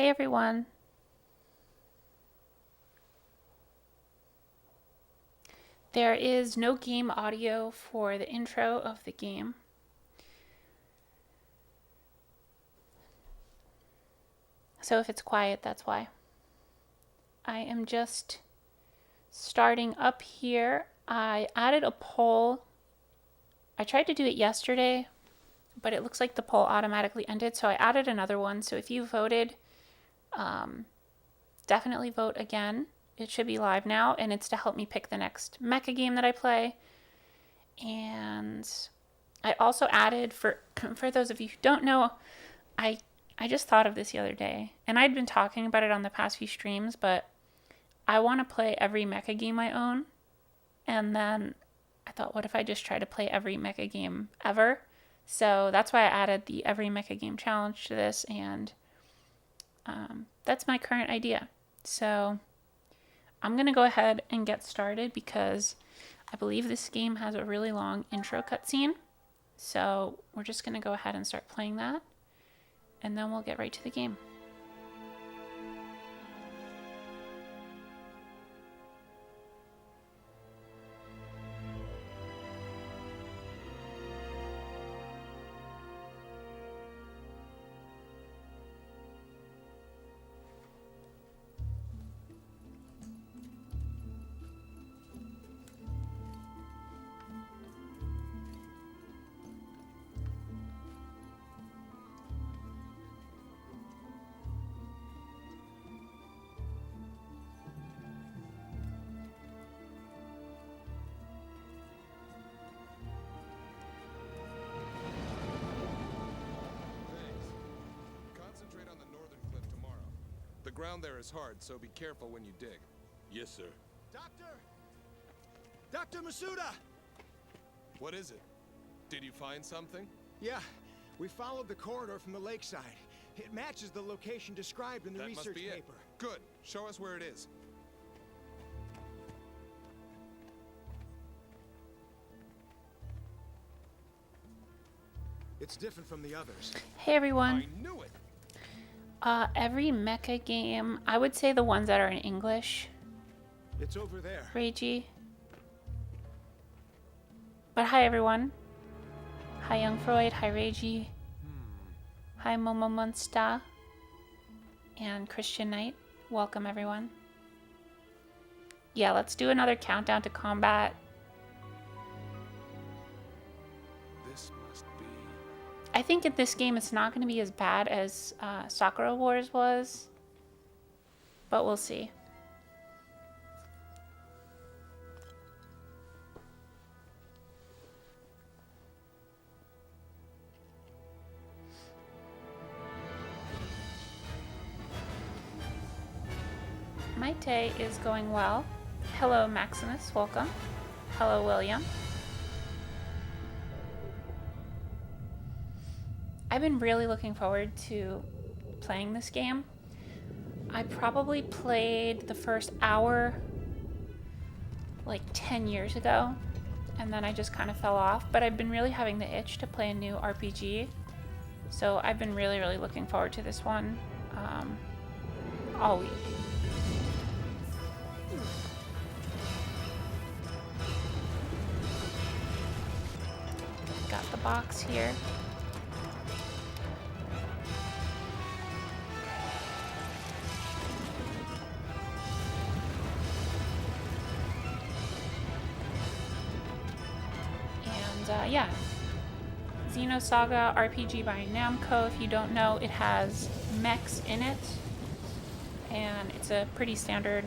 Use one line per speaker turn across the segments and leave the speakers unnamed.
Hey everyone. There is no game audio for the intro of the game. So if it's quiet, that's why. I am just starting up here. I added a poll. I tried to do it yesterday, but it looks like the poll automatically ended, so I added another one. So if you voted, definitely vote again. It should be live now, and it's to help me pick the next Mecha game that I play. And I also added, for those of you who don't know, I just thought of this the other day, and I'd been talking about it on the past few streams, but I want to play every Mecha game I own. And then I thought, what if I just try to play every Mecha game ever? So that's why I added the every Mecha game challenge to this, and that's my current idea. So I'm going to go ahead and get started because I believe this game has a really long intro cutscene. So we're just going to go ahead and start playing that, and then we'll get right to the game.
The ground there is hard, so be careful when you dig.
Yes, sir.
Doctor! Dr. Masuda!
What is it? Did you find something?
Yeah, we followed the corridor from the lakeside. It matches the location described in the research
must be
paper.
It. Good. Show us where it is.
It's different from the others.
Hey everyone.
I knew it!
Every Mecha game, I would say the ones that are in English,
It's over there.
Reiji. But hi everyone. Hi Young Freud, hi Reiji. Hi Momo Monsta. And Christian Knight. Welcome everyone. Yeah, let's do another countdown to combat.
This must be...
I think in this game it's not going to be as bad as Sakura Wars was. But we'll see. My day is going well. Hello Maximus, welcome. Hello William. I've been really looking forward to playing this game. I probably played the first hour like 10 years ago, and then I just kind of fell off, but I've been really having the itch to play a new RPG. So I've been really looking forward to this one all week. Got the box here. And yeah, Xenosaga RPG by Namco. If you don't know, it has mechs in it, and it's a pretty standard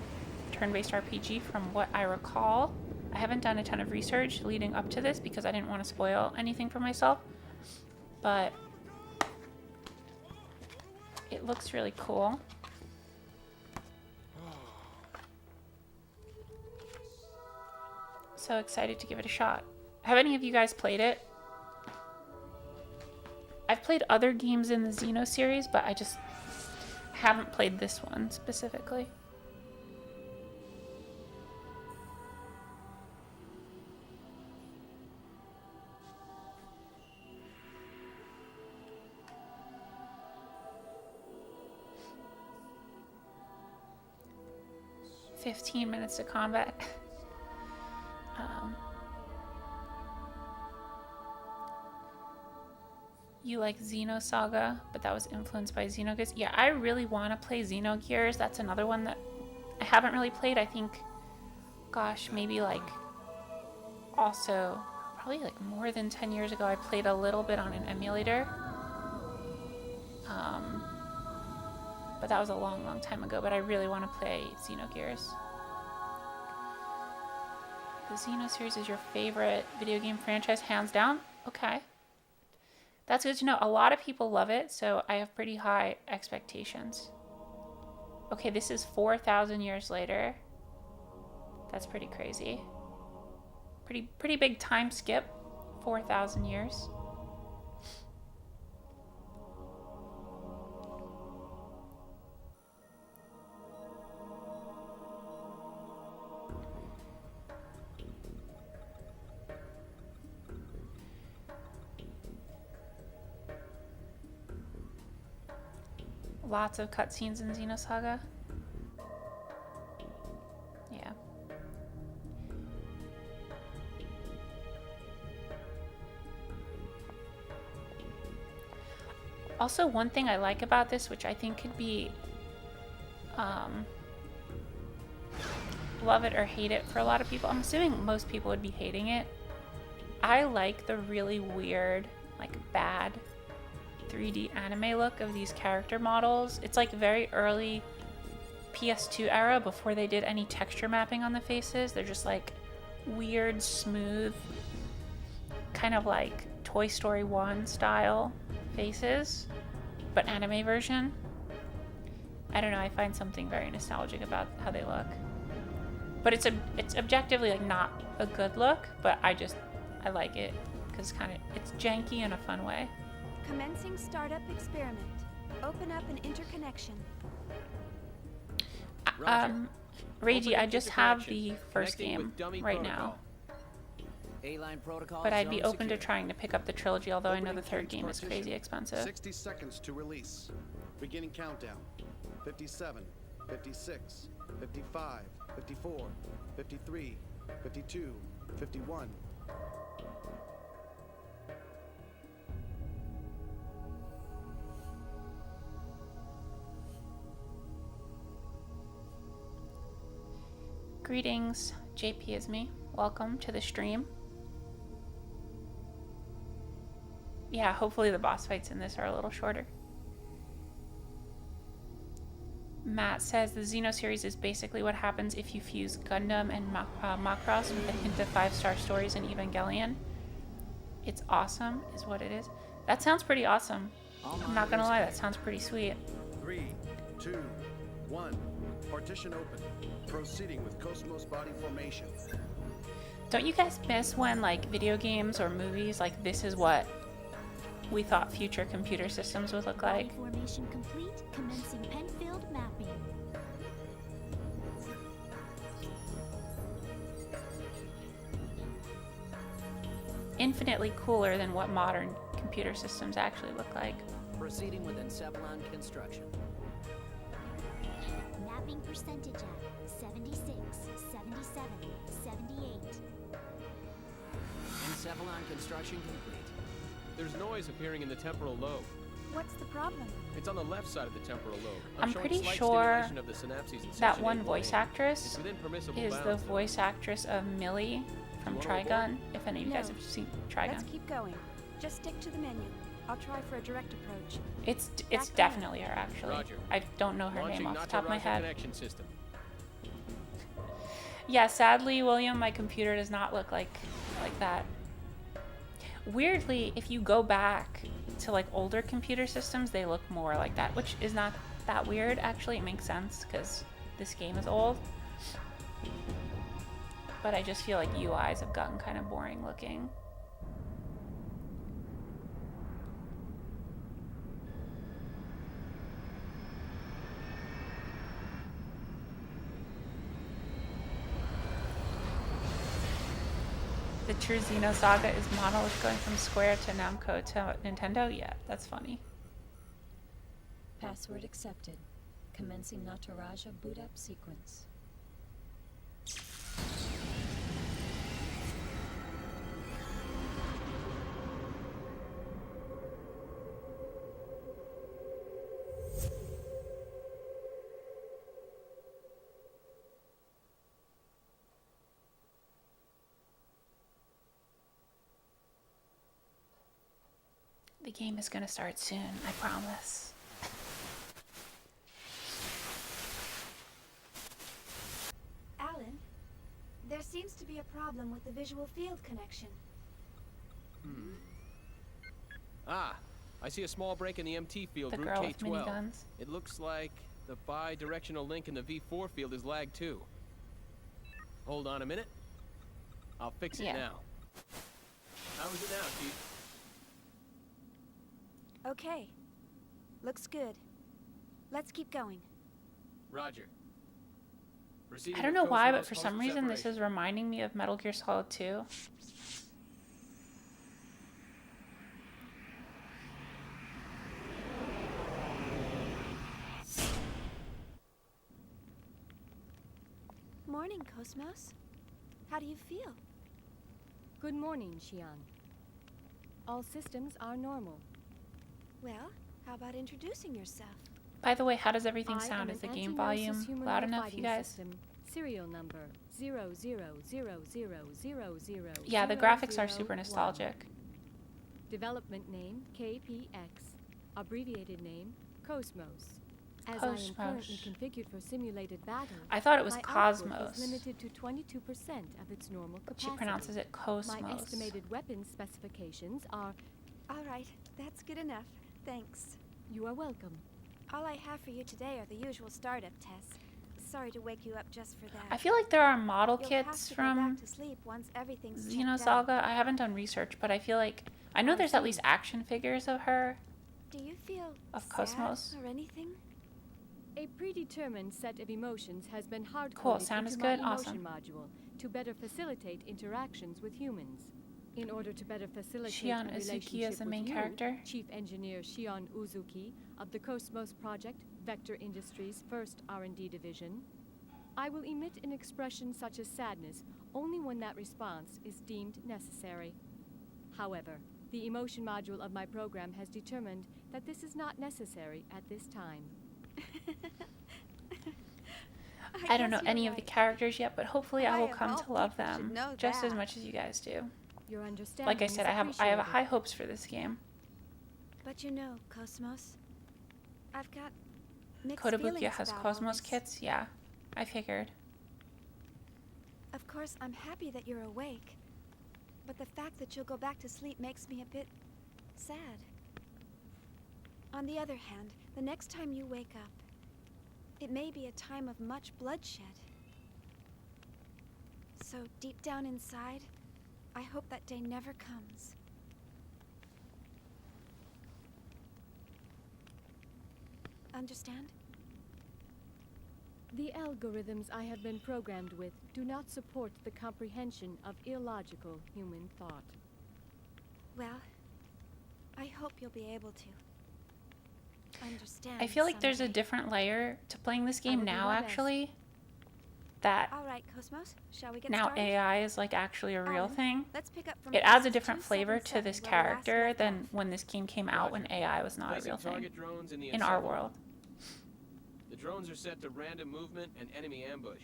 turn-based RPG from what I recall. I haven't done a ton of research leading up to this because I didn't want to spoil anything for myself, but it looks really cool. So excited to give it a shot. Have any of you guys played it? I've played other games in the Xeno series, but I just haven't played this one specifically. 15 minutes to combat. You like Xenosaga, but that was influenced by Xenogears. Yeah, I really want to play Xenogears. That's another one that I haven't really played. I think, gosh, maybe like also probably like more than 10 years ago, I played a little bit on an emulator. But that was a long, long time ago. But I really want to play Xenogears. The Xeno series is your favorite video game franchise, hands down? Okay. That's good to know. A lot of people love it, so I have pretty high expectations. Okay, this is 4,000 years later. That's pretty crazy. Pretty big time skip. 4,000 years. Lots of cutscenes in Xenosaga. Yeah. Also, one thing I like about this, which I think could be love it or hate it for a lot of people. I'm assuming most people would be hating it. I like the really weird, like bad 3D anime look of these character models. It's like very early PS2 era before they did any texture mapping on the faces. They're just like weird, smooth, kind of like Toy Story 1 style faces, but anime version. I don't know, I find something very nostalgic about how they look. But it's objectively like not a good look, but I like it because it's janky in a fun way.
Commencing startup experiment. Open up an interconnection.
Reiji, I just have the first game right now. But I'd be open to trying to pick up the trilogy, although I know the third game is crazy expensive.
60 seconds to release. Beginning countdown. 57, 56, 55, 54, 53, 52, 51.
Greetings, JP is me. Welcome to the stream. Yeah, hopefully the boss fights in this are a little shorter. Matt says the Xeno series is basically what happens if you fuse Gundam and Macross with a hint of 5-star stories in Evangelion. It's awesome, is what it is. That sounds pretty awesome. I'm not gonna lie, that sounds pretty sweet.
3, 2, 1. Partition open. Proceeding with KOS-MOS body formation.
Don't you guys miss when, like, video games or movies, like, this is what we thought future computer systems would look like?
Body formation complete. Commencing pen-filled mapping.
Infinitely cooler than what modern computer systems actually look like.
Proceeding with Encephalon construction.
Mapping percentage at 76, 77, 78.
Encephalon construction complete.
There's noise appearing in the temporal lobe.
What's the problem?
It's on the left side of the temporal lobe.
I'm
showing
pretty
slight
sure
stimulation of the synapses in
that
section
one
8.8.
voice actress
It's within permissible
is the
bounds, though.
voice actress of Millie from
You wanna go
Trigun, if any of you guys
No.
have seen
Let's
Trigun.
keep going. Just stick to the menu. I'll try for a direct approach.
It's
Back there.
definitely her, actually.
Roger.
I don't know her
Launching
name off the top of my
Nataraja
head.
connection system.
Yeah, sadly, William, my computer does not look like that. Weirdly, if you go back to like older computer systems, they look more like that, which is not that weird. Actually, it makes sense because this game is old. But I just feel like UIs have gotten kind of boring looking. The true Xenosaga is Monolith going from Square to Namco to Nintendo? Yeah, that's funny.
Password accepted. Commencing Nataraja boot up sequence.
The game is gonna start soon, I promise.
Alan, there seems to be a problem with the visual field connection.
Ah, I see a small break in the MT field,
The
route
girl with
K12.
miniguns.
It looks like the bi-directional link in the V4 field is lagged too. Hold on a minute. I'll fix it
Yeah.
now. How is it now, Chief?
Okay. Looks good. Let's keep going.
Roger. Proceeding
I don't
with
know why, but
KOS-MOS
for some reason this
post-separation.
is reminding me of Metal Gear Solid 2.
Morning, KOS-MOS. How do you feel?
Good morning, Xian. All systems are normal.
Well, how about introducing yourself?
By the way, how does everything
I
sound?
am
Is the
an
game
anti-Nosis
volume
humanoid
loud enough,
fighting
you guys?
System, serial number 00000000.
Yeah, the graphics are super nostalgic.
Development name KPX. Abbreviated name KOS-MOS. As I am currently
KOS-MOS.
configured for simulated battle,
I thought it was
my output
KOS-MOS.
is limited to 22% of its normal
She
capacity.
pronounces it
My
KOS-MOS.
estimated weapon specifications are.
All right, that's good enough. Thanks.
You are welcome.
All I have for you today are the usual startup tests. Sorry to wake you up just for that.
I feel like there are model
You'll have
kits
to go
from
back to sleep once everything's checked out.
Xenosaga. I haven't done research, but I feel like I know there's at least action figures of her.
Do you feel
Of
sad
KOS-MOS?
or anything?
A predetermined set of emotions has been hard-coded
Cool, sound is
into my
good, awesome.
emotion module to better facilitate interactions with humans. In order to better facilitate
Shion
a
Uzuki
relationship
is the
with
main
you,
character.
Chief Engineer Shion Uzuki of the KOS-MOS Project, Vector Industries' first R&D division, I will emit an expression such as sadness only when that response is deemed necessary. However, the emotion module of my program has determined that this is not necessary at this time.
I don't know
guess you're
any of the
right.
characters yet, but hopefully I
I
will
of
come
all
to love
people should
them
know
just as
that.
much as you guys do.
Your understanding
Like I said,
is
I have
appreciated.
high hopes for this game.
But you know, KOS-MOS, I've got mixed
Kotobukiya
feelings
has
about all
KOS-MOS
this.
kits? Yeah, I figured.
Of course, I'm happy that you're awake, but the fact that you'll go back to sleep makes me a bit sad. On the other hand, the next time you wake up, it may be a time of much bloodshed. So deep down inside, I hope that day never comes. Understand?
The algorithms I have been programmed with do not support the comprehension of illogical human thought.
Well, I hope you'll be able to understand.
I feel like there's a
someday.
different layer to playing this
will
game
do
now,
my best.
actually. That
All right, KOS-MOS, shall we get
now
started?
AI is like actually a real
Alan,
thing.
Let's pick up from
It adds a
passage
different flavor to
277
this
where we last
character
left
than
off.
when this game came out, when
Roger.
AI was not a
Placing
real thing.
target drones in the
In our
encephalo.
world.
The drones are set to random movement and enemy ambush.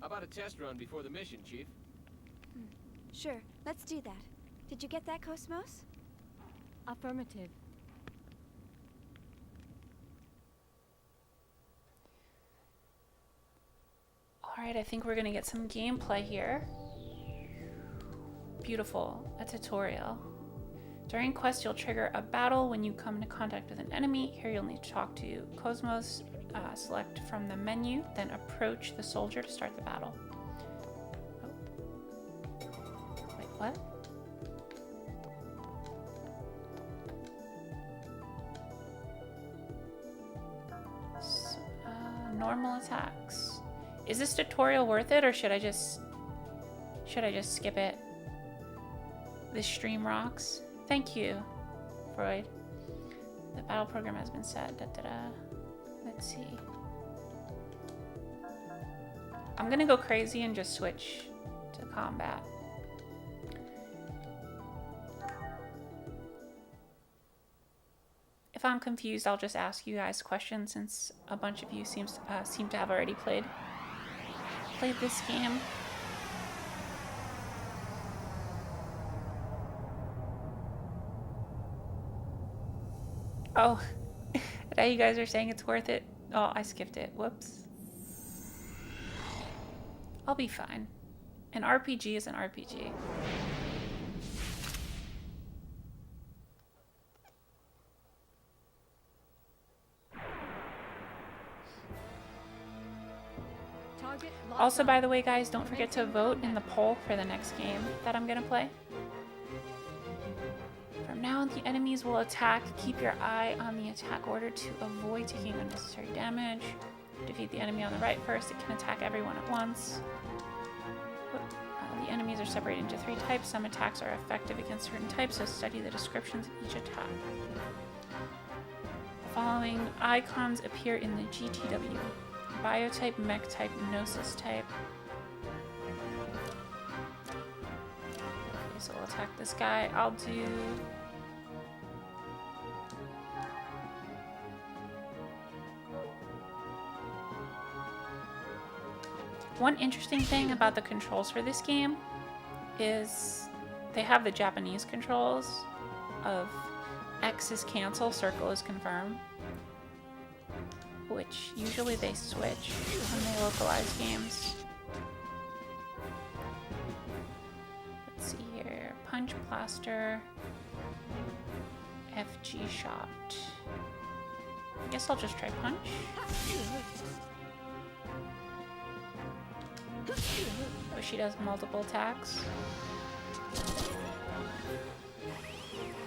How about a test run before the mission, Chief?
Sure, let's do that. Did you get that, KOS-MOS?
Affirmative.
Alright, I think we're gonna get some gameplay here. Beautiful. A tutorial. During quest, you'll trigger a battle when you come into contact with an enemy. Here you'll need to talk to KOS-MOS, select from the menu, then approach the soldier to start the battle. Oh. Wait, what? Normal attacks. Is this tutorial worth it, or should I just skip it? This stream rocks. Thank you, Freud. The battle program has been set. Da, da, da. Let's see. I'm gonna go crazy and just switch to combat. If I'm confused, I'll just ask you guys questions, since a bunch of you seem to have already played this game. Oh, now you guys are saying it's worth it. Oh, I skipped it. Whoops. I'll be fine. An RPG is an RPG. Also, by the way, guys, don't forget to vote in the poll for the next game that I'm gonna play. From now on, the enemies will attack. Keep your eye on the attack order to avoid taking unnecessary damage. Defeat the enemy on the right first. It can attack everyone at once. The enemies are separated into 3 types. Some attacks are effective against certain types, so study the descriptions of each attack. The following icons appear in the GTW. Biotype, Mech type, Nosis type. Okay, so we'll attack this guy. I'll do... One interesting thing about the controls for this game is they have the Japanese controls of X is cancel, circle is confirm, which usually they switch when they localize games. Let's see here. Punch, plaster, FG shot. I guess I'll just try punch. Oh, she does multiple attacks.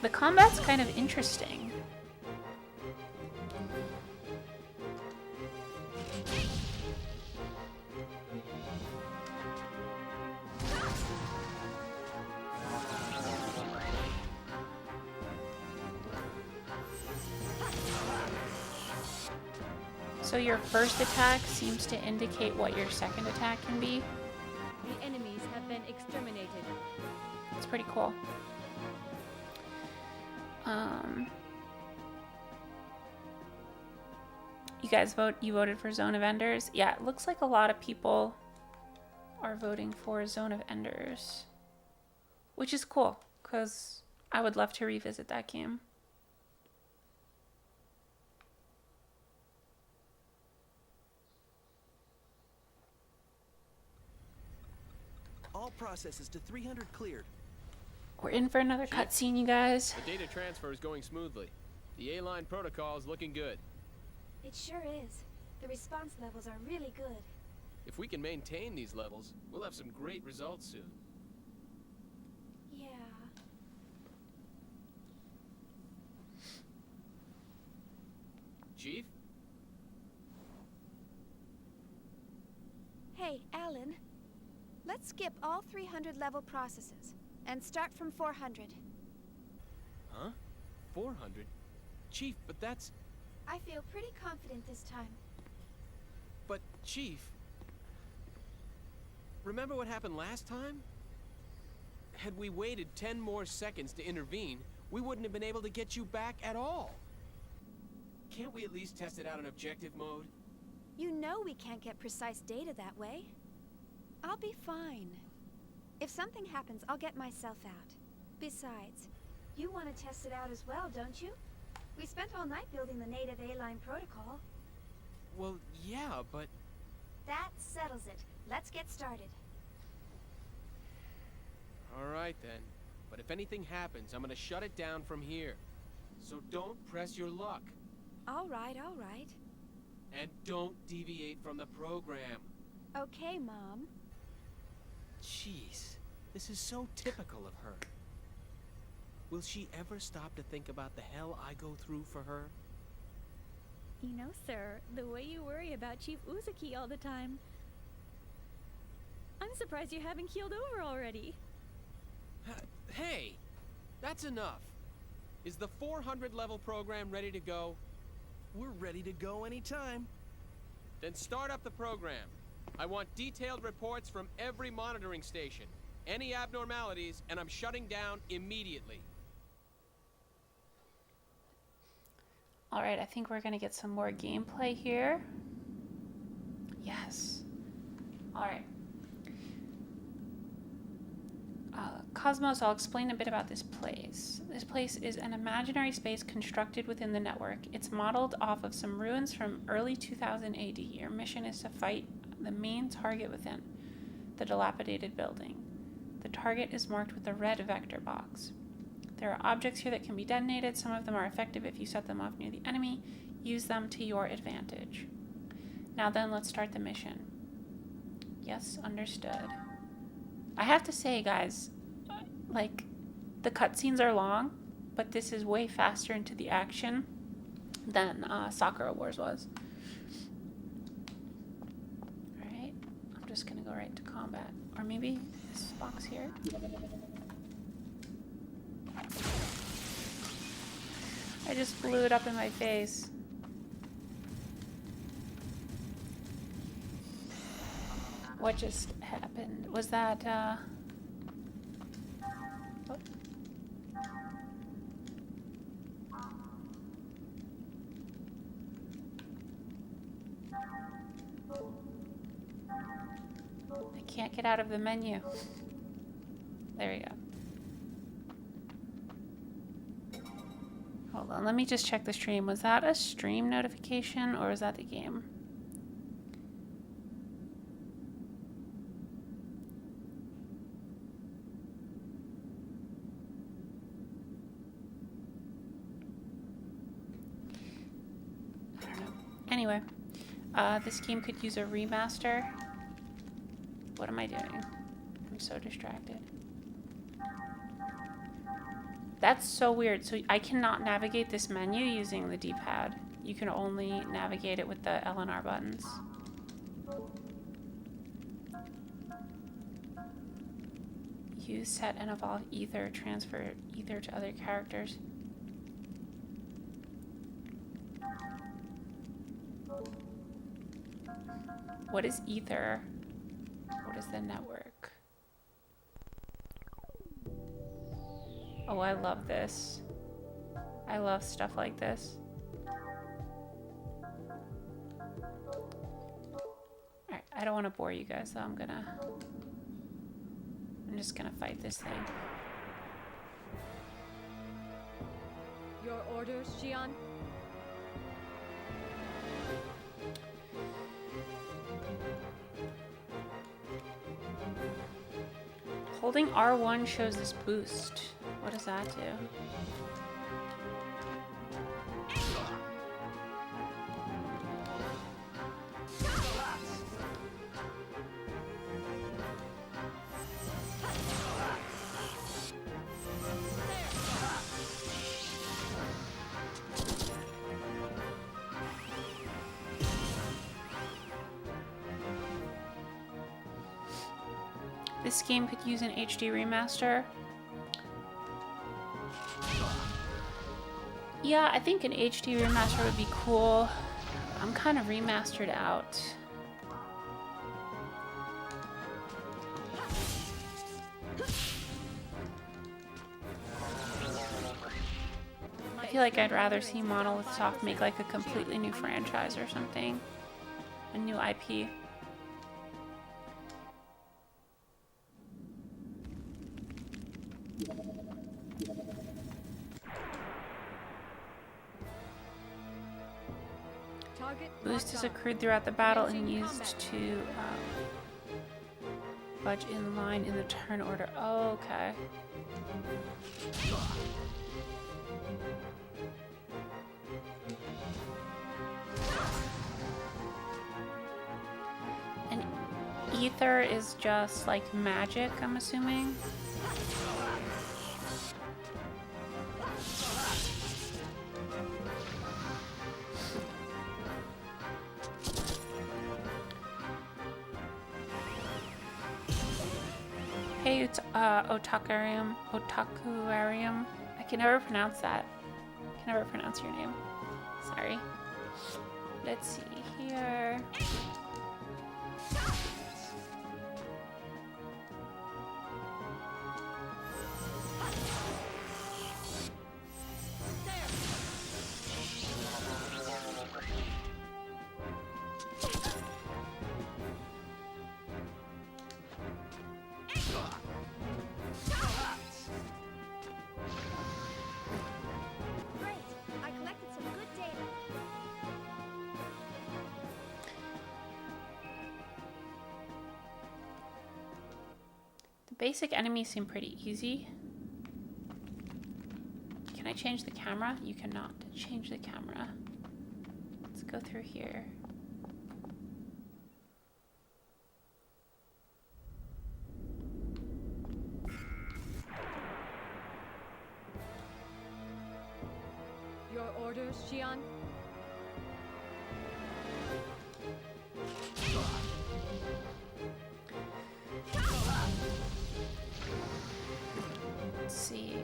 The combat's kind of interesting. So your first attack seems to indicate what your second attack can be.
The enemies have been exterminated.
It's pretty cool. You guys you voted for Zone of Enders? Yeah, it looks like a lot of people are voting for Zone of Enders, which is cool because I would love to revisit that game.
All processes to 300 cleared.
We're in for another cutscene, you guys.
The data transfer is going smoothly. The A-line protocol is looking good.
It sure is. The response levels are really good.
If we can maintain these levels, we'll have some great results soon.
Yeah.
Chief?
Hey, Alan. Let's skip all 300 level processes and start from 400.
Huh? 400? Chief, but that's...
I feel pretty confident this time.
But, Chief... Remember what happened last time? Had we waited 10 more seconds to intervene, we wouldn't have been able to get you back at all. Can't we at least test it out in objective mode?
You know we can't get precise data that way. I'll be fine. If something happens, I'll get myself out. Besides, you want to test it out as well, don't you? We spent all night building the native A-line protocol.
Well, yeah, but...
That settles it. Let's get started.
Alright then. But if anything happens, I'm gonna shut it down from here. So don't press your luck.
All right, all right.
And don't deviate from the program.
Okay, Mom.
Jeez, this is so typical of her. Will she ever stop to think about the hell I go through for her?
You know, sir, the way you worry about Chief Uzuki all the time. I'm surprised you haven't keeled over already.
Hey, that's enough. Is the 400 level program ready to go?
We're ready to go anytime.
Then start up the program. I want detailed reports from every monitoring station. Any abnormalities, and I'm shutting down immediately.
Alright, I think we're gonna get some more gameplay here. Yes. Alright. KOS-MOS, I'll explain a bit about this place. This place is an imaginary space constructed within the network. It's modeled off of some ruins from early 2000 AD. Your mission is to fight the main target within the dilapidated building. The target is marked with a red vector box. There are objects here that can be detonated. Some of them are effective if you set them off near the enemy. Use them to your advantage. Now then, let's start the mission. Yes, understood. I have to say, guys, like, the cutscenes are long, but this is way faster into the action than Sakura Wars was. Alright, I'm just gonna go right to combat. Or maybe this box here. I just blew it up in my face. What just happened? Was that, oh. I can't get out of the menu. There we go. Hold on, let me just check the stream. Was that a stream notification or was that the game? I don't know. Anyway, this game could use a remaster. What am I doing? I'm so distracted. That's so weird. So I cannot navigate this menu using the D-pad. You can only navigate it with the L and R buttons. Use, set, and evolve ether. Transfer ether to other characters. What is ether? What is the network? Oh, I love this. I love stuff like this. Alright, I don't want to bore you guys, so I'm just gonna fight this thing.
Your orders, Xian?
Holding R1 shows this boost. What does that do? This game could use an HD remaster. Yeah, I think an HD remaster would be cool. I'm kind of remastered out. I feel like I'd rather see Monolith Soft make like a completely new franchise or something. A new IP. Boost is accrued throughout the battle and used to budge in line in the turn order. Oh, okay. And ether is just like magic, I'm assuming. Hey, it's Otakuarium. I can never pronounce that. I can never pronounce your name. Sorry. Let's see here. Basic enemies seem pretty easy. Can I change the camera? You cannot change the camera. Let's go through here.
Your orders, Xian?
Let's see.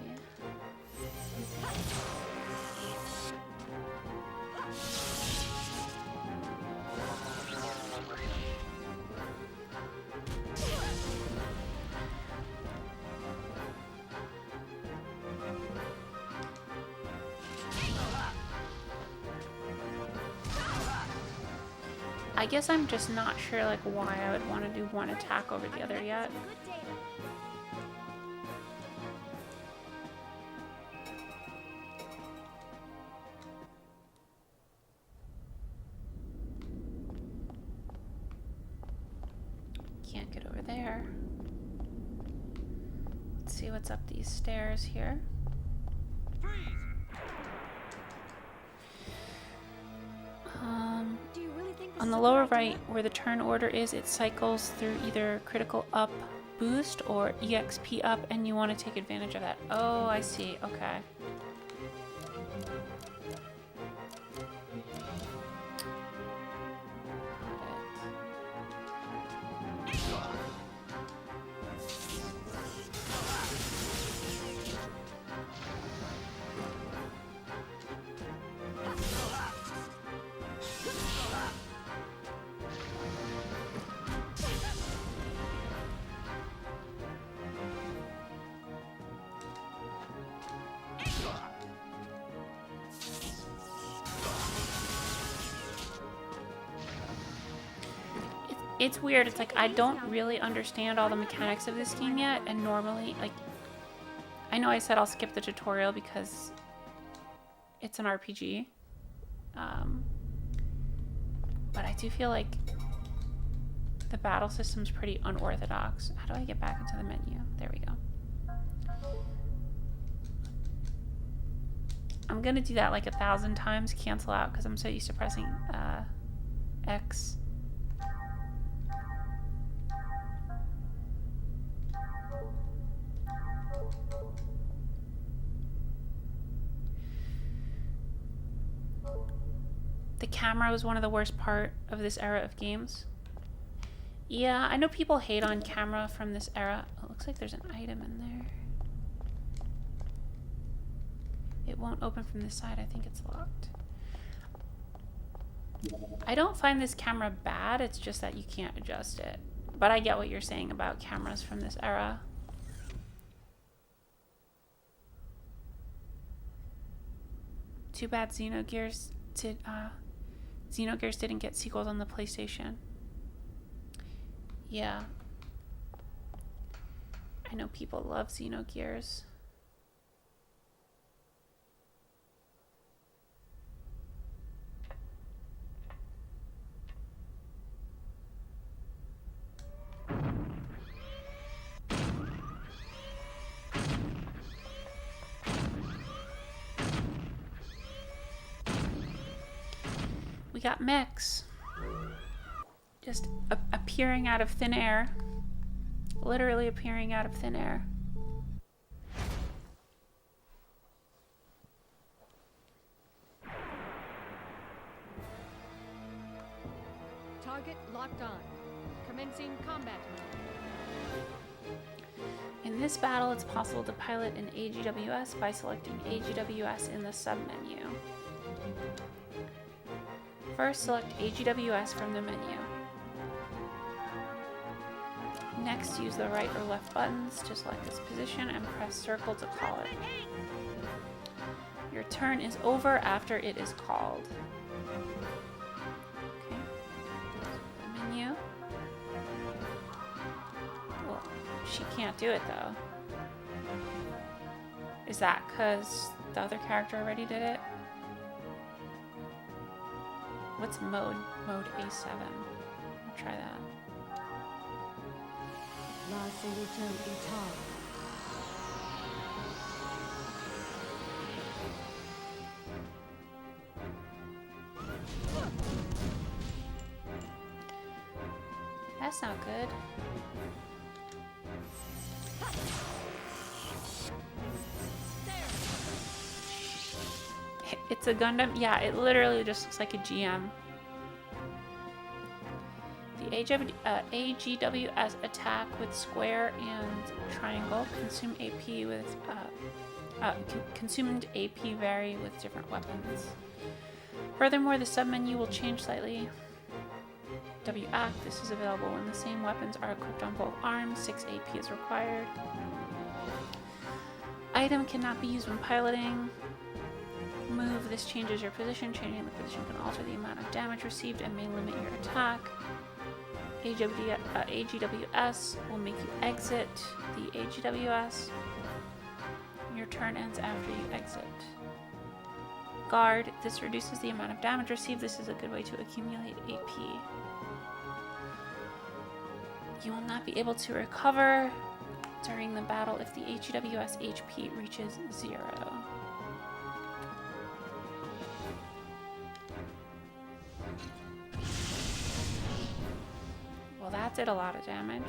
I guess I'm just not sure like why I would want to do one attack over the other yet. Can't get over there. Let's see what's up these stairs here.
Do you really think this
On
is
the
a
lower
good idea?
right, where the turn order is, it cycles through either critical up boost or EXP up, and you want to take advantage of that. Oh, I see. Okay. It's weird. It's like I don't really understand all the mechanics of this game yet, and normally, like, I know I said I'll skip the tutorial because it's an RPG, but I do feel like the battle system's pretty unorthodox. How do I get back into the menu? There we go. I'm gonna do that like 1,000 times, cancel out, because I'm so used to pressing X. The camera was one of the worst part of this era of games. Yeah, I know people hate on camera from this era. Oh, it looks like there's an item in there. It won't open from this side. I think it's locked. I don't find this camera bad. It's just that you can't adjust it. But I get what you're saying about cameras from this era. Too bad Xenogears didn't get sequels on the PlayStation. Yeah. I know people love Xenogears. We got mechs. Just appearing out of thin air. Literally appearing out of thin air.
Target locked on. Commencing combat mode.
In this battle, it's possible to pilot an AGWS by selecting AGWS in the submenu. First, select AGWS from the menu. Next, use the right or left buttons to select its position and press circle to call it. Your turn is over after it is called. Okay. The menu. Well, she can't do it though. Is that because the other character already did it? What's mode? Mode A7. I'll try that.
La Soluto Itar.
That's not good. It's a Gundam. Yeah, it literally just looks like a GM. The AGWS attack with square and triangle. Consume AP with consumed AP vary with different weapons. Furthermore, the submenu will change slightly. W act. This is available when the same weapons are equipped on both arms. 6 AP is required. Item cannot be used when piloting. Move. This changes your position. Changing the position can alter the amount of damage received and may limit your attack. AGWS will make you exit the AGWS. Your turn ends after you exit. Guard. This reduces the amount of damage received. This is a good way to accumulate AP. You will not be able to recover during the battle if the AGWS HP reaches 0. Well, that did a lot of damage.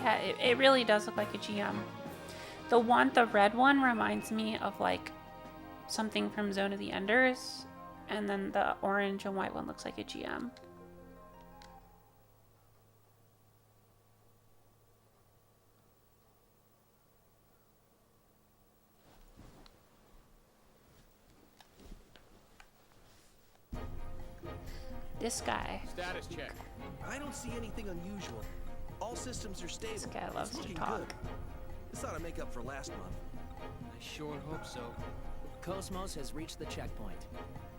Yeah, it really does look like a GM. The red one reminds me of like something from Zone of the Enders, and then the orange and white one looks like a GM. This guy.
Status check.
I don't see anything unusual. All systems are stable.
This guy loves
It's
to
looking
talk.
good. This ought to make up for last month.
I sure hope so.
KOS-MOS has reached the checkpoint.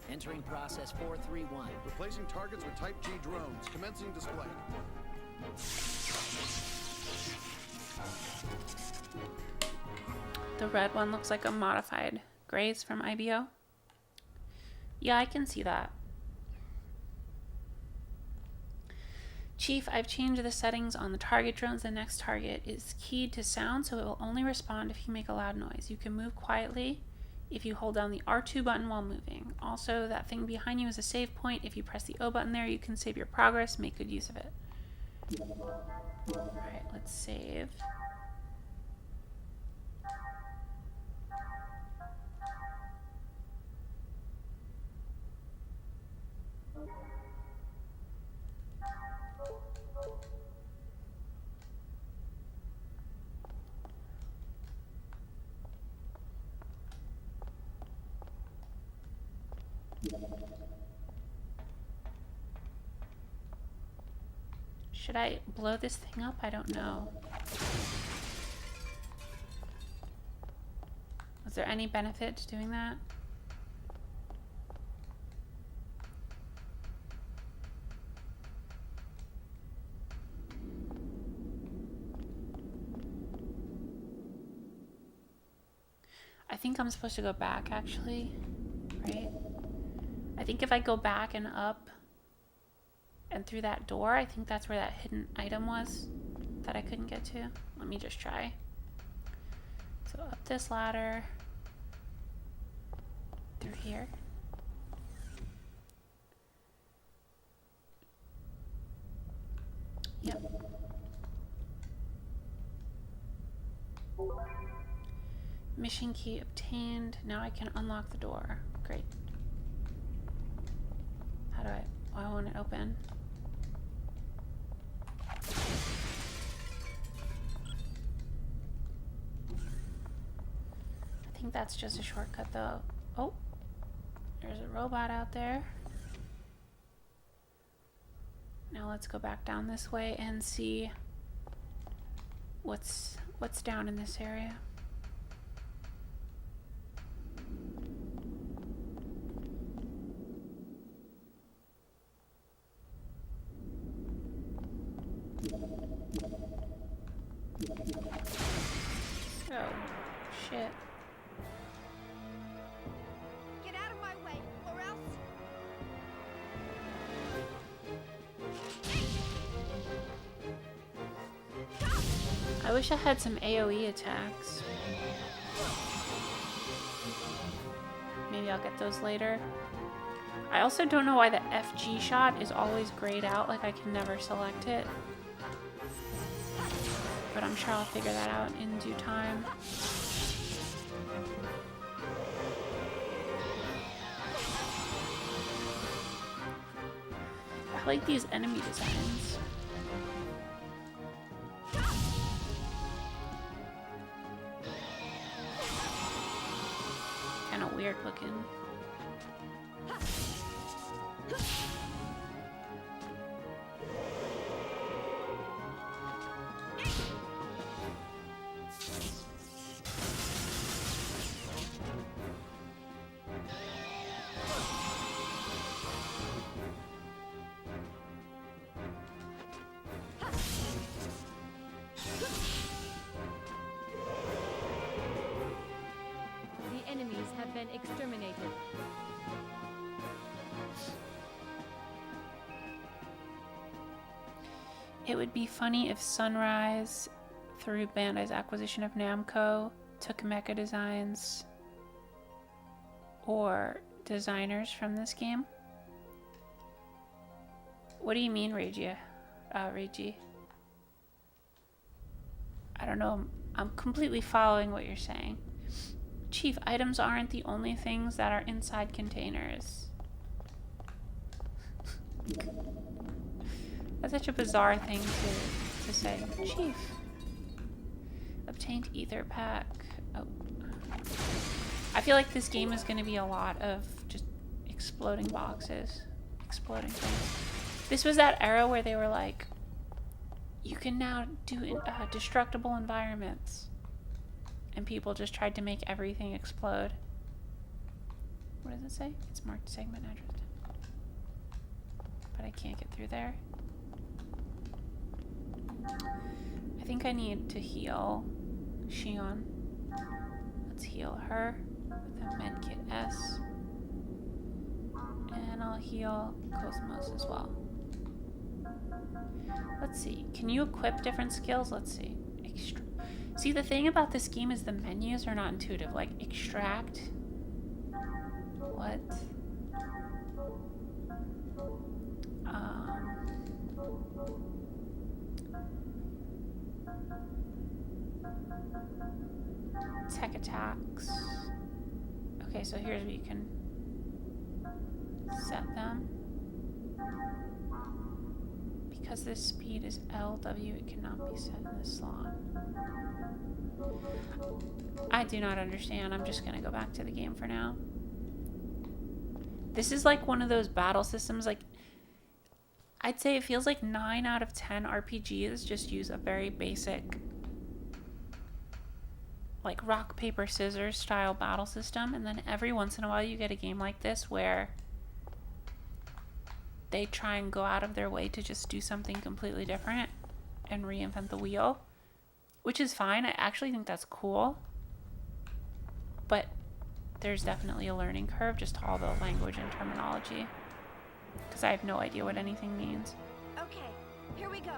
Entering process 431.
Replacing targets with Type G drones. Commencing display.
The red one looks like a modified Grace from IBO. Yeah, I can see that. Chief, I've changed the settings on the target drones. The next target is keyed to sound, so it will only respond if you make a loud noise. You can move quietly if you hold down the R2 button while moving. Also, that thing behind you is a save point. If you press the O button there, you can save your progress. Make good use of it. Alright, let's save. Should I blow this thing up? I don't know. Was there any benefit to doing that? I think I'm supposed to go back, actually, right? I think if I go back and up and through that door, I think that's where that hidden item was that I couldn't get to. Let me just try. So up this ladder, through here. Yep. Mission key obtained. Now I can unlock the door. Great. How do I want it open? I think that's just a shortcut though. Oh, there's a robot out there. Now let's go back down this way and see what's down in this area. wish I had some AoE attacks. Maybe I'll get those later. I also don't know why the FG shot is always grayed out, like I can never select it. But I'm sure I'll figure that out in due time. I like these enemy designs. Kind of weird looking.
The enemies have been exterminated.
It would be funny if Sunrise, through Bandai's acquisition of Namco, took mecha designs or designers from this game. What do you mean, Reiji? Reiji? I don't know. I'm completely following what you're saying. Chief, items aren't the only things that are inside containers. That's such a bizarre thing to say. Chief. Obtained ether pack. Oh. I feel like this game is going to be a lot of just exploding boxes. Exploding things. This was that era where they were like, you can now do destructible environments. And people just tried to make everything explode. What does it say? It's marked segment address. But I can't get through there. I think I need to heal Xion. Let's heal her with a medkit S. And I'll heal KOS-MOS as well. Let's see. Can you equip different skills? Let's see. See, the thing about this game is the menus are not intuitive. Like, extract. What? Tech attacks. Okay, so here's where you can set them. Because this speed is LW, it cannot be set in this slot. I do not understand. I'm just going to go back to the game for now. This is like one of those battle systems, like, I'd say it feels like 9 out of 10 RPGs just use a very basic, like, rock, paper, scissors style battle system, and then every once in a while you get a game like this where they try and go out of their way to just do something completely different and reinvent the wheel, which is fine. I actually think that's cool, but there's definitely a learning curve, just all the language and terminology, because I have no idea what anything means.
Okay, here we go.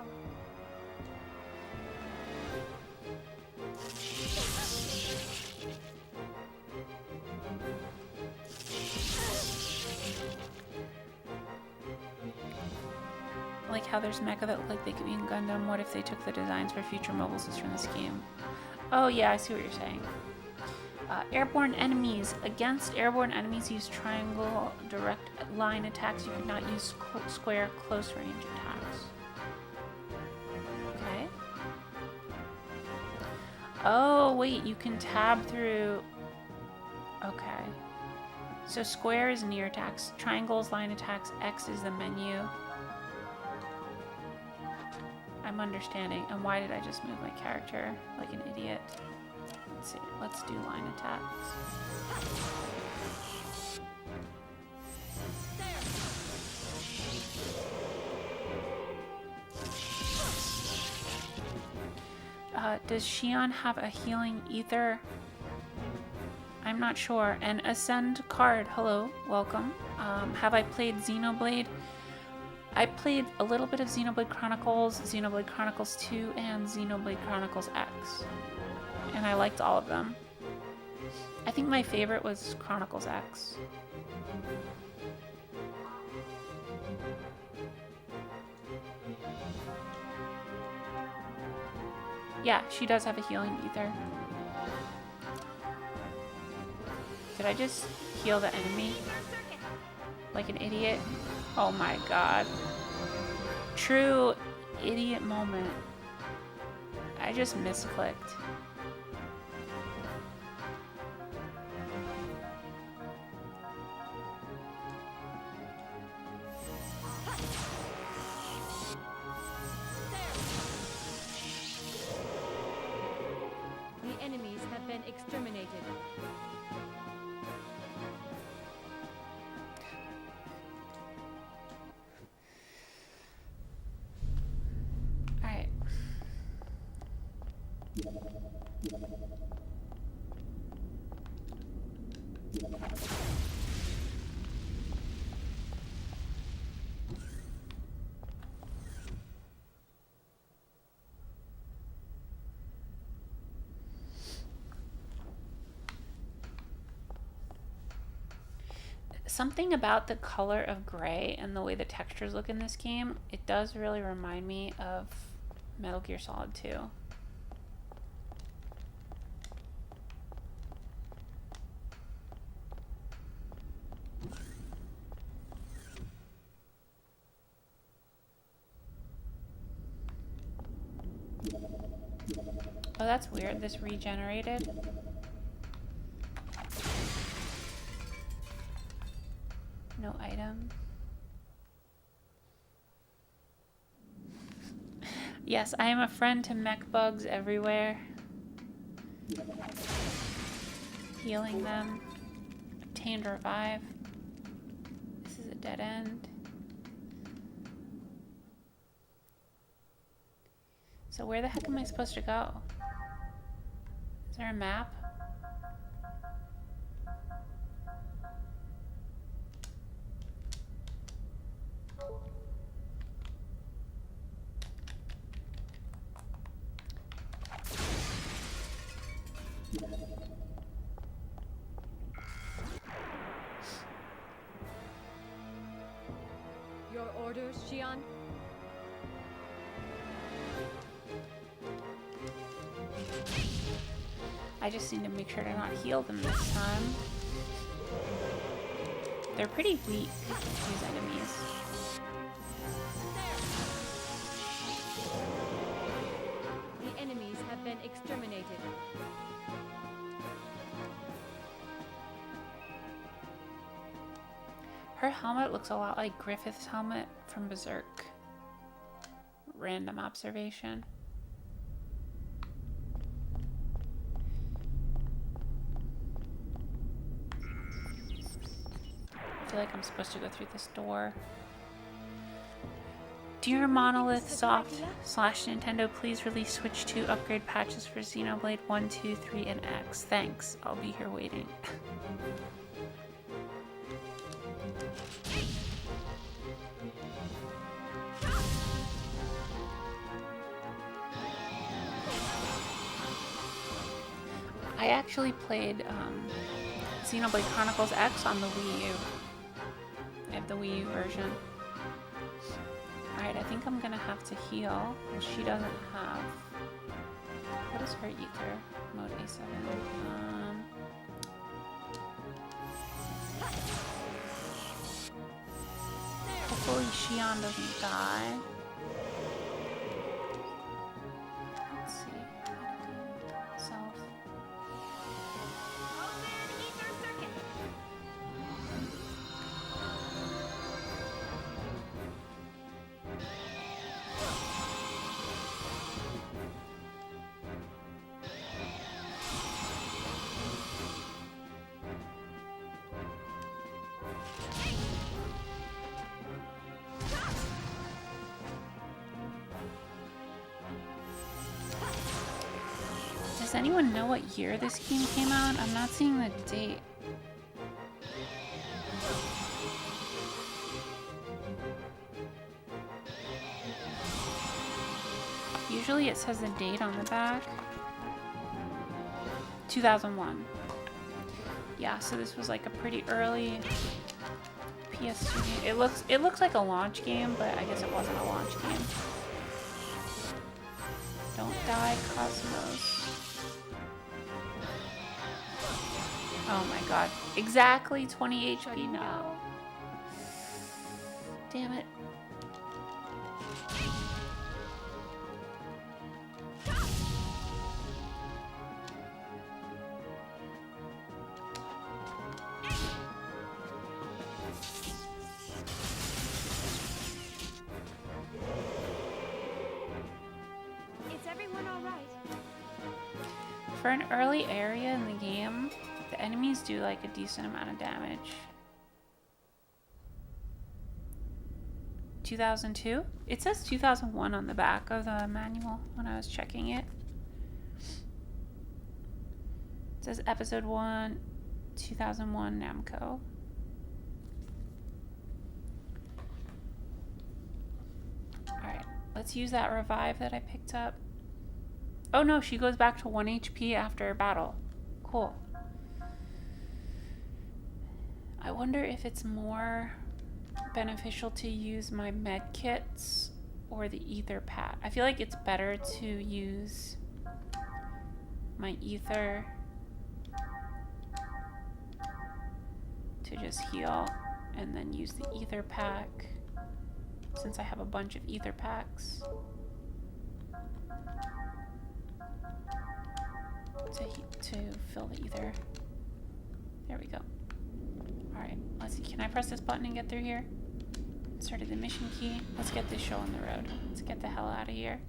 I like how there's mecha that look like they could be in Gundam. What if they took the designs for future mobile systems from this game? Oh yeah, I see what you're saying. Airborne enemies. Against airborne enemies, use triangle direct line attacks. You cannot use square close range attacks. Okay. Oh wait, you can tab through. Okay. So square is near attacks, triangles line attacks, X is the menu. I'm understanding. And why did I just move my character like an idiot? Let's see. Let's do line attacks. Does Xion have a healing ether? I'm not sure. And Ascend card. Hello. Welcome. Have I played Xenoblade? I played a little bit of Xenoblade Chronicles, Xenoblade Chronicles 2, and Xenoblade Chronicles X. And I liked all of them. I think my favorite was Chronicles X. Yeah, she does have a healing ether. Did I just heal the enemy? Like an idiot? Oh my god. True idiot moment. I just misclicked.
The enemies have been exterminated.
Alright. Something about the color of gray and the way the textures look in this game, it does really remind me of Metal Gear Solid 2. Oh, that's weird. This regenerated. No item. Yes, I am a friend to mech bugs everywhere. Healing them. Obtained revive. This is a dead end. So where the heck am I supposed to go? Is there a map?
Your orders, Xian?
I just need to make sure to not heal them this time. They're pretty weak, these enemies.
The enemies have been exterminated.
Her helmet looks a lot like Griffith's helmet from Berserk. Random observation. I feel like I'm supposed to go through this door. Dear Monolith Soft / Nintendo, please release Switch 2 upgrade patches for Xenoblade 1, 2, 3, and X. Thanks. I'll be here waiting. I actually played Xenoblade Chronicles X on the Wii U. I have the Wii U version. Alright, I think I'm gonna have to heal. Well, she doesn't have... What is her ether? Mode A7. Hopefully Xian doesn't die. Let's see. Self. Does anyone know what year this game came out? I'm not seeing the date. Usually it says the date on the back. 2001. Yeah, so this was like a pretty early PS2 game. It looks like a launch game, but I guess it wasn't a launch game. Don't die, KOS-MOS. Oh my god. Exactly 20 HP now. Damn it. For an early area in the game, the enemies do like a decent amount of damage. 2002? It says 2001 on the back of the manual when I was checking it. It says episode 1, 2001 Namco. Alright, let's use that revive that I picked up. Oh no, she goes back to 1 HP after a battle. Cool. I wonder if it's more beneficial to use my med kits or the ether pad. I feel like it's better to use my ether to just heal and then use the ether pack since I have a bunch of ether packs. To fill the ether. There we go. Alright, let's see. Can I press this button and get through here? Inserted the mission key. Let's get this show on the road. Let's get the hell out of here.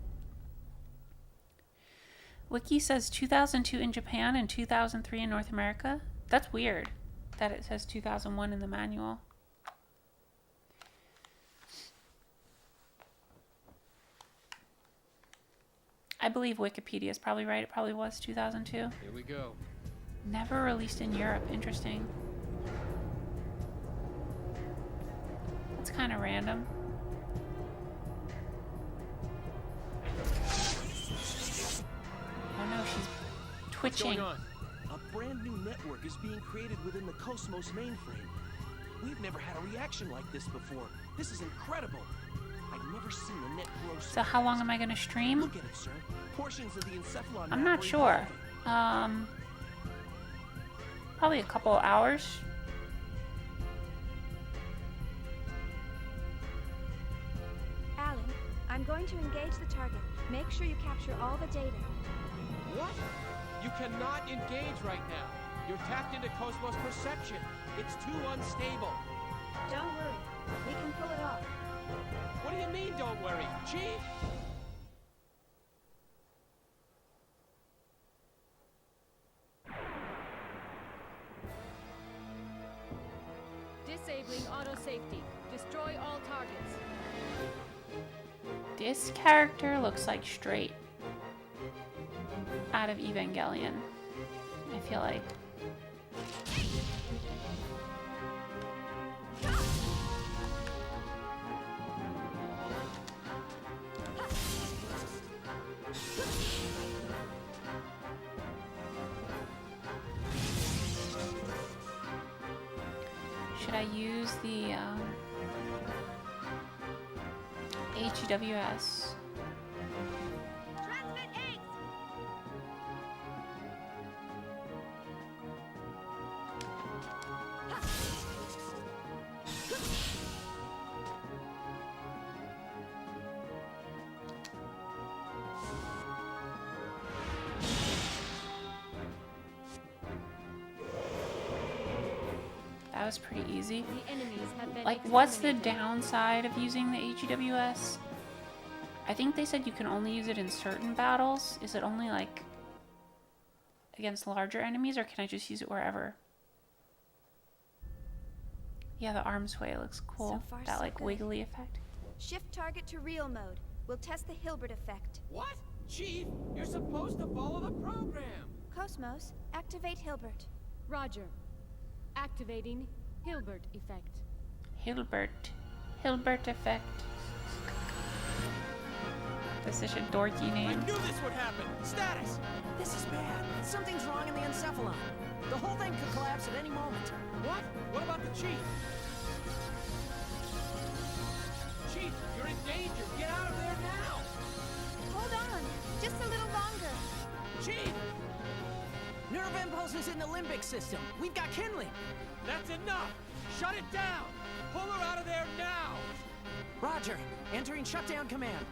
Wiki says 2002 in Japan and 2003 in North America. That's weird that it says 2001 in the manual. I believe Wikipedia is probably right. It probably was 2002.
Here we go.
Never released in Europe. Interesting. That's kind of random. Oh no, she's twitching.
What's going on? A brand new network is being created within the KOS-MOS mainframe. We've never had a reaction like this before. This is incredible. I've never seen a net grow
So how long am I going to stream?
Look at it, sir. Portions of the encephalon
I'm not sure. Probably a couple of hours.
Alan, I'm going to engage the target. Make sure you capture all the data.
What? You cannot engage right now. You're tapped into KOS-MOS perception. It's too unstable.
Don't worry. We can pull it off.
What do you mean, don't worry? Chief?
Disabling auto safety. Destroy all targets.
This character looks like straight out of Evangelion. I feel like. Should I use the HWS?
Transmit 8!
That was pretty easy.
The enemies have been
Like, what's the
exterminated.
downside of using the HWS? I think they said you can only use it in certain battles. Is it only, like, against larger enemies, or can I just use it wherever? Yeah, the arm sway looks cool.
So far,
That,
so
like,
good.
wiggly effect.
Shift target to real mode. We'll test the Hilbert Effect.
What? Chief, you're supposed to follow the program.
KOS-MOS, activate Hilbert.
Roger. Activating Hilbert Effect.
Hilbert Effect. That's such a dorky
I
name.
knew this would happen! Status!
This is bad. Something's wrong in the encephalon. The whole thing could collapse at any moment.
What? What about the Chief? Chief, you're in danger! Get out of there now!
Hold on, just a little longer.
Chief!
Nerve impulses in the limbic system. We've got kindling.
That's enough! Shut it down! Pull her out of there now!
Roger. Entering shutdown command.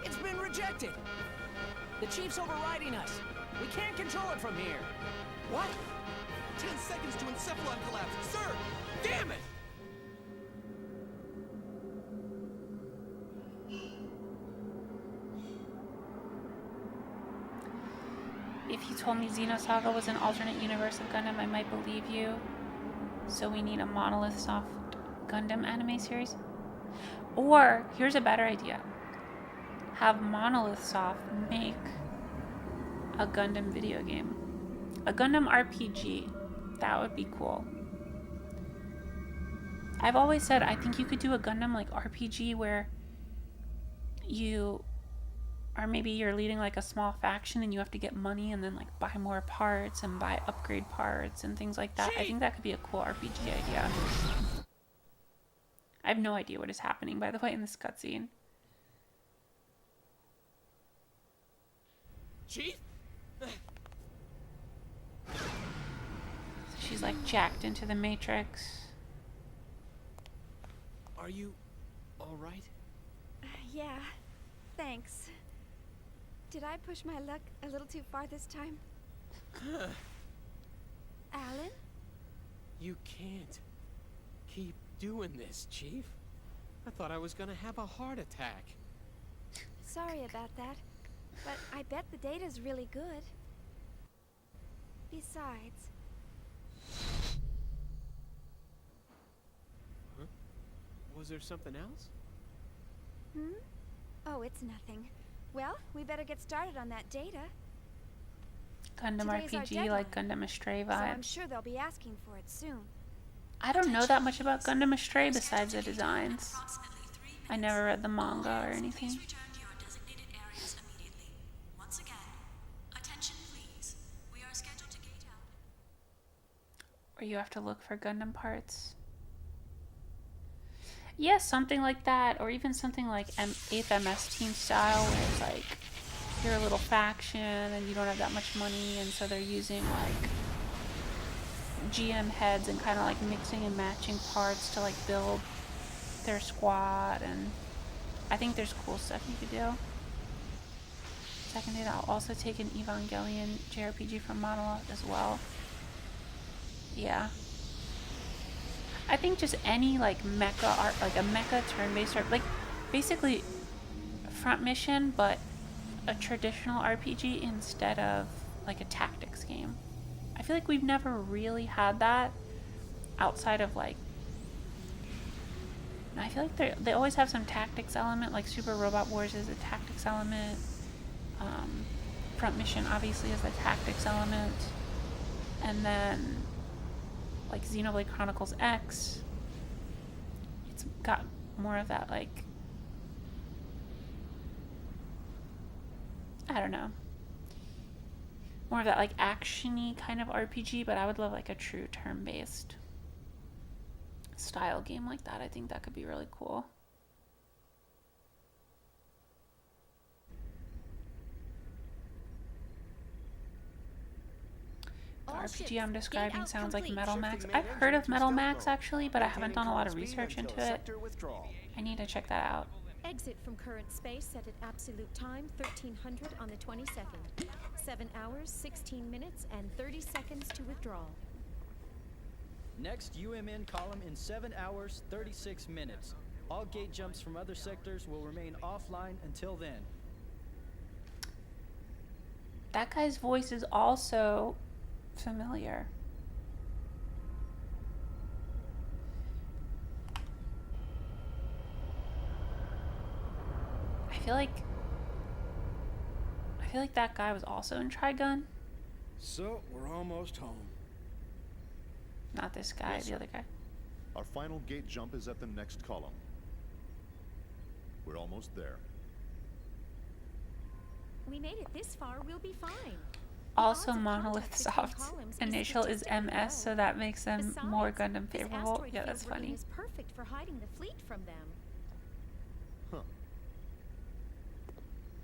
It's been rejected. The Chief's overriding us. We can't control it from here.
What? 10 seconds to encephalon collapse! Sir! Damn it!
If you told me Xenosaga was an alternate universe of Gundam, I might believe you. So we need a Monolith Soft Gundam anime series? Or, here's a better idea. Have Monolith Soft make a Gundam video game. A Gundam RPG. That would be cool. I've always said I think you could do a Gundam like RPG where you or maybe you're leading like a small faction and you have to get money and then like buy more parts and buy upgrade parts and things like that. I think that could be a cool RPG idea. I have no idea what is happening, by the way, in this cutscene.
Chief?
She's like jacked into the Matrix.
Are you alright?
Yeah, thanks. Did I push my luck a little too far this time? Alan?
You can't keep doing this, Chief. I thought I was gonna have a heart attack.
Sorry about that, but I bet the data's really good. Besides...
Huh? Was there something else?
Hmm? Oh, it's nothing. Well, we better get started on that data.
Gundam
Today's our
RPG, like Gundam Astray
So I'm
vibes.
sure they'll be asking for it soon.
I don't know that much about Gundam Astray besides the designs. I never read the manga or anything. Or you have to look for Gundam parts. Yes, something like that, or even something like 8th MS Team style, where it's like you're a little faction and you don't have that much money, and so they're using like GM heads and kind of like mixing and matching parts to like build their squad, and I think there's cool stuff you could do. Seconded, I'll also take an Evangelion JRPG from Monolith as well. Yeah. I think just any like mecha art, like a mecha turn-based art, like basically front mission, but a traditional RPG instead of like a tactics game. I feel like we've never really had that outside of like, I feel like they always have some tactics element, like Super Robot Wars is a tactics element. Front mission obviously is a tactics element. And then like Xenoblade Chronicles X, it's got more of that like, I don't know, more of that like action-y kind of RPG, but I would love like a true turn-based style game like that. I think that could be really cool. The RPG I'm describing sounds like Metal Max. I've heard of Metal Max actually, but I haven't done a lot of research into it. I need to check that out.
Exit from current space set at absolute time 1300 on the 22nd. 7 hours, 16 minutes, and 30 seconds to withdraw.
Next UMN column in 7 hours, 36 minutes. All gate jumps from other sectors will remain offline until then.
That guy's voice is also familiar. I feel like that guy was also in Trigun.
So, we're almost home.
Not this guy,
Yes,
the
sir.
other guy.
Our final gate jump is at the next column. We're almost there.
We made it this far, we'll be fine.
Also, Monolith Soft's initial is MS, so that makes them more Gundam favorable. Yeah, that's funny.
Is perfect for hiding the fleet from them.
Huh.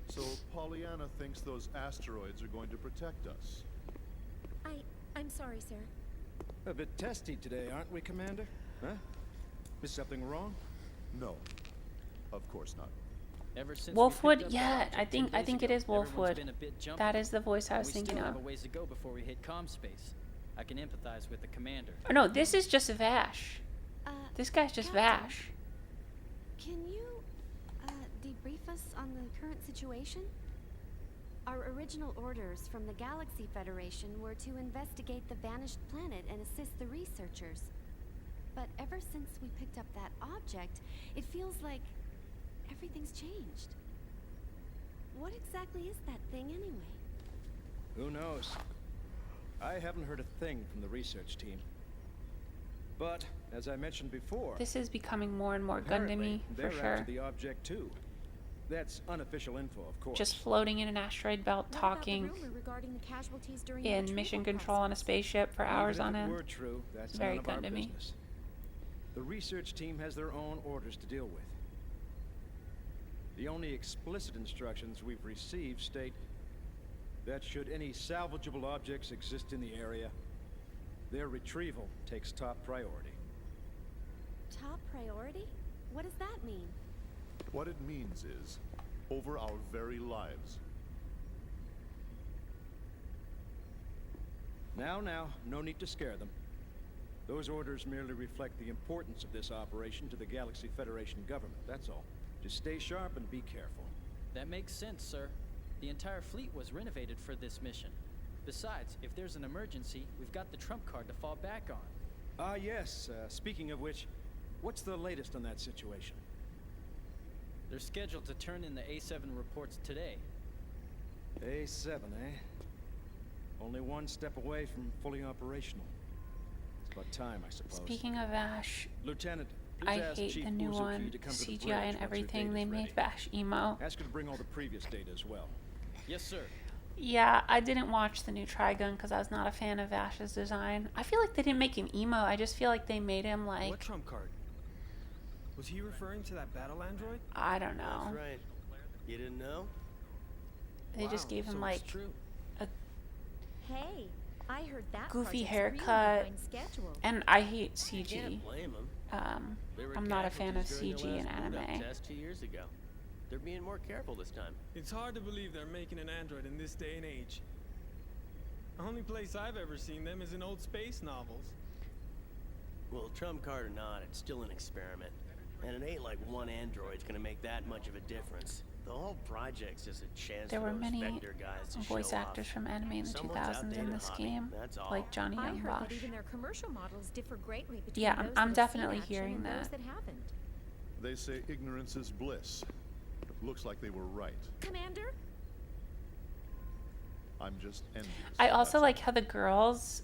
So Pollyanna thinks those asteroids are going to protect us.
I'm sorry, sir.
A bit testy today, aren't we, Commander? Huh? Is something wrong?
No, of course not.
Ever since
Wolfwood, yeah, I think it is Wolfwood. That is the voice I was thinking
We still
of.
have a ways to go before we hit comm space. I can empathize with the commander.
Oh no, this is just Vash. This guy's just
Captain,
Vash.
Can you, debrief us on the current situation? Our original orders from the Galaxy Federation were to investigate the vanished planet and assist the researchers. But ever since we picked up that object, it feels like everything's changed. What exactly is that thing anyway?
Who knows? I haven't heard a thing from the research team. But, as I mentioned before...
This is becoming more and more Gundam-y, for
they're
sure.
after the object too. That's unofficial info, of course.
Just floating in an asteroid belt, talking in mission control on a spaceship for hours on end.
If it were true, that's
It's very
none of our
Gundam-y.
business. The research team has their own orders to deal with. The only explicit instructions we've received state that should any salvageable objects exist in the area, their retrieval takes top priority.
Top priority? What does that mean?
What it means is, over our very lives.
Now, no need to scare them. Those orders merely reflect the importance of this operation to the Galaxy Federation government, that's all. Just stay sharp and be careful.
That makes sense, sir. The entire fleet was renovated for this mission. Besides, if there's an emergency, we've got the trump card to fall back on.
Ah, yes. Speaking of which, what's the latest on that situation?
They're scheduled to turn in the A7 reports today.
A7, eh? Only one step away from fully operational. It's about time, I suppose.
Speaking of Vash,
Lieutenant,
I
please ask
hate
Chief
the new
Uzuki
one,
to come to the
CGI
bridge
and
once her
everything. They
data's
made
ready.
Vash emo.
Ask her to bring all the previous data as well.
Yes, sir.
Yeah, I didn't watch the new Trigun because I was not a fan of Vash's design. I feel like they didn't make him emo. I just feel like they made him like...
What trump card? Was he referring to that battle android?
I don't know.
That's right. You didn't know?
They just gave him
so
like
it's true.
a
Hey, I heard that
goofy
project's
haircut,
really behind schedule.
and I hate CG.
Can't blame them.
I'm not a fan of
During the
CG in
last boot-up
anime.
test 2 years ago. They're being more careful this time.
It's hard to believe they're making an android in this day and age. The only place I've ever seen them is in old space novels.
Well, trump card or not, it's still an experiment. And it ain't like one android's gonna make that much of a difference. The whole project's just a chance
There
for
were
those
many
Vector guys to
voice
show
actors
off.
from anime in the
Someone's
2000s in
outdated
this
hobby,
game,
that's all.
like Johnny
I
Young
heard that
Bosch.
even their commercial models differ greatly between
Yeah,
those
I'm
that have seen
definitely
action
hearing
and those
that.
that haven't.
They say ignorance is bliss. Looks like they were right.
Commander?
I'm just envious.
I also like how the girls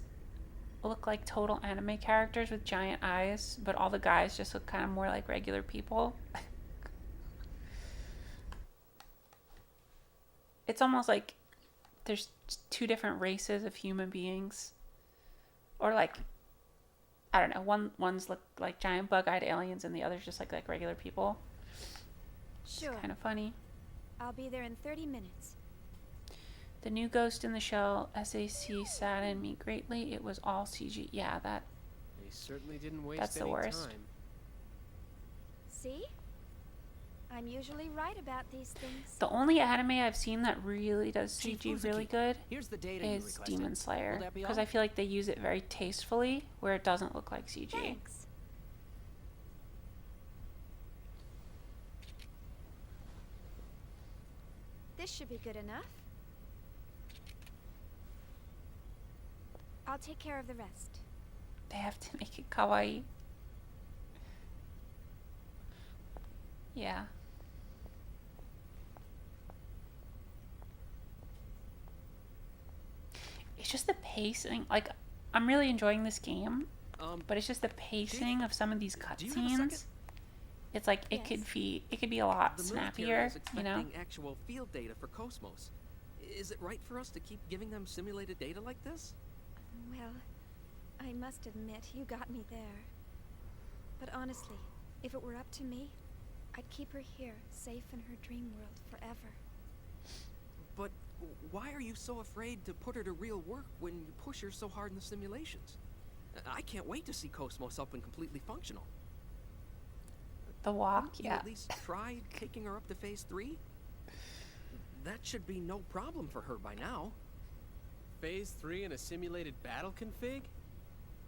look like total anime characters with giant eyes, but all the guys just look kind of more like regular people. It's almost like there's two different races of human beings. Or like, I don't know, one's look like giant bug-eyed aliens and the other's just like regular people.
Sure.
Kind of funny.
I'll be there in 30 minutes.
The new Ghost in the Shell SAC saddened me greatly. It was all CG. Yeah, that.
They certainly didn't waste
That's the
any
worst.
time.
See? I'm usually right about these things.
The only anime I've seen that really does
Chief
CG really
Uzuki,
good
here's the data you
is
requested.
Demon Slayer.
Will that be
Because
all?
I feel like they use it very tastefully where it doesn't look like CG.
Thanks. This should be good enough. I'll take care of the rest.
They have to make it kawaii. Yeah. It's just the pacing. Like, I'm really enjoying this game, but it's just the pacing of some of these
do you have a second?
cutscenes. It's like it could be a lot
The military
snappier,
is
you know.
expecting actual field data for KOS-MOS. Is it right for us to keep giving them simulated data like this?
Well, I must admit, you got me there. But honestly, if it were up to me, I'd keep her here, safe in her dream world forever.
But why are you so afraid to put her to real work when you push her so hard in the simulations? I can't wait to see KOS-MOS up and completely functional.
The walk,
Couldn't you at least try taking her up to Phase 3? That should be no problem for her by now.
Phase 3 in a simulated battle config?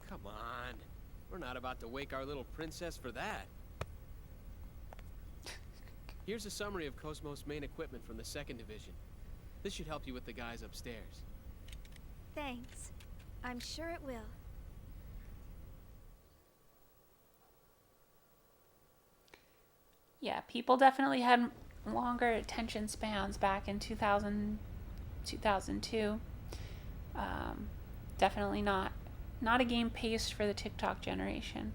Come on. We're not about to wake our little princess for that. Here's a summary of KOS-MOS main equipment from the 2nd Division. This should help you with the guys upstairs.
Thanks. I'm sure it will.
Yeah, people definitely had longer attention spans back in 2000, 2002. Definitely not a game paced for the TikTok generation.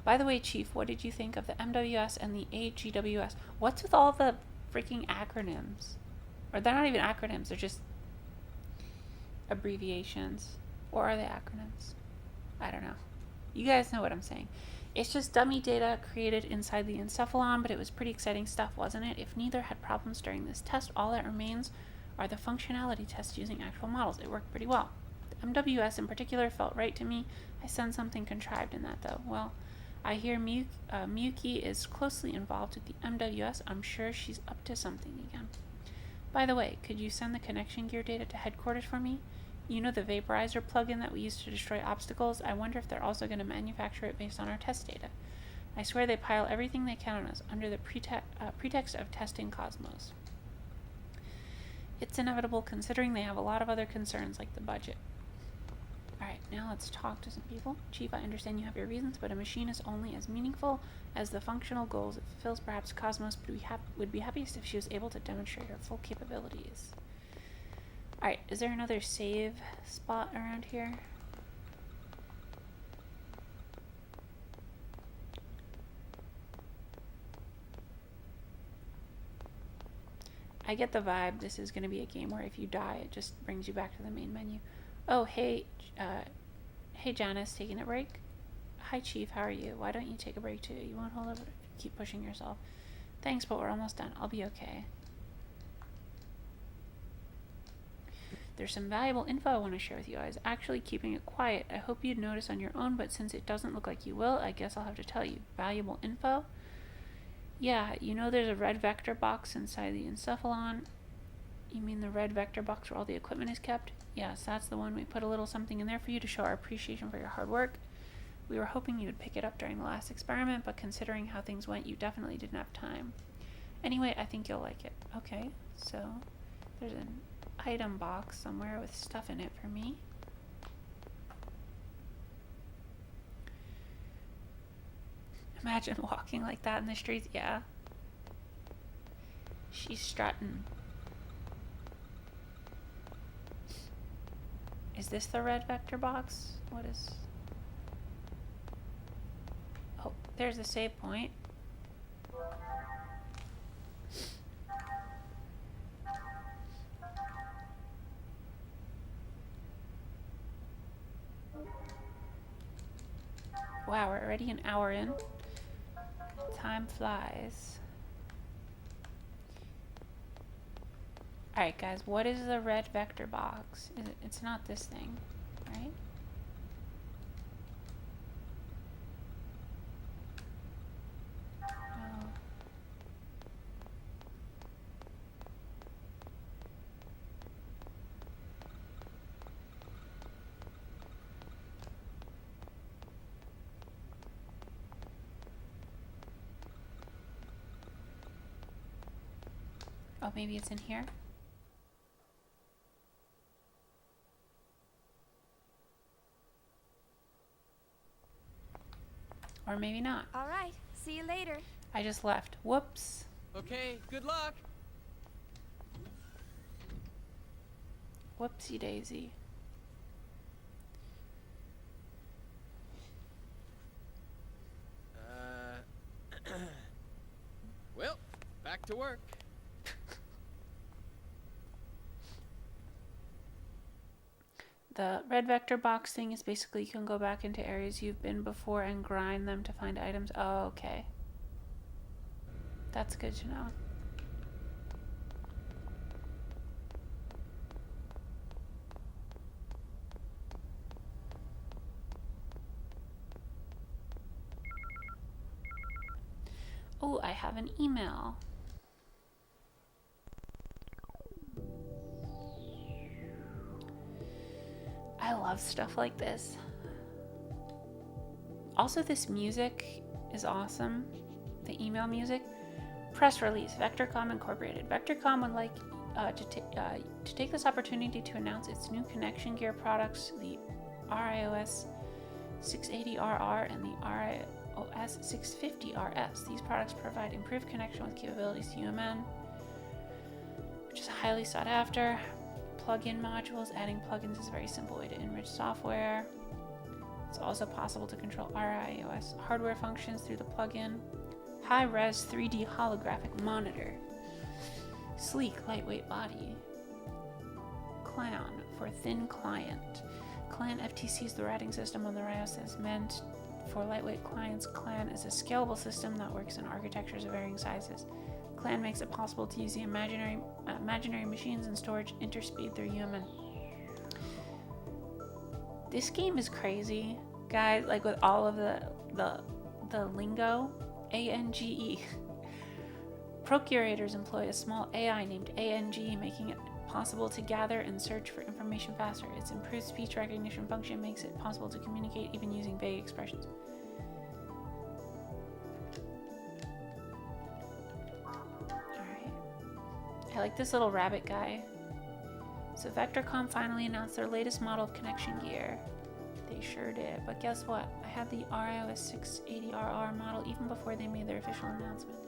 By the way, Chief, what did you think of the MWS and the AGWS? What's with all the freaking acronyms? Or they're not even acronyms, they're just abbreviations. Or are they acronyms? I don't know. You guys know what I'm saying. It's just dummy data created inside the encephalon, but it was pretty exciting stuff, wasn't it? If neither had problems during this test, all that remains are the functionality tests using actual models. It worked pretty well. The MWS in particular felt right to me. I sense something contrived in that, though. Well, I hear Miyuki is closely involved with the MWS. I'm sure she's up to something again. By the way, could you send the connection gear data to headquarters for me? You know the vaporizer plugin that we use to destroy obstacles? I wonder if they're also going to manufacture it based on our test data. I swear they pile everything they can on us under the pretext of testing KOS-MOS. It's inevitable considering they have a lot of other concerns like the budget. Alright, now let's talk to some people. Chief, I understand you have your reasons, but a machine is only as meaningful as the functional goals it fulfills. Perhaps KOS-MOS would be happiest if she was able to demonstrate her full capabilities. Alright, is there another save spot around here? I get the vibe this is going to be a game where if you die, it just brings you back to the main menu. Oh, hey Janice, taking a break? Hi, Chief, how are you? Why don't you take a break too? You won't hold over, keep pushing yourself. Thanks, but we're almost done. I'll be okay. There's some valuable info I want to share with you. I was actually keeping it quiet. I hope you'd notice on your own, but since it doesn't look like you will, I guess I'll have to tell you. Valuable info? Yeah, you know there's a red vector box inside the encephalon. You mean the red vector box where all the equipment is kept? Yes, that's the one. We put a little something in there for you to show our appreciation for your hard work. We were hoping you would pick it up during the last experiment, but considering how things went, you definitely didn't have time. Anyway, I think you'll like it. Okay, so there's an item box somewhere with stuff in it for me. Imagine walking like that in the streets. Yeah. She's strutting. Is this the red vector box? What is... Oh, there's the save point. Wow, we're already an hour in. Time flies. Alright guys, what is the red vector box? It's not this thing, right? No. Oh, maybe it's in here? Or maybe not.
All right, see you later.
I just left. Whoops.
Okay, good luck.
Whoopsie daisy.
Well, back to work.
The red vector box thing is basically you can go back into areas you've been before and grind them to find items. Oh, okay. That's good to know. Oh, I have an email. I love stuff like this. Also, this music is awesome. The email music. Press release. Vectorcom Incorporated. Vectorcom would like to take this opportunity to announce its new connection gear products, the RIOS 680RR and the RIOS 650RS. These products provide improved connection with capabilities to UMN, which is highly sought after. Plugin modules. Adding plugins is a very simple way to enrich software. It's also possible to control RIOS hardware functions through the plugin. High-res 3D holographic monitor. Sleek, lightweight body. Clan for thin client. Clan FTC is the routing system on the RIOS that is meant for lightweight clients. Clan is a scalable system that works in architectures of varying sizes. Clan makes it possible to use the imaginary machines and storage interspeed through UMN. This game is crazy, guys. Like with all of the lingo, ANGE. Procurators employ a small AI named ANG, making it possible to gather and search for information faster. Its improved speech recognition function makes it possible to communicate even using vague expressions. I like this little rabbit guy. So Vectorcom finally announced their latest model of connection gear. They sure did. But guess what? I had the RIOS 680RR model even before they made their official announcement.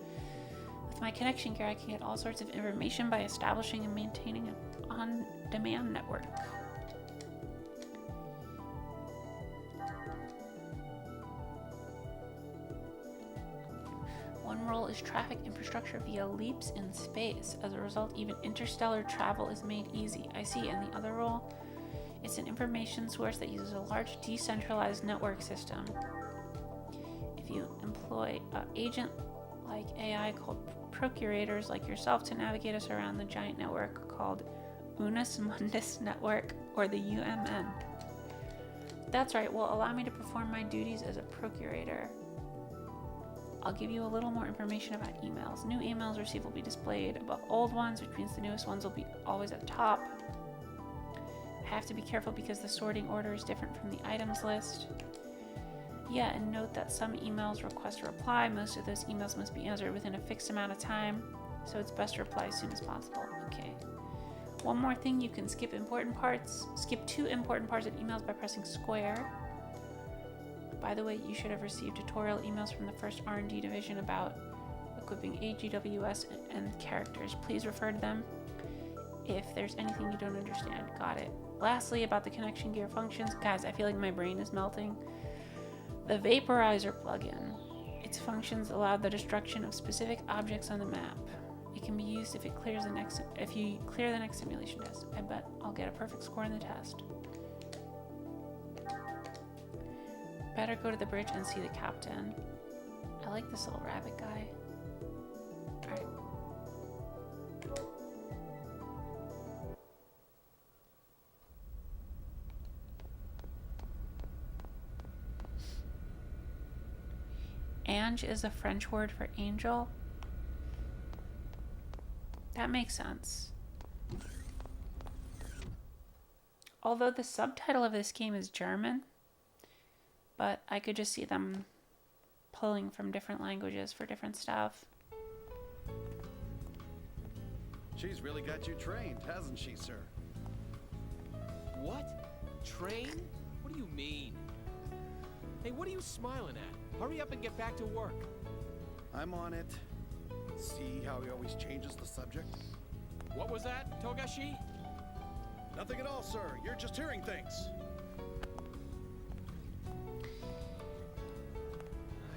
With my connection gear, I can get all sorts of information by establishing and maintaining an on-demand network. One role is traffic infrastructure via leaps in space. As a result, even interstellar travel is made easy. I see. And the other role? It's an information source that uses a large decentralized network system. If you employ an agent-like AI called procurators like yourself to navigate us around the giant network called Unus Mundus Network, or the UMN. That's right. Well, allow me to perform my duties as a procurator. I'll give you a little more information about emails. New emails received will be displayed above old ones, which means the newest ones will be always at the top. I have to be careful because the sorting order is different from the items list. Yeah, and note that some emails request a reply. Most of those emails must be answered within a fixed amount of time, so it's best to reply as soon as possible. Okay. One more thing, you can skip important parts. Skip 2 important parts of emails by pressing square. By the way, you should have received tutorial emails from the first R&D division about equipping AGWS and characters. Please refer to them if there's anything you don't understand. Got it. Lastly, about the connection gear functions. Guys, I feel like my brain is melting. The Vaporizer plugin. Its functions allow the destruction of specific objects on the map. It can be used if you clear the next simulation test. I bet I'll get a perfect score in the test. Better go to the bridge and see the captain. I like this little rabbit guy. Alright. Ange is a French word for angel. That makes sense. Although the subtitle of this game is German, but I could just see them pulling from different languages for different stuff.
She's really got you trained, hasn't she, sir?
What? Train? What do you mean? Hey, what are you smiling at? Hurry up and get back to work.
I'm on it. See how he always changes the subject?
What was that, Togashi?
Nothing at all, sir. You're just hearing things.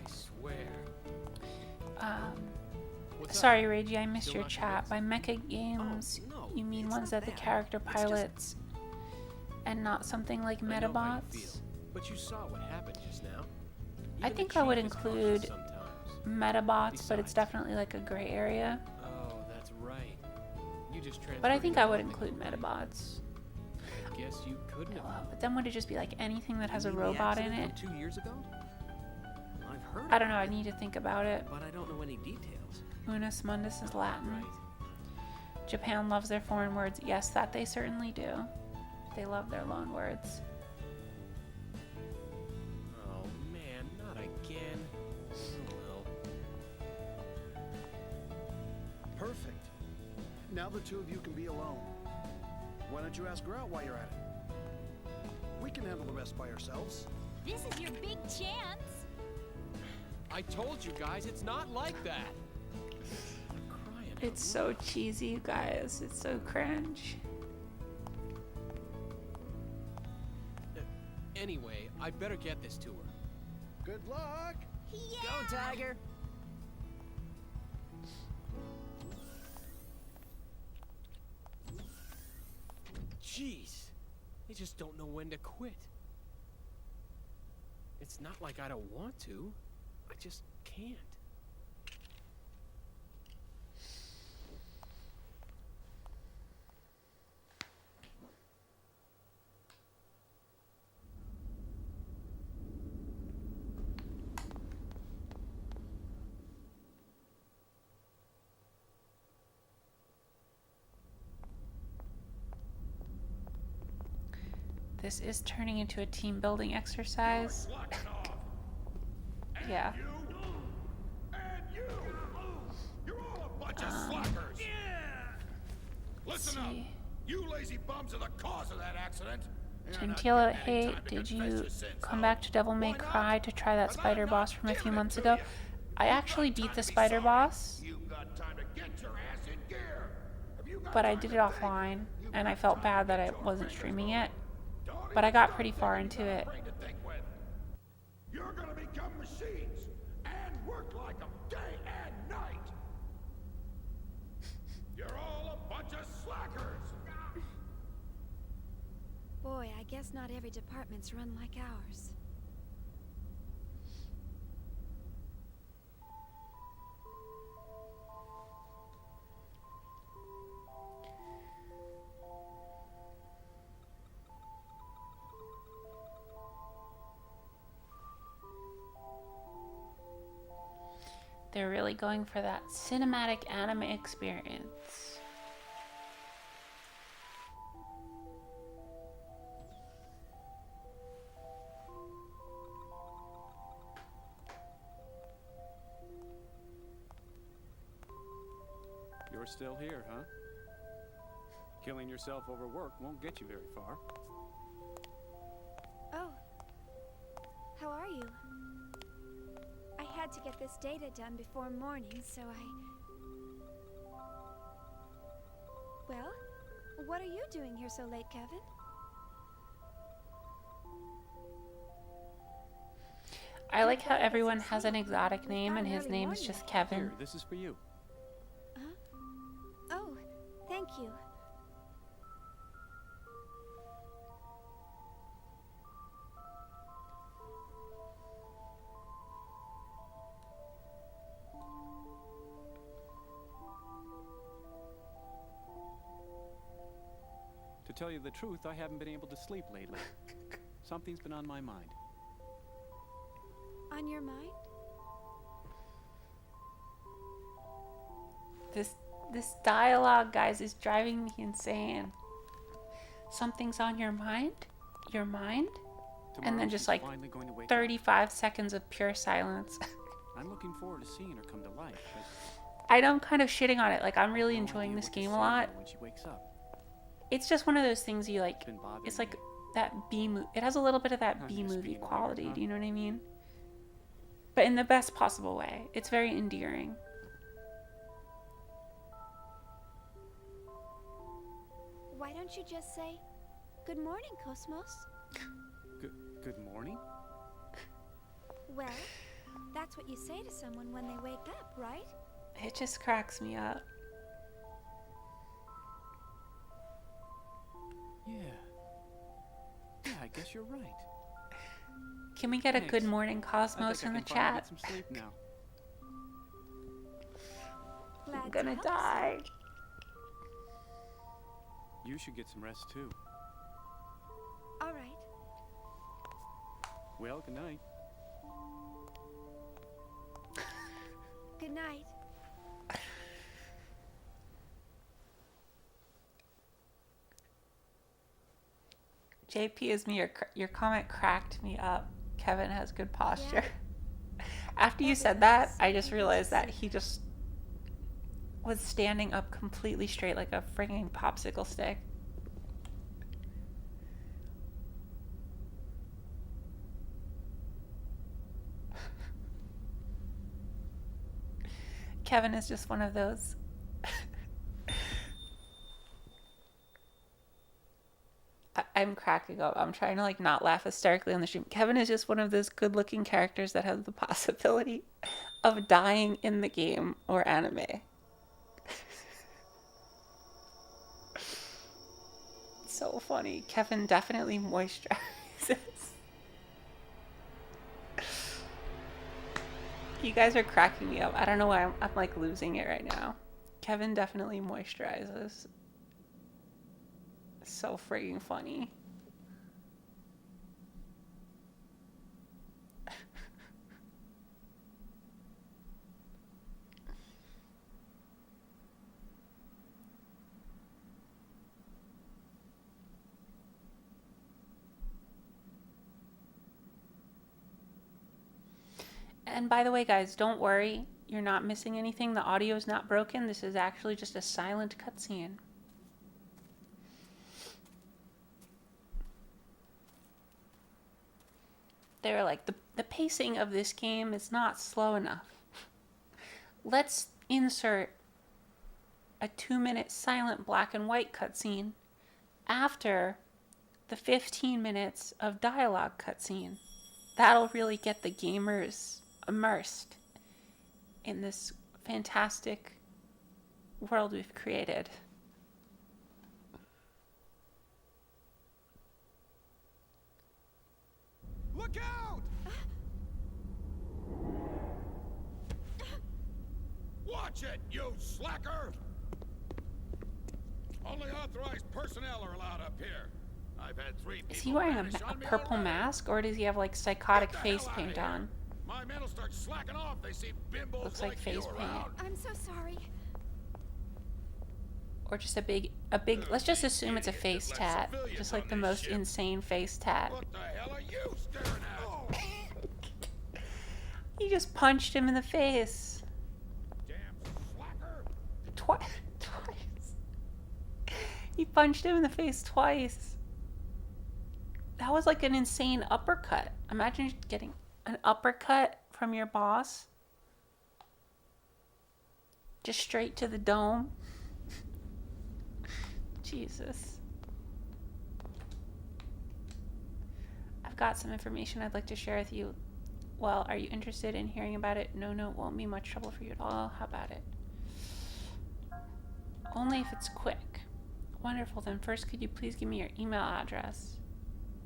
I swear.
Sorry, Reiji, I missed your chat. By Mecha games, you mean ones that the character pilots and not something like
I know how you
Metabots.
feel, but you saw what happened just now.
I
Even
think
the
I would
chief is cautious
include
sometimes.
Metabots, but it's
Besides-
definitely like a gray area.
Oh, that's right. You just
But I
transferred
think
your
I would
bonding
include
already.
Metabots.
I guess you couldn't have.
But then would it just be like anything that has a
You mean the
robot in
accident
it?
from 2 years ago? I've heard
I don't know.
about
I
it,
need to think about it.
but I don't know any details.
Unus mundus is Latin.
Right.
Japan loves their foreign words. Yes, that they certainly do. They love their loan words.
Oh man, not again. Oh well.
Perfect. Now the two of you can be alone. Why don't you ask her out while you're at it? We can handle the rest by ourselves.
This is your big chance.
I told you guys, it's not like that.
It's so cheesy, you guys. It's so cringe.
Anyway, I better get this to her.
Good luck.
Go, Tiger.
Jeez, they just don't know when to quit. It's not like I don't want to. I just can't.
This is turning into a team building exercise. Yeah.
You're all a bunch of slackers. Listen up. You lazy bums are the cause of that accident.
Gentile, hey, did you come back to Devil May Cry to try that spider boss from a few months ago? I actually beat the spider boss, but I did it offline, and I felt bad that I wasn't streaming it. But I got pretty far into it.
You're gonna become machines and work like them day and night. You're all a bunch of slackers.
Boy, I guess not every department's run like ours.
They're really going for that cinematic anime experience.
You're still here, huh? Killing yourself over work won't get you very far.
Oh. How are you? I had to get this data done before morning, so Well, what are you doing here so late, Kevin?
I like how everyone has an exotic name and his name is just Kevin.
Here, this is for you.
Oh, thank you.
To tell you the truth, I haven't been able to sleep lately. Something's been on my mind.
On your mind?
This dialogue, guys, is driving me insane. Something's on your mind? Your mind? And then just like 35 seconds of pure silence.
I'm looking forward to seeing her come to life.
I know I'm kind of shitting on it. Like, I'm really enjoying this game a lot.
When she wakes up.
It's just one of those things you like. It's like that B movie. It has a little bit of that B movie quality. Do you know what I mean? But in the best possible way. It's very endearing.
Why don't you just say, "Good morning, KOS-MOS"?
Good morning?
Well, that's what you say to someone when they wake up, right?
It just cracks me up.
Yeah. guess you're right.
Can we get a
Thanks.
good morning Cosmos in the chat?
Get some sleep now.
I'm gonna die.
You should get some rest too.
All right.
Well, good night.
Good night.
JP is me. Your comment cracked me up. Kevin has good posture. After you said that, I just realized that he just was standing up completely straight like a frigging popsicle stick. Kevin is just one of those. I'm cracking up. I'm trying to like not laugh hysterically on the stream. Kevin is just one of those good-looking characters that has the possibility of dying in the game or anime. So funny. Kevin definitely moisturizes. You guys are cracking me up. I don't know why I'm like losing it right now. Kevin definitely moisturizes. So friggin' funny. And by the way, guys, don't worry. You're not missing anything. The audio is not broken. This is actually just a silent cutscene. They were like, the pacing of this game is not slow enough. Let's insert a 2-minute silent black and white cutscene after the 15 minutes of dialogue cutscene. That'll really get the gamers immersed in this fantastic world we've created.
Look out! Watch it, you slacker! Only authorized personnel are allowed up here. I've had 3 people
Is he wearing a
vanish on me
purple
already.
mask, or does he have like psychotic
Get the
face
hell outta
paint
here.
on?
My men will start slacking off. They see bimbos
Looks like
you
face paint.
around.
I'm so sorry.
Or just a big, let's just assume it's a face tat. Just like the most insane face tat.
What the hell are you staring at?
He just punched him in the face.
Damn slacker!
Twice. He punched him in the face twice. That was like an insane uppercut. Imagine getting an uppercut from your boss. Just straight to the dome. Jesus. I've got some information I'd like to share with you. Well, are you interested in hearing about it? No, it won't be much trouble for you at all. How about it? Only if it's quick. Wonderful. Then first, could you please give me your email address?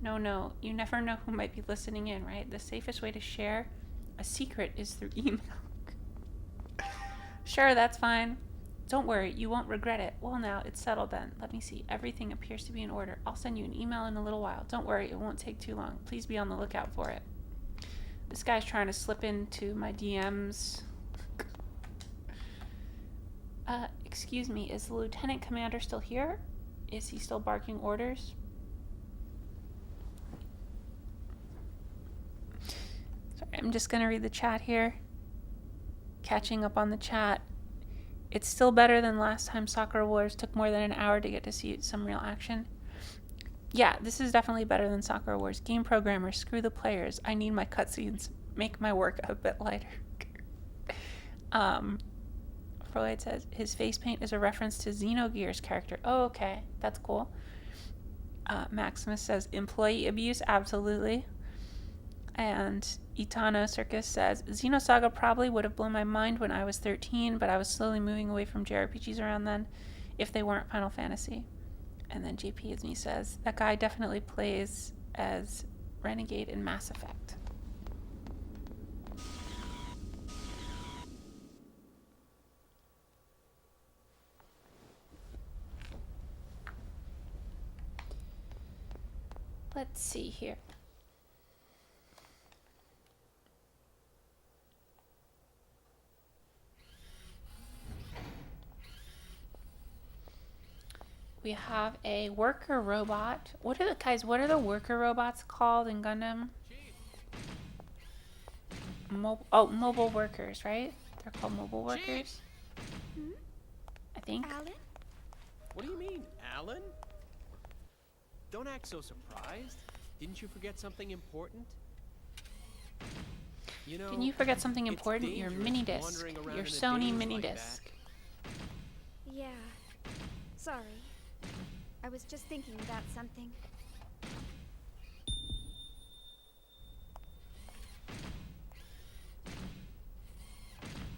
No. You never know who might be listening in, right? The safest way to share a secret is through email. Sure, that's fine. Don't worry, you won't regret it. Well, now, it's settled then. Let me see. Everything appears to be in order. I'll send you an email in a little while. Don't worry, it won't take too long. Please be on the lookout for it. This guy's trying to slip into my DMs. Excuse me, is the lieutenant commander still here? Is he still barking orders? Sorry, I'm just gonna read the chat here. Catching up on the chat. It's still better than last time Sakura Wars took more than an hour to get to see some real action. Yeah, this is definitely better than Sakura Wars. Game programmers, screw the players. I need my cutscenes. Make my work a bit lighter. Freud says his face paint is a reference to Xenogears character. Oh, okay. That's cool. Maximus says employee abuse, absolutely. And Itano Circus says, Xenosaga probably would have blown my mind when I was 13, but I was slowly moving away from JRPGs around then, if they weren't Final Fantasy. And then JP is me says, that guy definitely plays as Renegade in Mass Effect. Let's see here. We have a worker robot. What are the worker robots called in Gundam? Mobile workers, right? They're called mobile workers.
Hmm?
I think.
Alan?
What do you mean, Alan? Don't act so surprised. Didn't you forget something important? You know,
Didn't you forget something
it's
important? Your
dangerous
mini disc.
wandering around
Your
in a
Sony
daze
mini
like
disc.
that.
Yeah. Sorry. I was just thinking about something.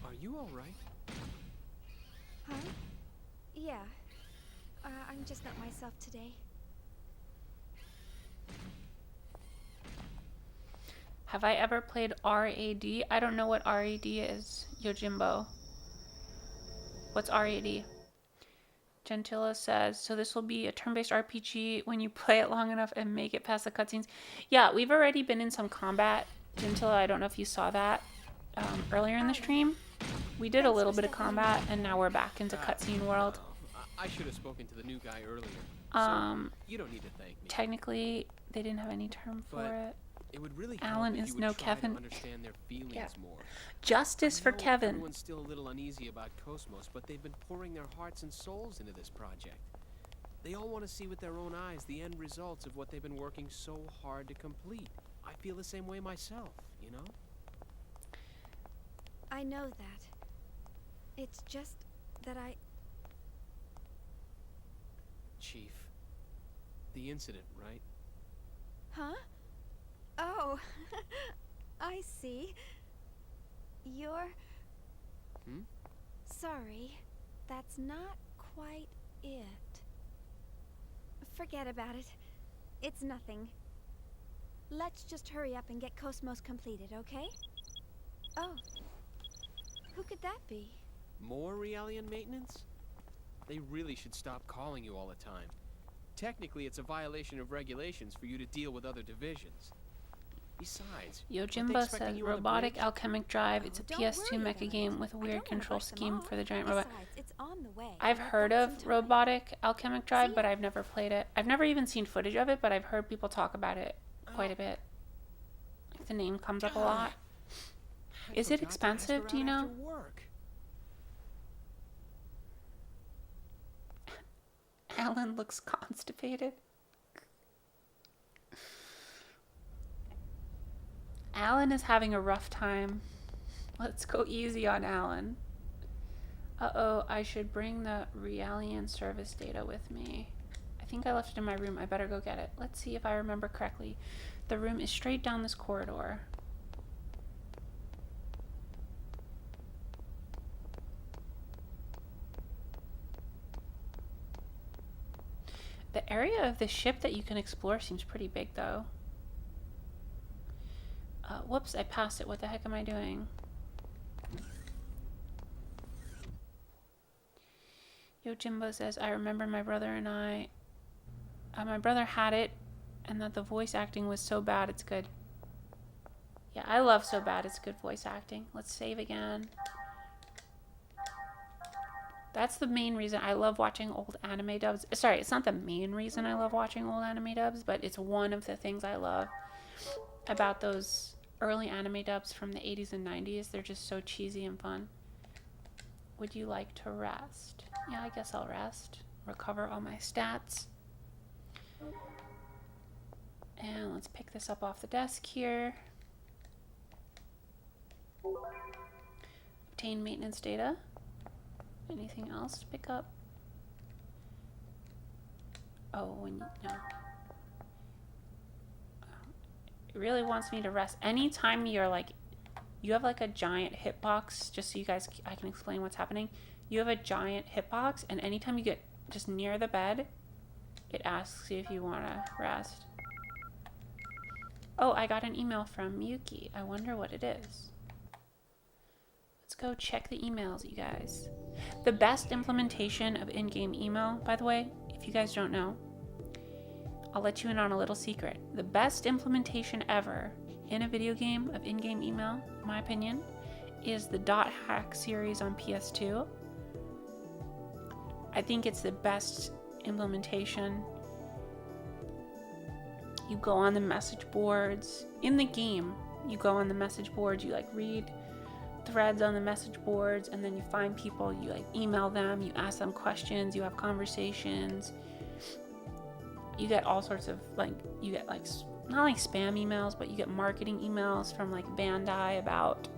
Are you all right?
Huh? Yeah. I'm just not myself today.
Have I ever played RAD? I don't know what RAD is, Yojimbo. What's RAD? Gentilla says, so this will be a turn-based RPG when you play it long enough and make it past the cutscenes. Yeah, we've already been in some combat. Gentilla, I don't know if you saw that earlier in the stream. We did a little bit of combat, and now we're back into cutscene world.
I should have spoken to the new guy earlier. You don't need to thank me.
Technically, they didn't have any term for it.
It would really
Alan
help if
is
you
no
would try
Kevin.
to understand their feelings more.
Justice for Kevin.
Everyone's still a little uneasy about KOS-MOS, but they've been pouring their hearts and souls into this project. They all want to see with their own eyes the end results of what they've been working so hard to complete. I feel the same way myself, you know?
I know that. It's just that
Chief, the incident, right?
Huh? Oh, I see. You're...
Hmm?
Sorry, that's not quite it. Forget about it. It's nothing. Let's just hurry up and get KOS-MOS completed, okay? Oh. Who could that be?
More Realian maintenance? They really should stop calling you all the time. Technically, it's a violation of regulations for you to deal with other divisions. Besides,
Yojimbo says robotic alchemic drive. It's a PS2 mecha game with a weird control scheme for the giant robot.
It's on the way.
I've heard of robotic alchemic drive, but I've never played it. I've never even seen footage of it, but I've heard people talk about it quite a bit. Like the name comes up a lot. Is it expensive? Do you know? Alan looks constipated. Alan is having a rough time. Let's go easy on Alan. Uh-oh, I should bring the Realian service data with me. I think I left it in my room. I better go get it. Let's see if I remember correctly. The room is straight down this corridor. The area of the ship that you can explore seems pretty big, though. Whoops, I passed it. What the heck am I doing? Yojimbo says, I remember my brother and I... my brother had it, and that the voice acting was so bad it's good. Yeah, I love so bad it's good voice acting. Let's save again. That's the main reason I love watching old anime dubs. Sorry, it's not the main reason I love watching old anime dubs, but it's one of the things I love about those early anime dubs from the 80s and 90s. They're just so cheesy and fun. Would you like to rest? Yeah, I guess I'll rest. Recover all my stats. And let's pick this up off the desk here. Obtain maintenance data. Anything else to pick up? Oh, no. It really wants me to rest. Anytime you're like, you have like a giant hitbox, just so you guys, I can explain what's happening. You have a giant hitbox, and anytime you get just near the bed, it asks you if you want to rest. Oh, I got an email from Miyuki. I wonder what it is. Let's go check the emails, you guys. The best implementation of in-game email, by the way, if you guys don't know, I'll let you in on a little secret. The best implementation ever in a video game of in-game email, in my opinion, is the .hack series on PS2. I think it's the best implementation. You go on the message boards. In the game, you go on the message boards, you like read threads on the message boards, and then you find people, you like email them, you ask them questions, you have conversations. You get all sorts of like, you get like, not like spam emails, but you get marketing emails from like Bandai about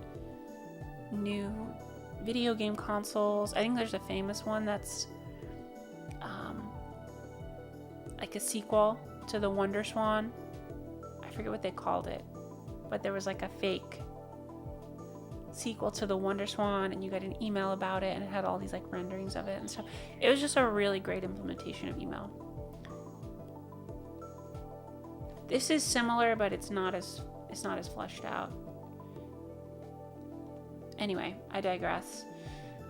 new video game consoles. I think there's a famous one that's like a sequel to the Wonder Swan. I forget what they called it, but there was like a fake sequel to the Wonder Swan, and you got an email about it, and it had all these like renderings of it and stuff. It was just a really great implementation of email. This is similar, but it's not as fleshed out. Anyway, I digress.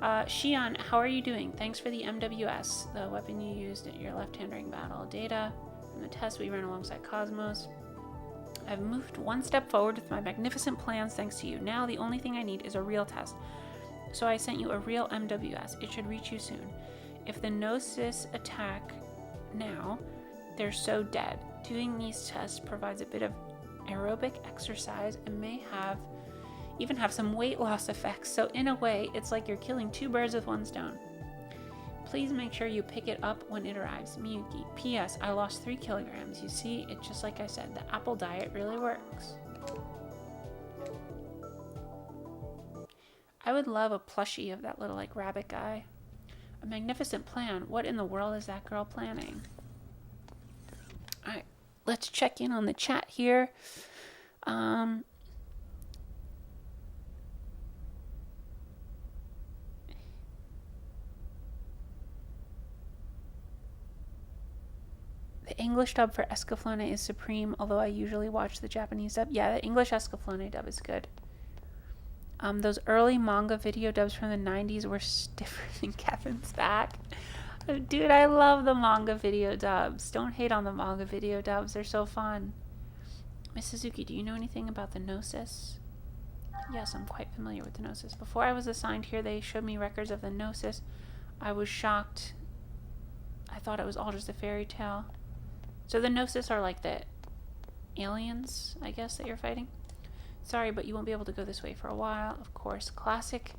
Shion, how are you doing? Thanks for the MWS, the weapon you used at your left-hand during battle. Data from the test we ran alongside KOS-MOS. I've moved one step forward with my magnificent plans thanks to you. Now the only thing I need is a real test. So I sent you a real MWS. It should reach you soon. If the Nosis attack now, they're so dead. Doing these tests provides a bit of aerobic exercise and may even have some weight loss effects. So in a way, it's like you're killing two birds with one stone. Please make sure you pick it up when it arrives. Miyuki. P.S. I lost 3 kilograms. You see, it's just like I said, the apple diet really works. I would love a plushie of that little like rabbit guy. A magnificent plan. What in the world is that girl planning? Alright, let's check in on the chat here. The English dub for Escaflowne is supreme, although I usually watch the Japanese dub. Yeah, the English Escaflowne dub is good. Those early manga video dubs from the 90s were stiffer than Kevin's back. Dude, I love the manga video dubs. Don't hate on the manga video dubs. They're so fun. Miss Suzuki, do you know anything about the Nosis? Yes, I'm quite familiar with the Nosis. Before I was assigned here, they showed me records of the Nosis. I was shocked. I thought it was all just a fairy tale. So the Nosis are like the aliens, I guess, that you're fighting? Sorry, but you won't be able to go this way for a while. Of course, classic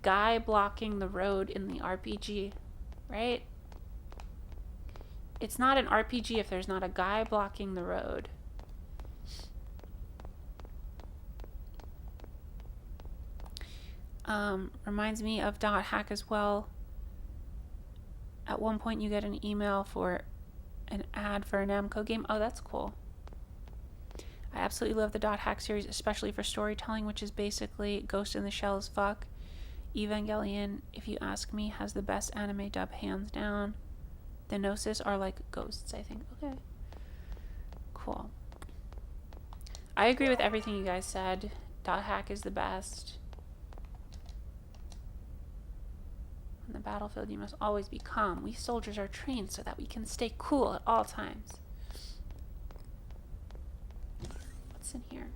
guy blocking the road in the RPG, right? It's not an RPG if there's not a guy blocking the road. Reminds me of .hack as well. At one point you get an email for an ad for a Namco game. Oh, that's cool. I absolutely love the .hack series, especially for storytelling, which is basically Ghost in the Shell as fuck. Evangelion, if you ask me, has the best anime dub hands down. The Nosis are like ghosts, I think. Okay. Cool. I agree with everything you guys said. .hack is the best. On the battlefield, you must always be calm. We soldiers are trained so that we can stay cool at all times. What's in here?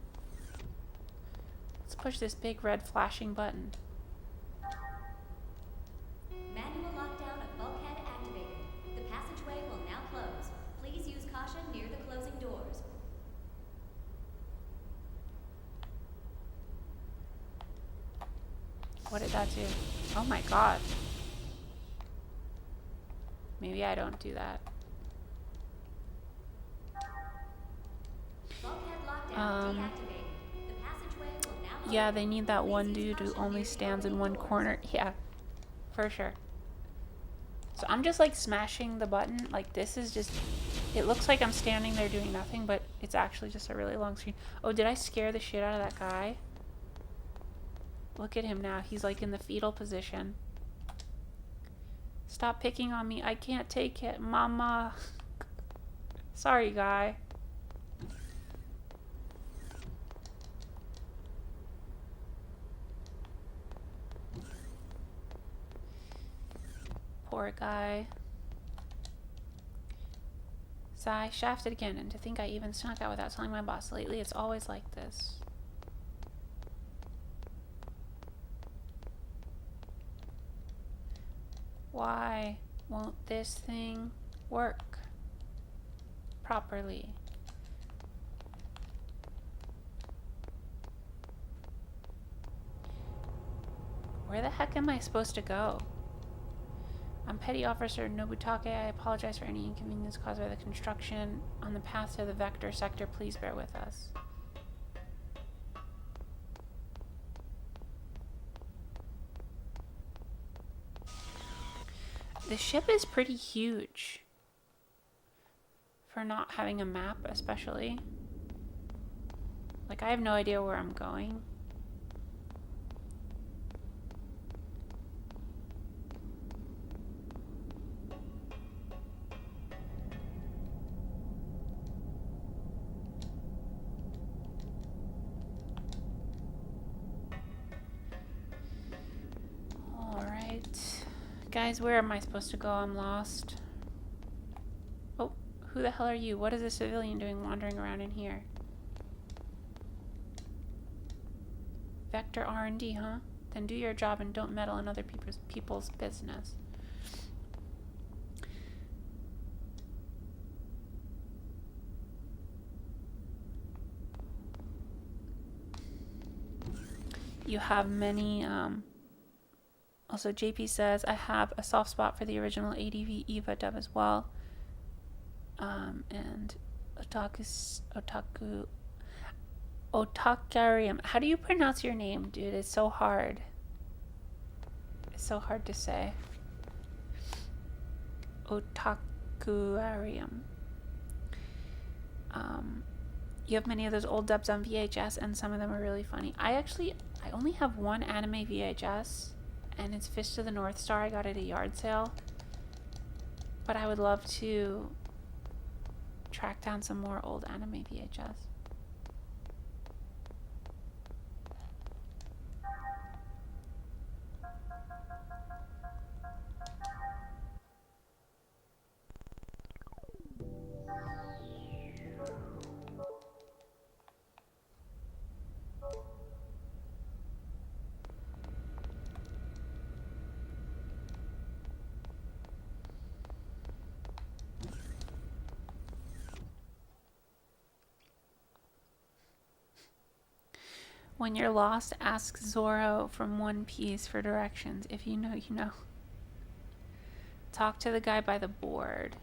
Let's push this big red flashing button.
Manual lockdown of bulkhead activated. The passageway will now close. Please use caution near the closing doors.
What did that do? Oh my god. Maybe I don't do that. Yeah, they need that one dude who only stands in one corner. Yeah, for sure. So I'm just like smashing the button. Like this is just, it looks like I'm standing there doing nothing, but it's actually just a really long screen. Oh, did I scare the shit out of that guy? Look at him now. He's like in the fetal position. Stop picking on me. I can't take it, mama. Sorry, guy. poor guy. Sigh, shafted again, and to think I even snuck out without telling my boss. Lately, it's always like this. Why won't this thing work properly? Where the heck am I supposed to go? I'm Petty Officer Nobutake. I apologize for any inconvenience caused by the construction on the path to the Vector sector. Please bear with us. The ship is pretty huge for not having a map, especially. Like, I have no idea where I'm going. Guys, where am I supposed to go? I'm lost. Oh, who the hell are you? What is a civilian doing wandering around in here? Vector R&D, huh? Then do your job and don't meddle in other people's business. You have many, also, JP says, I have a soft spot for the original ADV EVA dub as well. And Otakarium. How do you pronounce your name, dude? It's so hard. It's so hard to say. Otakarium. You have many of those old dubs on VHS, and some of them are really funny. I only have one anime VHS. And it's Fist of the North Star. I got it at a yard sale. But I would love to track down some more old anime VHS. When you're lost, ask Zoro from One Piece for directions. If you know, you know. Talk to the guy by the board.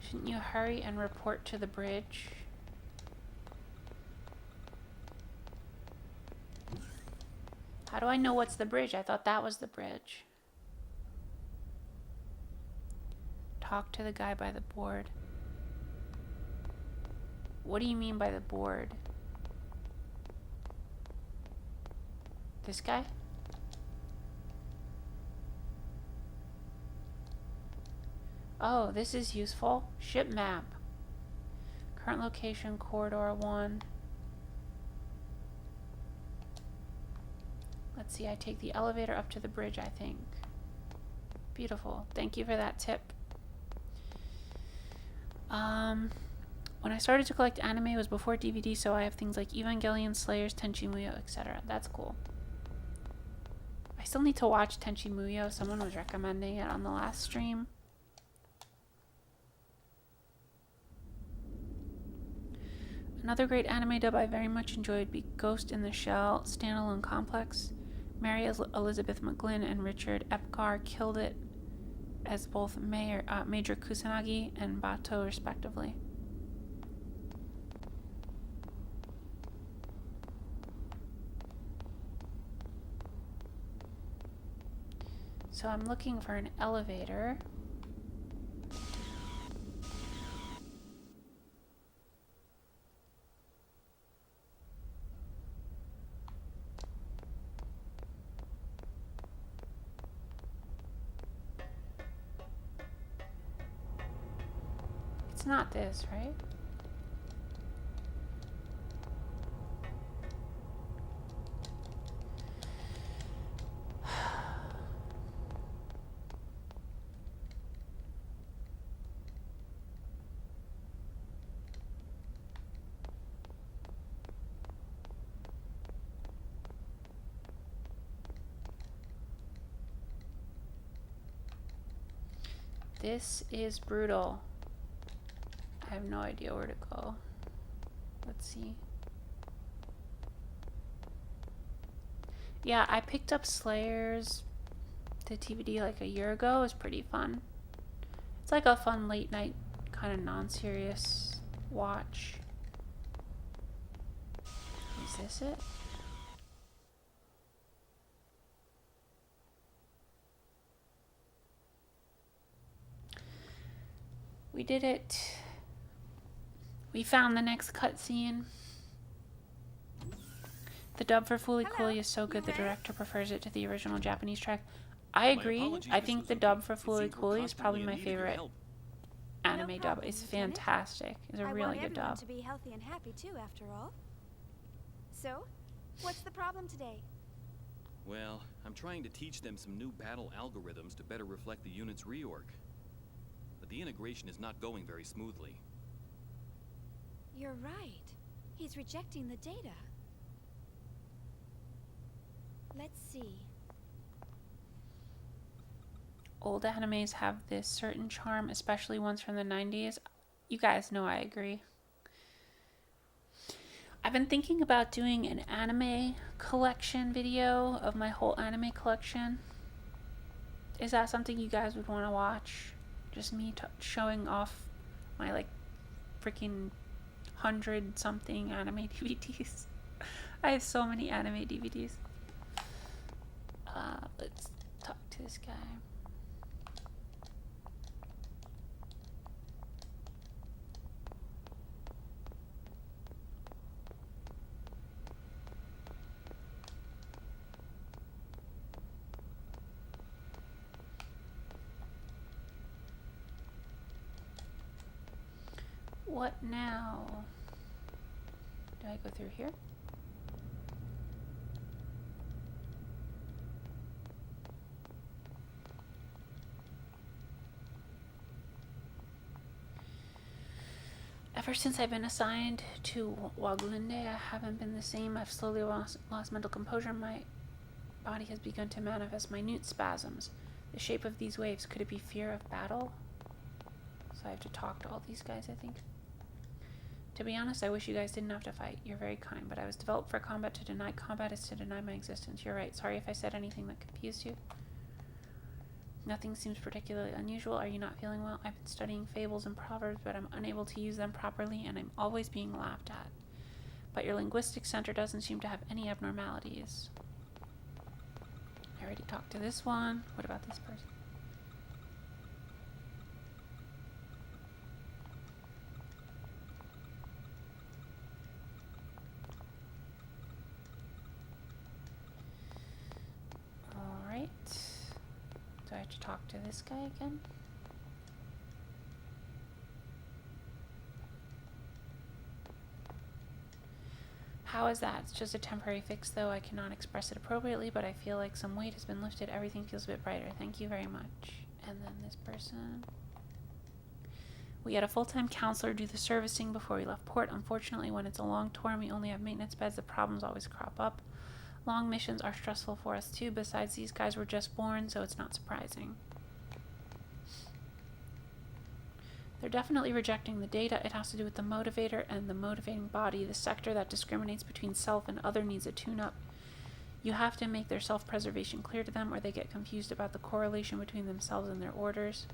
Shouldn't you hurry and report to the bridge? How do I know what's the bridge? I thought that was the bridge. Talk to the guy by the board. What do you mean by the board? This guy? Oh, this is useful. Ship map. Current location, corridor 1. Let's see, I take the elevator up to the bridge, I think. Beautiful. Thank you for that tip. When I started to collect anime, it was before DVD, so I have things like Evangelion, Slayers, Tenchi Muyo, etc. That's cool. I still need to watch Tenchi Muyo. Someone was recommending it on the last stream. Another great anime dub I very much enjoyed would be Ghost in the Shell, Standalone Complex. Mary Elizabeth McGlynn and Richard Epcar killed it as both Major Kusanagi and Bato, respectively. So I'm looking for an elevator. It's not this, right? This is brutal. I have no idea where to go. Let's see. Yeah, I picked up Slayers, the DVD, like a year ago. It was pretty fun. It's like a fun late night kind of non-serious watch. Is this it? We did it. We found the next cutscene. The dub for Fooly Cooly is so good the director prefers it to the original Japanese track. I agree. I think the dub for Fooly Cooly is probably my favorite anime dub. It's fantastic. It's a really good dub.
To be healthy and happy too, after all. So, what's the problem today?
Well, I'm trying to teach them some new battle algorithms to better reflect the unit's reorg. But the integration is not going very smoothly.
You're right. He's rejecting the data. Let's see.
Old animes have this certain charm, especially ones from the 90s. You guys know I agree. I've been thinking about doing an anime collection video of my whole anime collection. Is that something you guys would want to watch? Just me showing off my like freaking 100-something anime DVDs. I have so many anime DVDs. Let's talk to this guy. What now? Do I go through here? Ever since I've been assigned to Waglinde, I haven't been the same. I've slowly lost mental composure. My body has begun to manifest minute spasms. The shape of these waves, could it be fear of battle? So I have to talk to all these guys, I think. To be honest, I wish you guys didn't have to fight. You're very kind, but I was developed for combat. To deny combat is to deny my existence. You're right. Sorry if I said anything that confused you. Nothing seems particularly unusual. Are you not feeling well? I've been studying fables and proverbs, but I'm unable to use them properly, and I'm always being laughed at. But your linguistic center doesn't seem to have any abnormalities. I already talked to this one. What about this person? Alright. Do I have to talk to this guy again? How is that? It's just a temporary fix, though. I cannot express it appropriately, but I feel like some weight has been lifted. Everything feels a bit brighter. Thank you very much. And then this person. We had a full-time counselor do the servicing before we left port. Unfortunately, when it's a long tour and we only have maintenance beds, the problems always crop up. Long missions are stressful for us, too. Besides, these guys were just born, so it's not surprising. They're definitely rejecting the data. It has to do with the motivator and the motivating body. The sector that discriminates between self and other needs a tune-up. You have to make their self-preservation clear to them, or they get confused about the correlation between themselves and their orders.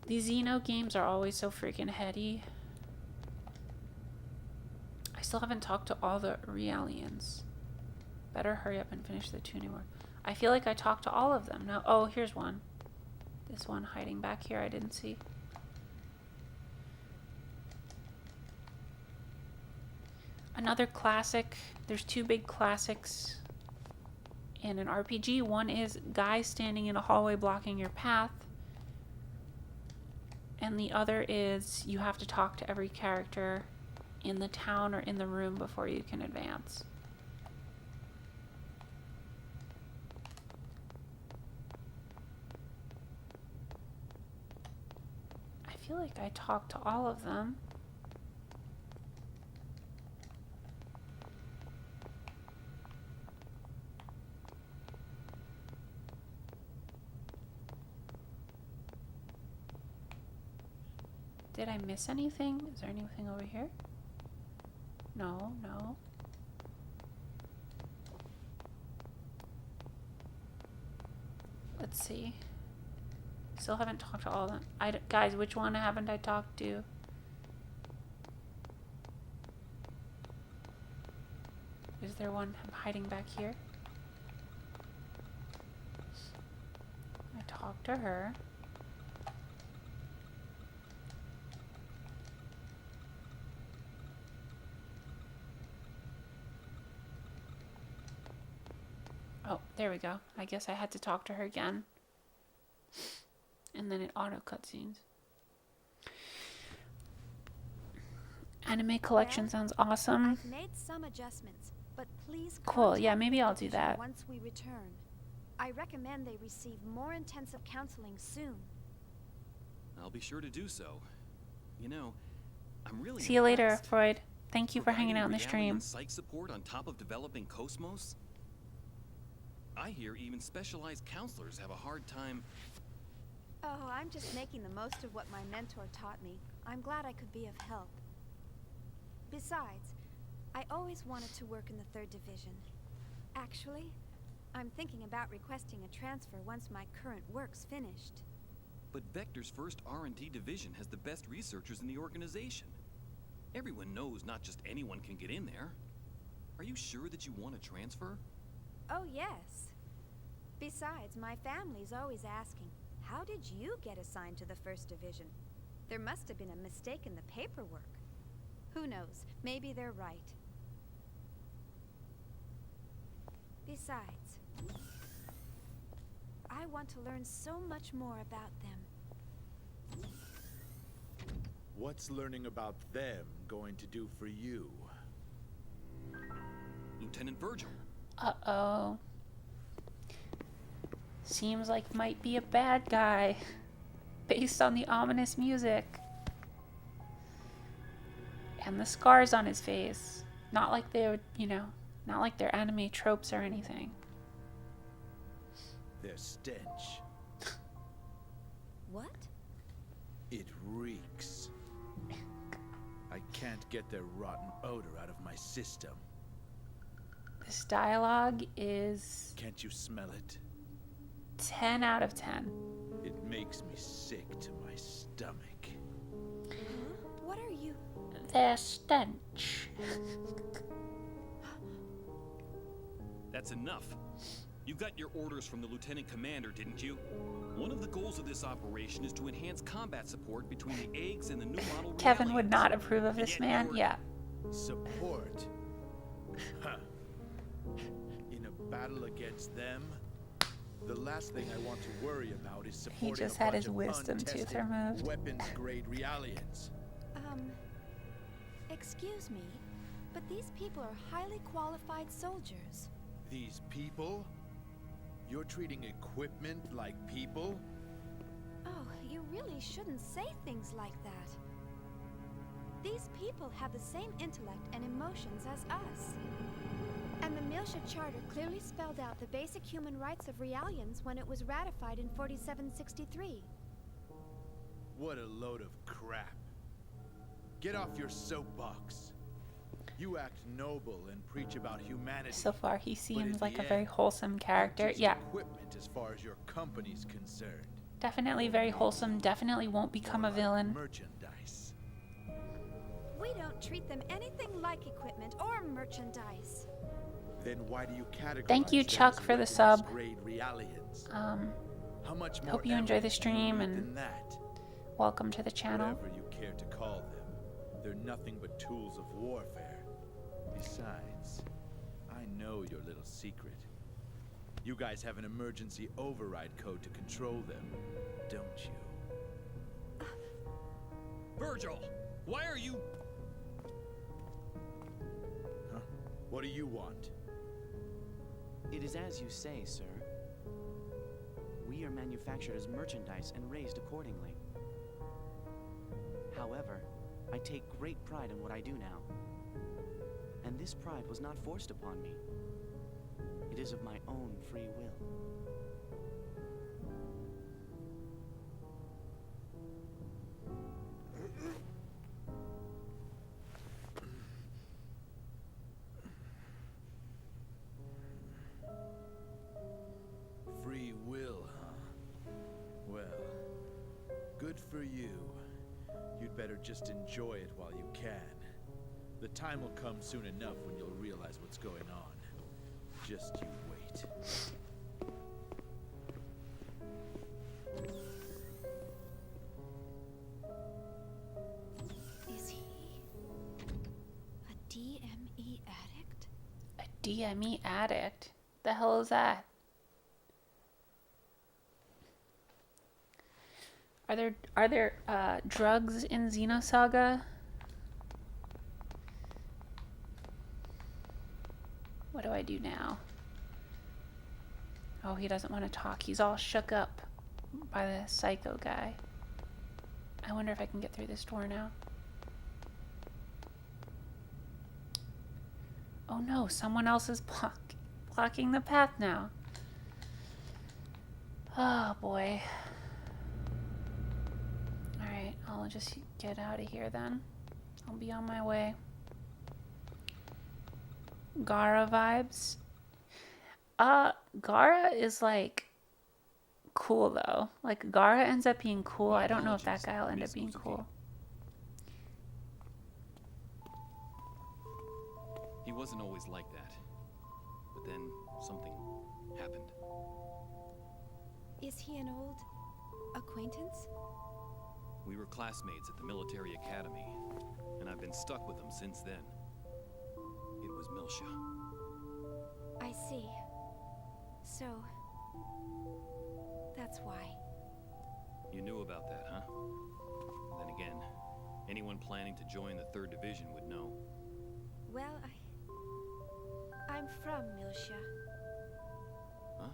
These Xeno games are always so freaking heady. I still haven't talked to all the Realians. Better hurry up and finish the tuning work. I feel like I talked to all of them. No, oh, here's one. This one hiding back here I didn't see. Another classic. There's two big classics in an RPG. One is guy standing in a hallway blocking your path. and the other is you have to talk to every character in the town or in the room before you can advance. I feel like I talked to all of them. Did I miss anything? Is there anything over here? No, no. Let's see. Still haven't talked to all of them. Guys, which one haven't I talked to? Is there one hiding back here? I talked to her. Oh, there we go. I guess I had to talk to her again. And then it auto cutscenes. Anime collection sounds awesome.
I've made some adjustments, but please
Cool, yeah, maybe I'll do that.
Once we return. I recommend they receive more intensive counseling soon.
I'll be sure to do so. You know, I'm really
See you later,
impressed.
Freud. Thank you for hanging out in the
Reality
stream.
and psych support on top of developing KOS-MOS? I hear even specialized counselors have a hard time.
Oh, I'm just making the most of what my mentor taught me. I'm glad I could be of help. Besides, I always wanted to work in the 3rd Division. Actually, I'm thinking about requesting a transfer once my current work's finished.
But Vector's first R&D division has the best researchers in the organization. Everyone knows not just anyone can get in there. Are you sure that you want to transfer?
Oh, yes. Besides, my family's always asking, how did you get assigned to the 1st Division? There must have been a mistake in the paperwork. Who knows? Maybe they're right. Besides, I want to learn so much more about them.
What's learning about them going to do for you?
Lieutenant Virgil.
Uh-oh. Seems like might be a bad guy. Based on the ominous music. And the scars on his face. Not like they would, you know, not like they're anime tropes or anything.
Their stench.
What?
It reeks. I can't get their rotten odor out of my system.
This dialogue is
Can't you smell it?
10 out of 10.
It makes me sick to my stomach.
What are you?
Their stench.
That's enough. You got your orders from the Lieutenant Commander, didn't you? One of the goals of this operation is to enhance combat support between the eggs and the new model
Kevin would not approve of this man. Yeah.
Support? Huh. In a battle against them, the last thing I want to worry about is supporting
He just
a
had
bunch
his
of
wisdom tooth
untested
removed.
weapons-grade realians.
Excuse me, but these people are highly qualified soldiers.
These people? You're treating equipment like people?
Oh, you really shouldn't say things like that. These people have the same intellect and emotions as us. And the Miltia Charter clearly spelled out the basic human rights of Realians when it was ratified in 4763.
What a load of crap. Get off your soapbox. You act noble and preach about humanity.
So far, he seems like a
end,
very wholesome character.
just
Yeah.
equipment as far as your company's concerned.
Definitely very wholesome. Definitely won't become a villain.
Merchandise.
We don't treat them anything like equipment or merchandise.
Then why do you categorize
Thank you,
them
Chuck,
as
for the sub.
weapons-grade realians? How much more
Hope you enjoy the
evidence
stream
do you need
and
than that?
welcome to the channel.
Whatever you care to call them, they're nothing but tools of warfare. Besides, I know your little secret. You guys have an emergency override code to control them, don't you?
Virgil, why are you...
Huh? What do you want?
It is as you say, sir. We are manufactured as merchandise and raised accordingly. However, I take great pride in what I do now. And this pride was not forced upon me. It is of my own free will.
Free will, huh? Well, good for you. You'd better just enjoy it while you can. The time will come soon enough when you'll realize what's going on. Just you wait.
Is he a DME addict?
A DME addict? The hell is that? Are there drugs in Xenosaga? What do I do now? Oh, he doesn't want to talk. He's all shook up by the psycho guy. I wonder if I can get through this door now. Oh no, someone else is blocking the path now. Oh boy. Alright, I'll just get out of here then. I'll be on my way. Gara vibes. Gara is like cool though. Like Gara ends up being cool. I don't know if that guy will end up being cool.
He wasn't always like that. But then something happened.
Is he an old acquaintance?
We were classmates at the military academy, and I've been stuck with him since then. It was Milsha.
I see. So, that's why.
You knew about that, huh? Then again, anyone planning to join the 3rd Division would know.
Well, I'm from Milsha.
Huh?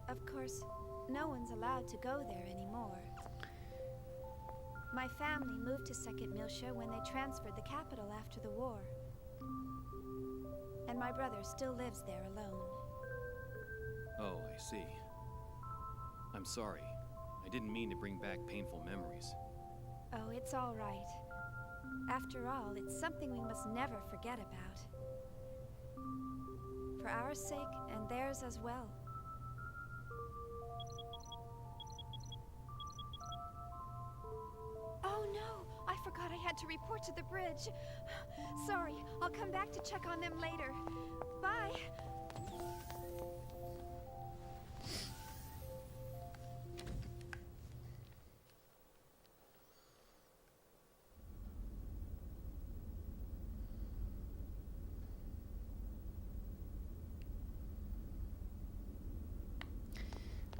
Of course, no one's allowed to go there anymore. My family moved to 2nd Milsha when they transferred the capital after the war. And my brother still lives there alone.
Oh, I see. I'm sorry. I didn't mean to bring back painful memories.
Oh, it's all right. After all, it's something we must never forget about. For our sake and theirs as well. Oh no! I forgot I had to report to the bridge. Sorry, I'll come back to check on them later. Bye!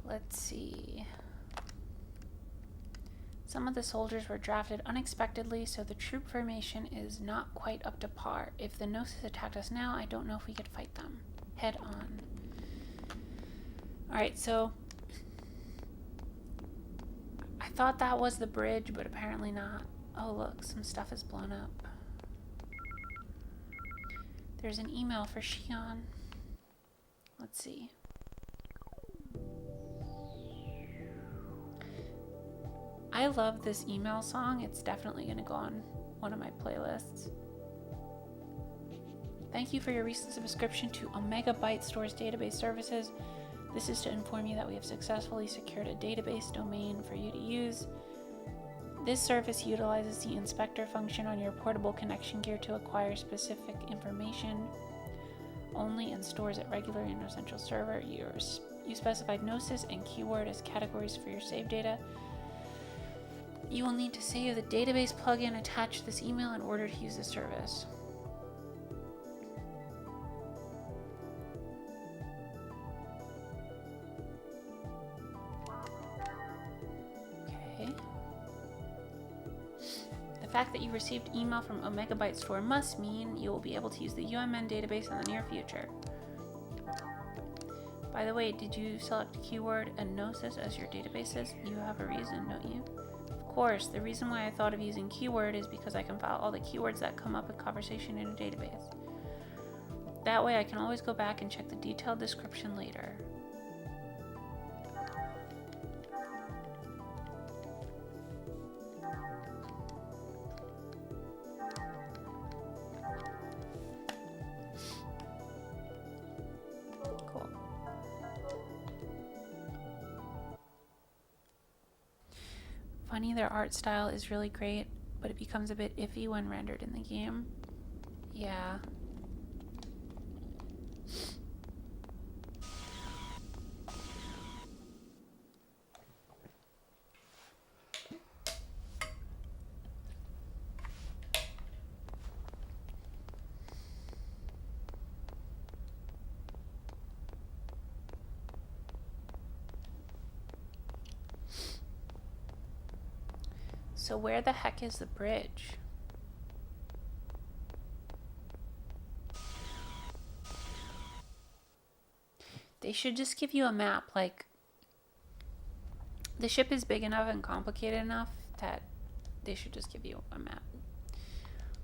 Let's see. Some of the soldiers were drafted unexpectedly, so the troop formation is not quite up to par. If the Nosis attacked us now, I don't know if we could fight them. Head on. Alright, so I thought that was the bridge, but apparently not. Oh look, some stuff is blown up. There's an email for Shion. Let's see. I love this email song. It's definitely going to go on one of my playlists. Thank you for your recent subscription to Omega Byte Store's database services. This is to inform you that we have successfully secured a database domain for you to use. This service utilizes the inspector function on your portable connection gear to acquire specific information only and stores it regularly in our central server. You specified Gnosis and keyword as categories for your save data. You will need to save the database plugin attached to this email in order to use the service. Okay. fact that you received email from Omega Byte Store must mean you will be able to use the UMN database in the near future. By the way, did you select keyword and Nosis as your databases? You have a reason, don't you? Of course, the reason why I thought of using keyword is because I can file all the keywords that come up in conversation in a database. That way I can always go back and check the detailed description later. Cool. Funny, their art style is really great, but it becomes a bit iffy when rendered in the game. Yeah. So where the heck is the bridge? They should just give you a map. Like, the ship is big enough and complicated enough that they should just give you a map.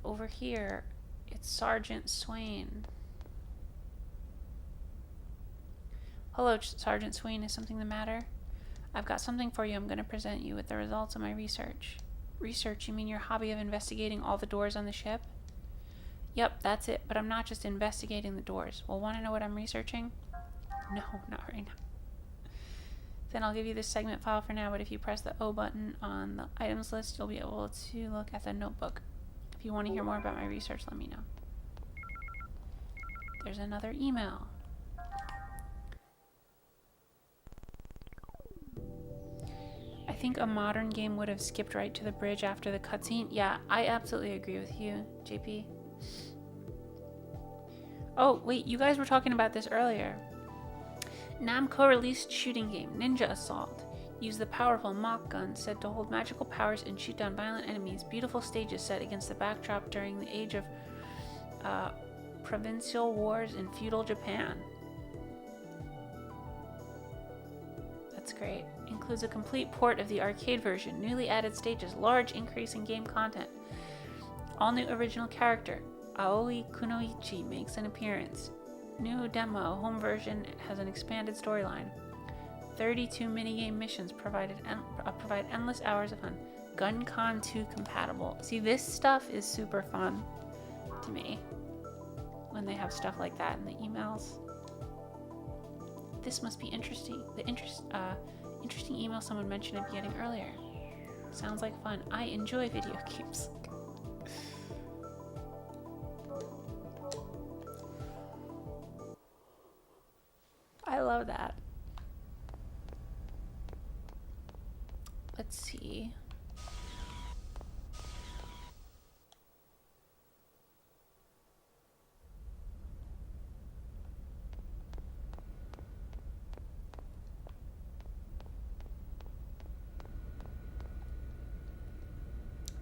Over here, it's Sergeant Swain. Hello, Sergeant Swain. Is something the matter? I've got something for you. I'm going to present you with the results of my research. Research? You mean your hobby of investigating all the doors on the ship? Yep, that's it. But I'm not just investigating the doors. Well, want to know what I'm researching? No, not right now. Then I'll give you this segment file for now, but if you press the O button on the items list, you'll be able to look at the notebook. If you want to hear more about my research, let me know. There's another email. I think a modern game would have skipped right to the bridge after the cutscene. Yeah, I absolutely agree with you, JP. Oh, wait, you guys were talking about this earlier. Namco released shooting game Ninja Assault. Use the powerful Mach gun said to hold magical powers and shoot down violent enemies. Beautiful stages set against the backdrop during the age of provincial wars in feudal Japan. That's great. Includes a complete port of the arcade version, newly added stages, large increase in game content. All new original character, Aoi Kunoichi, makes an appearance. New demo, home version has an expanded storyline. 32 minigame missions provide endless hours of fun. GunCon 2 compatible. See, this stuff is super fun to me when they have stuff like that in the emails. This must be interesting. The interesting email someone mentioned I'm getting earlier. Sounds like fun. I enjoy video games. I love that. Let's see.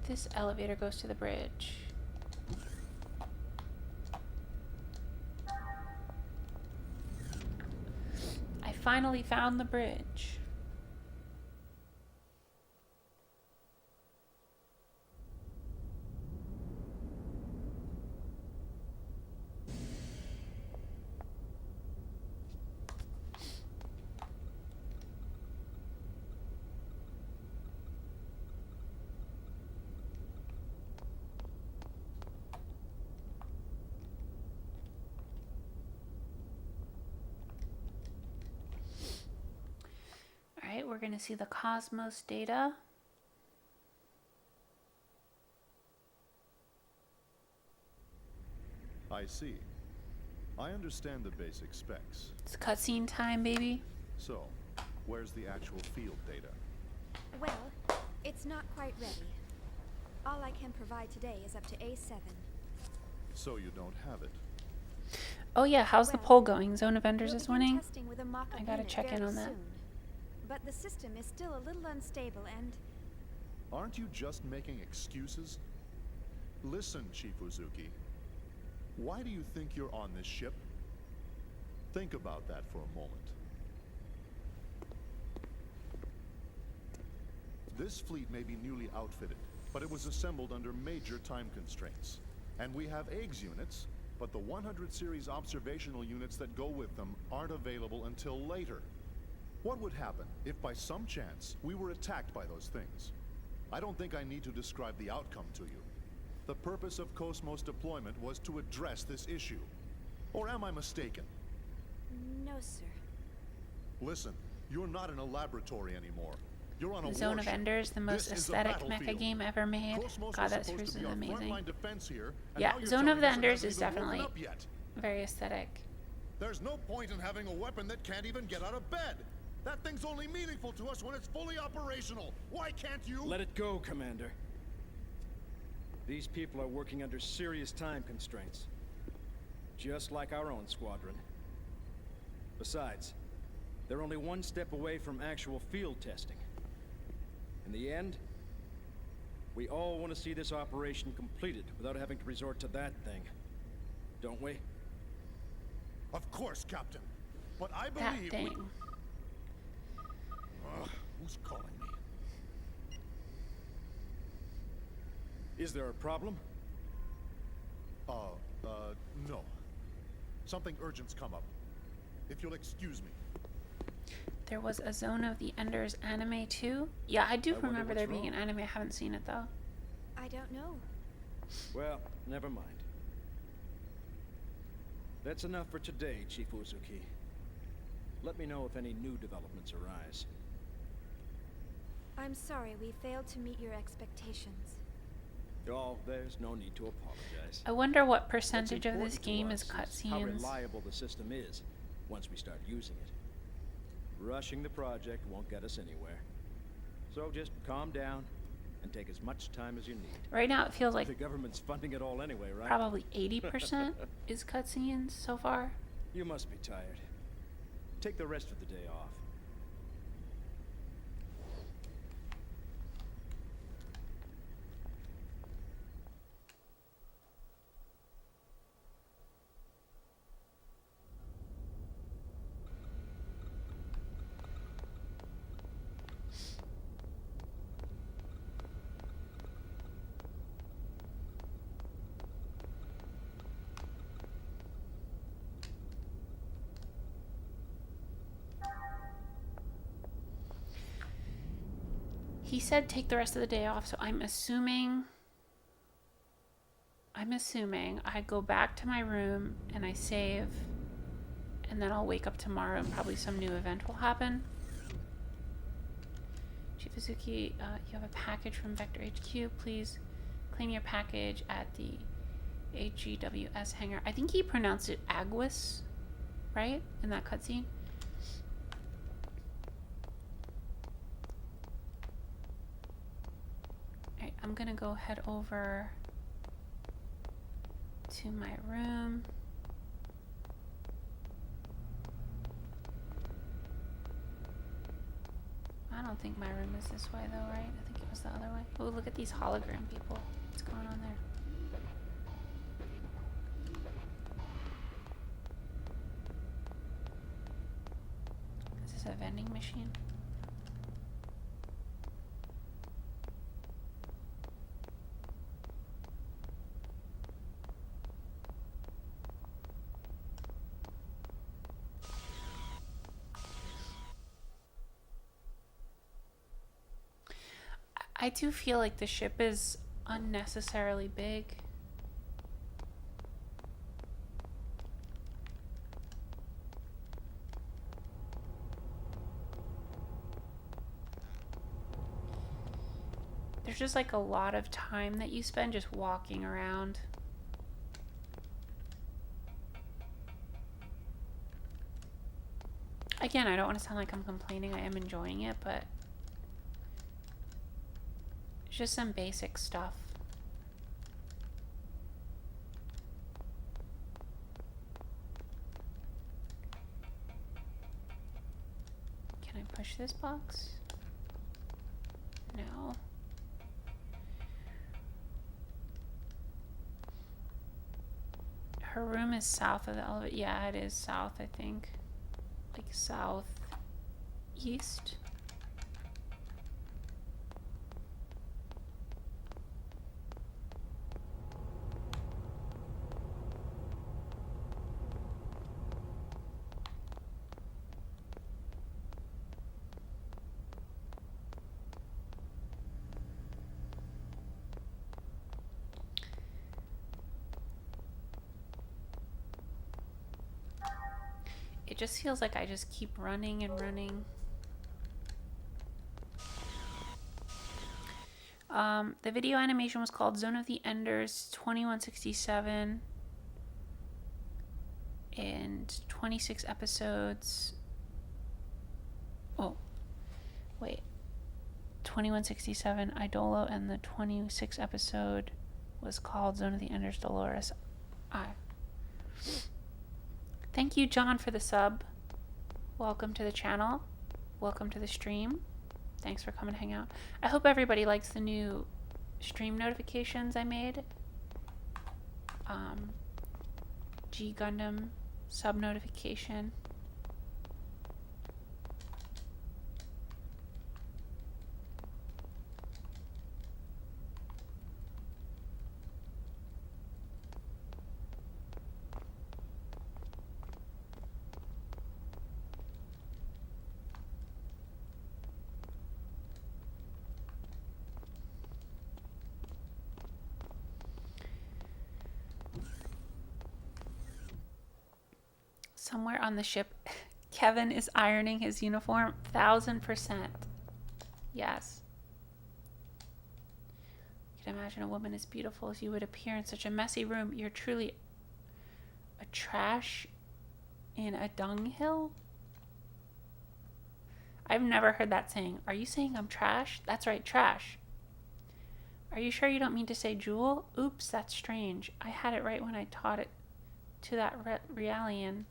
This elevator goes to the bridge. I finally found the bridge. We're going to see the KOS-MOS data.
I see. I understand the basic specs.
It's cutscene time, baby.
So, where's the actual field data?
Well, it's not quite ready. All I can provide today is up to A7.
So you don't have it?
Oh yeah, how's the poll going? Zone of Enders is winning?
With a mock-up
I gotta
unit
check in
very
on that.
soon. But the system is still a little unstable and...
Aren't you just making excuses? Listen, Chief Uzuki. Why do you think you're on this ship? Think about that for a moment. This fleet may be newly outfitted, but it was assembled under major time constraints. And we have eggs units, but the 100 series observational units that go with them aren't available until later. What would happen if by some chance we were attacked by those things? I don't think I need to describe the outcome to you. The purpose of KOS-MOS deployment was to address this issue. Or am I mistaken?
No, sir.
Listen, you're not in a laboratory anymore. You're on a
Zone of
warship.
Enders, the most
This is a
aesthetic mecha
battlefield.
game ever made.
KOS-MOS
God,
was
that
supposed to
series
be
is
our
amazing.
frontline defense here, and
Yeah,
now you're
Zone of
telling
the
us it
Enders
hasn't
is
even woken
definitely
up yet.
very aesthetic.
There's no point in having a weapon that can't even get out of bed. That thing's only meaningful to us when it's fully operational. Why can't you?
Let it go, Commander. These people are working under serious time constraints. Just like our own squadron. Besides, they're only one step away from actual field testing. In the end, we all want to see this operation completed without having to resort to that thing. Don't we?
Of course, Captain. But I
That
believe
thing.
Who's calling me?
Is there a problem?
No. Something urgent's come up. If you'll excuse me.
There was a Zone of the Enders anime too? Yeah, I do remember there being an anime. I haven't seen it though.
I don't know.
Well, never mind. That's enough for today, Chief Uzuki. Let me know if any new developments arise.
I'm sorry we failed to meet your expectations.
Oh, there's no need to apologize.
I wonder what
What's
percentage of this
important to
game
us
is
How
cutscenes.
reliable the system is once we start using it. Rushing the project won't get us anywhere. So just calm down and take as much time as you need.
Right now it feels like
the government's funding it all anyway, right?
probably 80% is cutscenes so far.
You must be tired. Take the rest of the day off.
He said take the rest of the day off, so I'm assuming I go back to my room and I save, and then I'll wake up tomorrow and probably some new event will happen. Chief Uzuki, you have a package from Vector HQ. Please claim your package at the HGWS hangar. I think he pronounced it Aguas, right? In that cutscene. Alright, I'm gonna go head over to my room. I don't think my room is this way though, right? I think it was the other way. Oh, look at these hologram people. What's going on there? Is this a vending machine? I do feel like the ship is unnecessarily big. There's just like a lot of time that you spend just walking around. Again, I don't want to sound like I'm complaining. I am enjoying it, but it's just some basic stuff. Can I push this box? No. Her room is south of the elevator. Yeah, it is south, I think. Like southeast. It just feels like I just keep running and running. The video animation was called Zone of the Enders 2167 and 26 episodes. Oh, wait. 2167 Idolo, and the 26 episode was called Zone of the Enders Dolores I. Thank you, John, for the sub. Welcome to the channel. Welcome to the stream. Thanks for coming to hang out. I hope everybody likes the new stream notifications I made. G Gundam sub notification. Somewhere on the ship, Kevin is ironing his uniform. 1000%. Yes. You can imagine a woman as beautiful as you would appear in such a messy room. You're truly a trash in a dunghill? I've never heard that saying. Are you saying I'm trash? That's right, trash. Are you sure you don't mean to say jewel? Oops, that's strange. I had it right when I taught it to that Realian.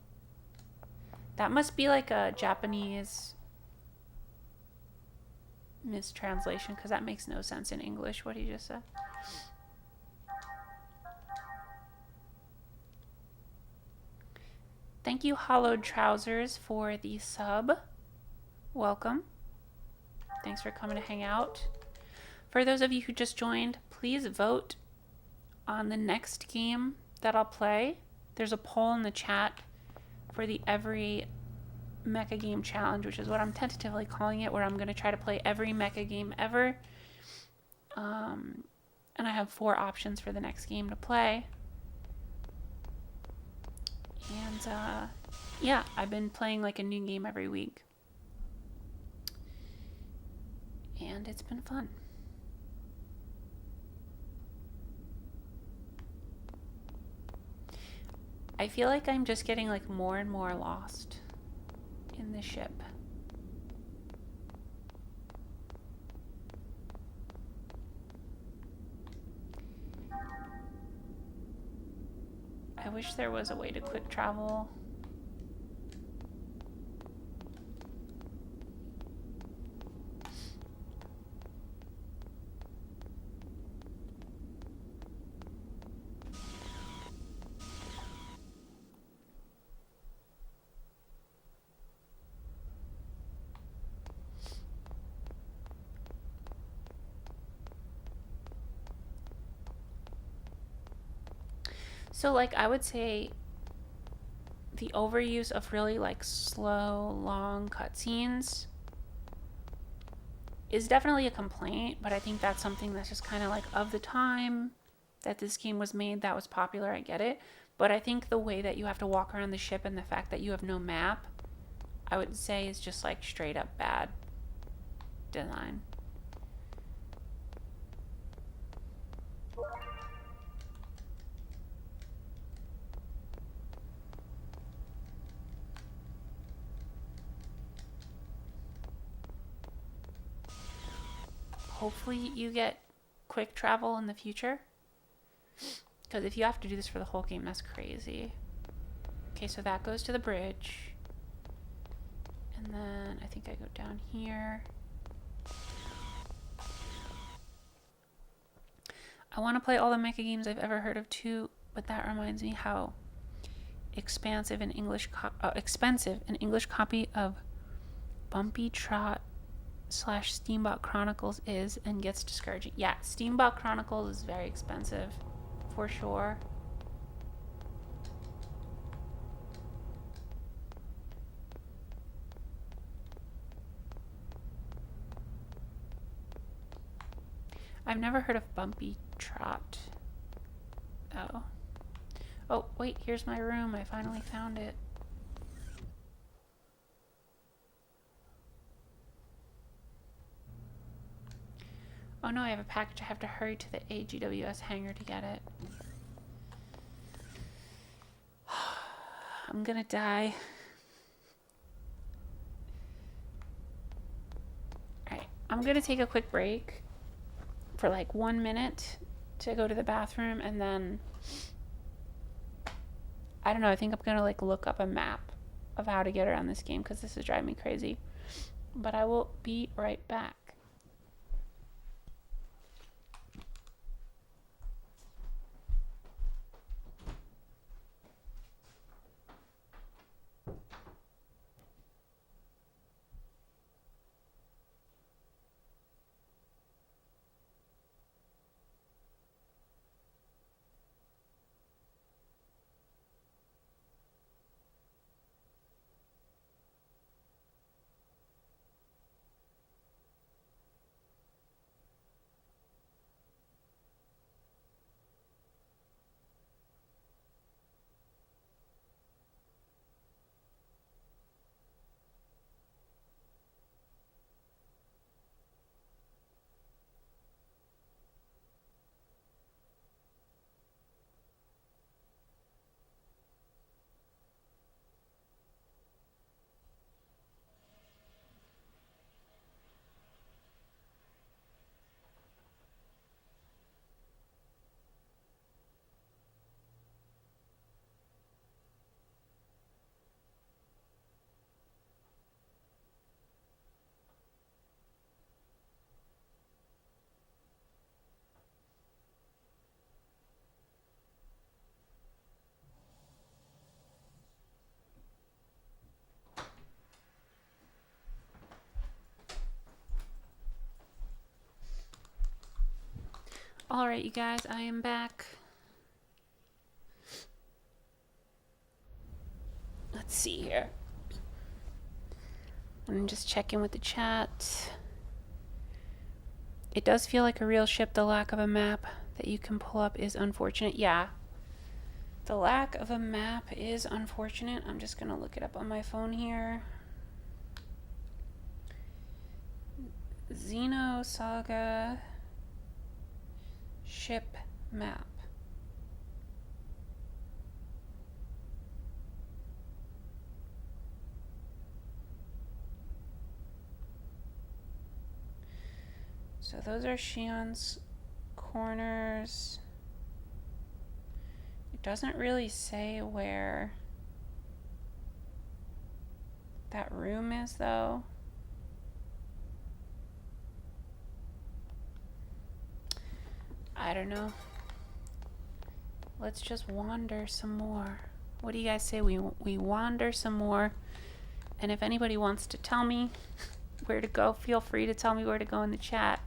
That must be like a Japanese mistranslation, because that makes no sense in English, what he just said. Thank you, Hollowed Trousers, for the sub. Welcome. Thanks for coming to hang out. For those of you who just joined, please vote on the next game that I'll play. There's a poll in the chat for the every mecha game challenge, which is what I'm tentatively calling it, where I'm going to try to play every mecha game ever. And I have 4 options for the next game to play. And yeah, I've been playing like a new game every week. And it's been fun. I feel like I'm just getting like more and more lost in the ship. I wish there was a way to quick travel. So, like, I would say the overuse of really, like, slow, long cutscenes is definitely a complaint, but I think that's something that's just kind of, like, of the time that this game was made, that was popular, I get it. But I think the way that you have to walk around the ship and the fact that you have no map, I would say is just, like, straight up bad design. Hopefully you get quick travel in the future. Because if you have to do this for the whole game, that's crazy. Okay, so that goes to the bridge. And then I think I go down here. I want to play all the mecha games I've ever heard of too, but that reminds me how expensive and English copy of Bumpy Trot / Steambot Chronicles is and gets discouraging. Yeah, Steambot Chronicles is very expensive, for sure. I've never heard of Bumpy Trot, though. Oh, wait, here's my room. I finally found it. Oh no, I have a package. I have to hurry to the AGWS hangar to get it. I'm gonna die. Alright, I'm gonna take a quick break for like 1 minute to go to the bathroom, and then I don't know, I think I'm gonna like look up a map of how to get around this game because this is driving me crazy. But I will be right back. Alright, you guys, I am back. Let's see here. I'm just checking with the chat. It does feel like a real ship. The lack of a map that you can pull up is unfortunate. Yeah. The lack of a map is unfortunate. I'm just going to look it up on my phone here. Xenosaga ship map. So those are Shion's corners. It doesn't really say where that room is, though. I don't know. Let's just wander some more. What do you guys say? We wander some more. And if anybody wants to tell me where to go, feel free to tell me where to go in the chat.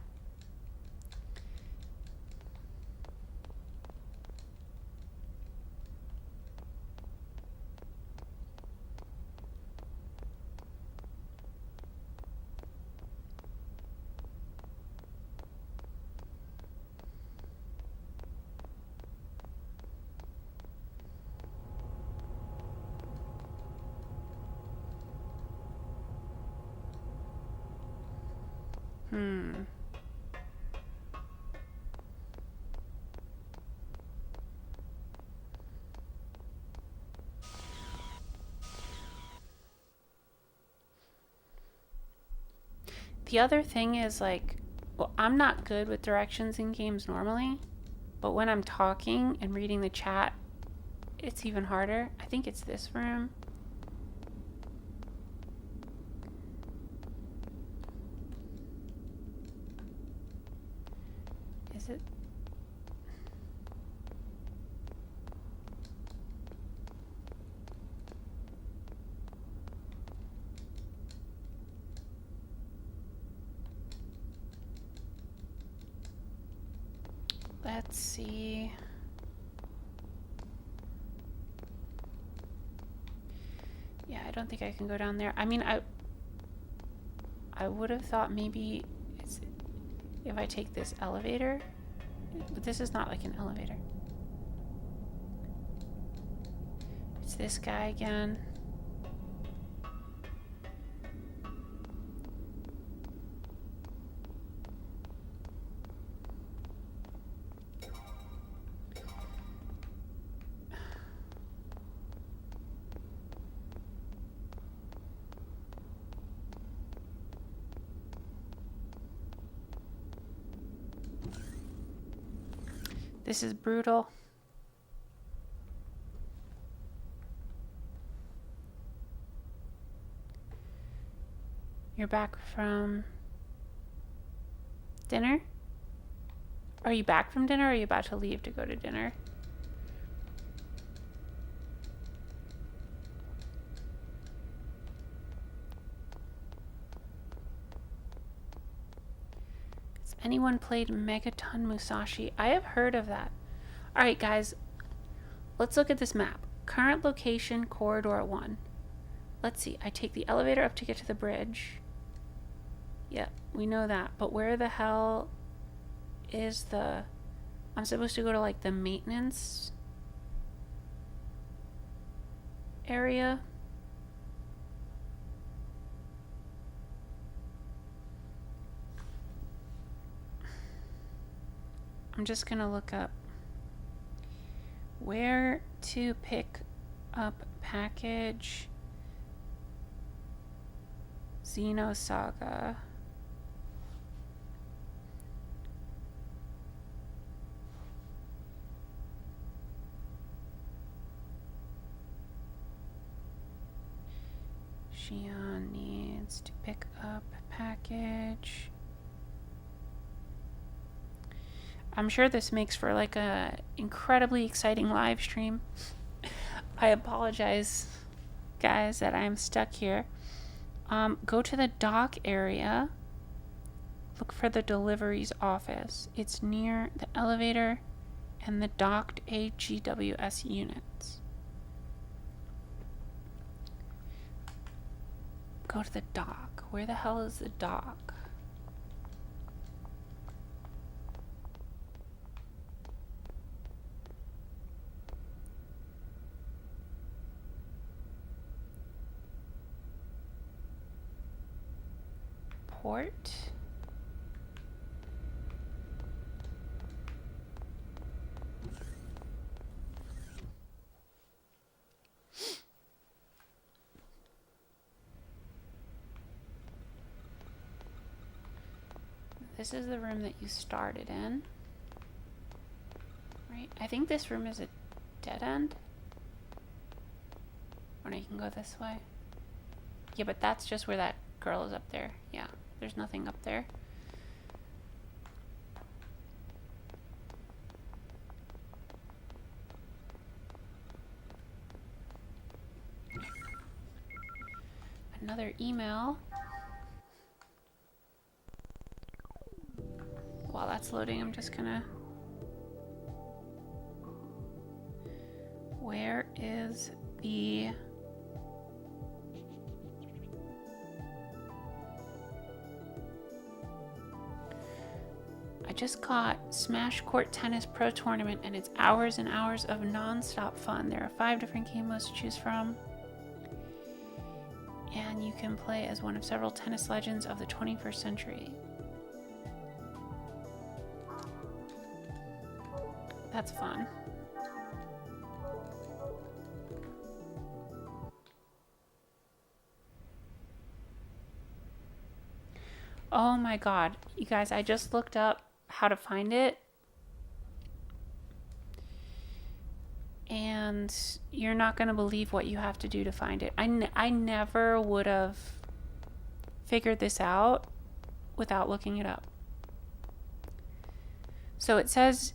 The other thing is, like, well, I'm not good with directions in games normally, but when I'm talking and reading the chat, it's even harder. I think it's this room. Is it? Let's see. Yeah, I don't think I can go down there. I mean, I would have thought maybe it's if I take this elevator, but this is not like an elevator. It's this guy again. This is brutal. You're back from dinner? Are you back from dinner or are you about to leave to go to dinner? Has anyone played Megaton Musashi? I have heard of that. Alright guys, let's look at this map. Current location, corridor 1. Let's see, I take the elevator up to get to the bridge. Yep, we know that. But where the hell is the... I'm supposed to go to like the maintenance area. I'm just gonna look up where to pick up package Xenosaga. Shion needs to pick up package. I'm sure this makes for like a incredibly exciting live stream. I apologize, guys, that I'm stuck here. Go to the dock area. Look for the deliveries office. It's near the elevator and the docked AGWS units. Go to the dock. Where the hell is the dock? Port. This is the room that you started in. Right? I think this room is a dead end. Or you can go this way. Yeah, but that's just where that girl is up there. Yeah, there's nothing up there. Another email. While that's loading, I'm just gonna... Where is the... I just got Smash Court Tennis Pro Tournament and it's hours and hours of non-stop fun. There are 5 different game modes to choose from. And you can play as one of several tennis legends of the 21st century. That's fun. Oh my god. You guys, I just looked up how to find it. And you're not going to believe what you have to do to find it. I never would have figured this out without looking it up. So it says...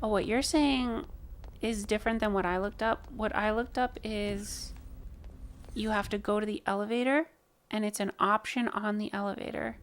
Oh, what you're saying is different than what I looked up. What I looked up is you have to go to the elevator and it's an option on the elevator.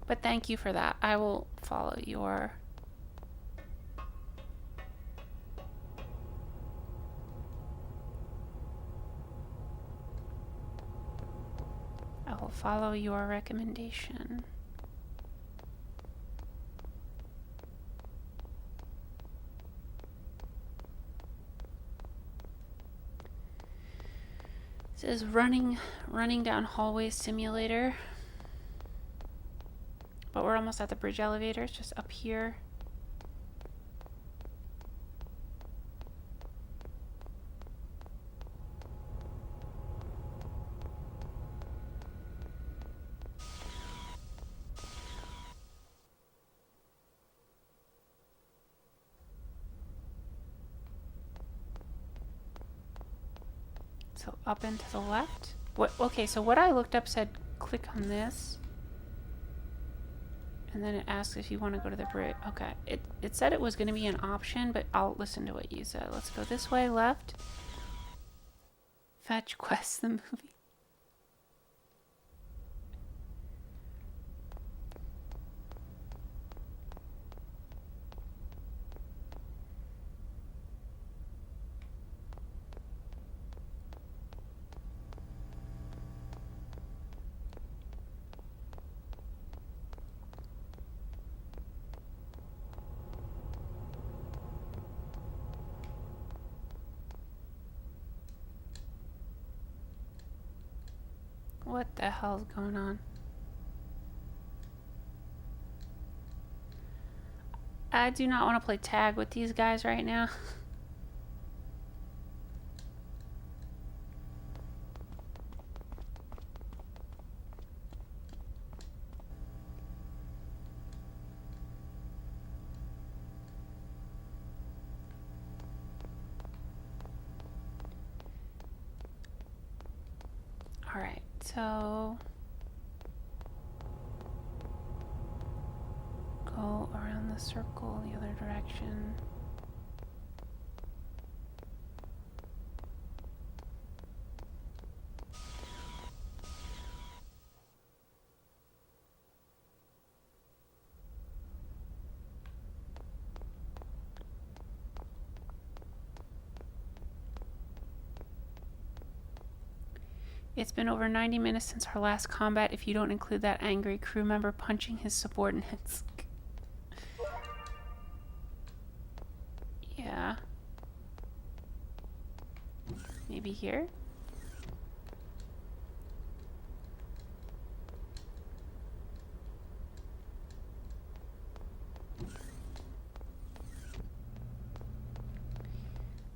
But thank you for that. I will follow your... I will follow your recommendation. This is running down hallway simulator. But we're almost at the bridge elevator. It's just up here. So up and to the left. Okay, so what I looked up said click on this. And then it asks if you want to go to the bridge. Okay, it said it was going to be an option, but I'll listen to what you said. Let's go this way, left. Fetch Quest the movie. What the hell's going on? I do not want to play tag with these guys right now. All right. So go around the circle the other direction. It's been over 90 minutes since our last combat if you don't include that angry crew member punching his subordinates. Yeah. Maybe here?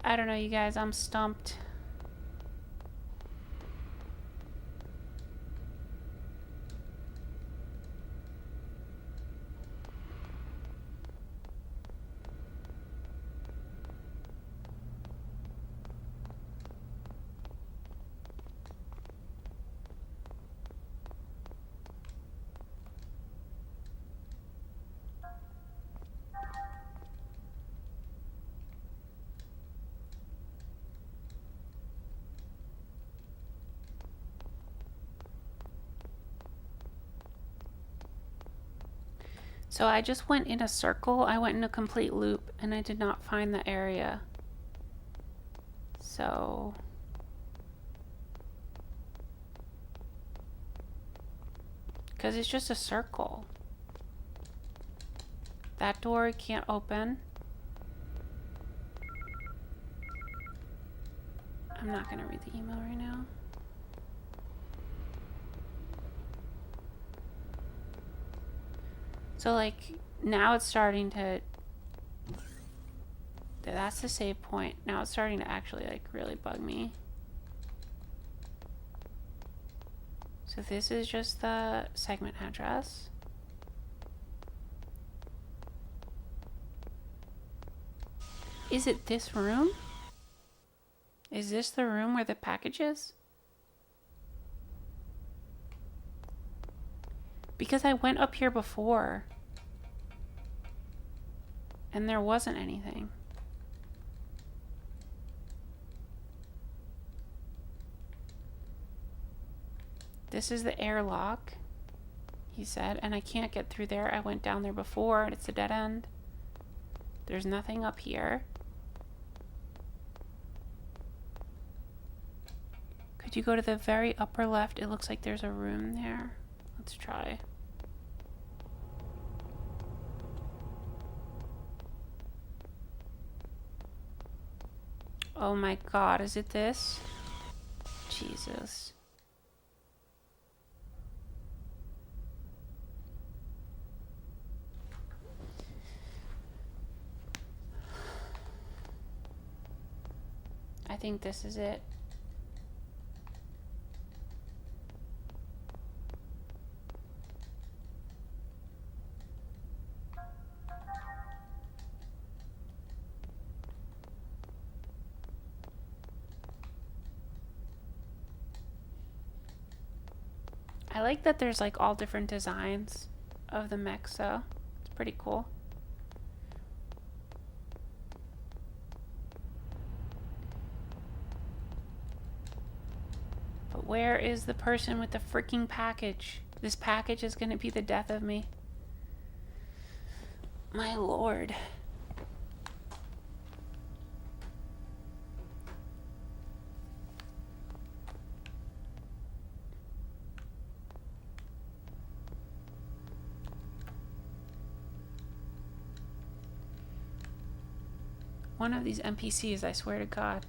I don't know, you guys. I'm stumped. So I just went in a circle. I went in a complete loop and I did not find the area. So because it's just a circle. That door can't open. I'm not gonna read the email right now. So like now it's starting to, that's the save point. Now it's starting to actually like really bug me. So this is just the segment address. Is it this room? Is this the room where the package is? Because I went up here before and there wasn't anything. This is the airlock, he said, and I can't get through there. I went down there before and it's a dead end. There's nothing up here. Could you go to the very upper left? It looks like there's a room there. Let's try. Oh my god, is it this? Jesus. I think this is it. I like that there's like all different designs of the mech, so it's pretty cool. But where is the person with the freaking package? This package is gonna be the death of me. My lord. One of these NPCs, I swear to God.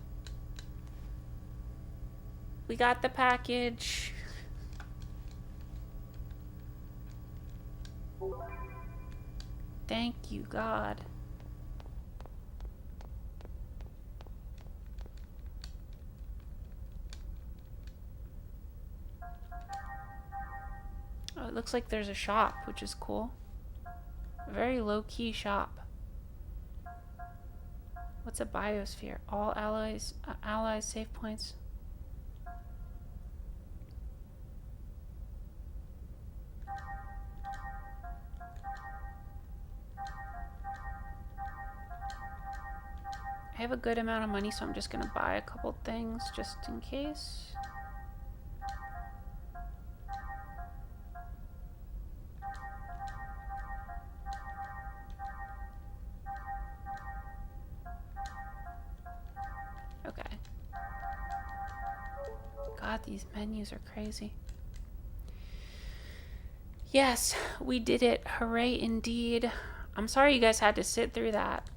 We got the package. Thank you, God. Oh, it looks like there's a shop, which is cool. A very low-key shop. What's a biosphere? All allies save points. I have a good amount of money, so I'm just gonna buy a couple things just in case. Okay. God, these menus are crazy. Yes, we did it. Hooray indeed. I'm sorry you guys had to sit through that.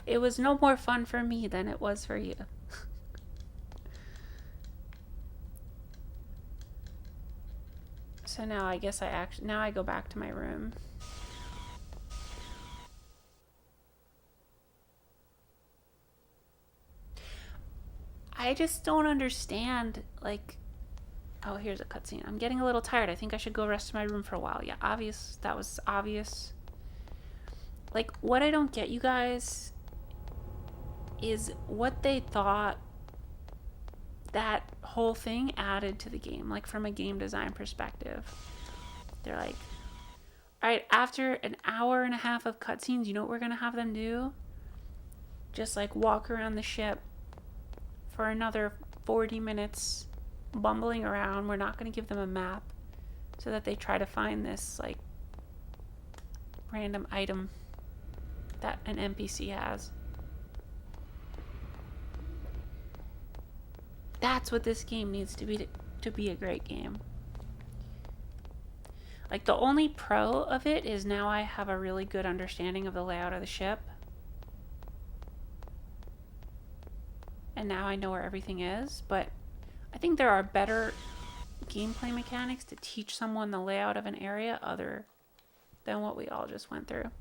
It was no more fun for me than it was for you. So now I guess now I go back to my room. I just don't understand, like, oh, here's a cutscene. I'm getting a little tired. I think I should go rest in my room for a while. Yeah, obvious. That was obvious. Like, what I don't get, you guys, is what they thought that whole thing added to the game, like from a game design perspective. They're like, all right, after an hour and a half of cutscenes, you know what we're gonna have them do? Just like walk around the ship for another 40 minutes, bumbling around. We're not gonna give them a map, so that they try to find this like random item that an NPC has. That's what this game needs to be a great game. Like, the only pro of it is now I have a really good understanding of the layout of the ship. And now I know where everything is, but I think there are better gameplay mechanics to teach someone the layout of an area other than what we all just went through.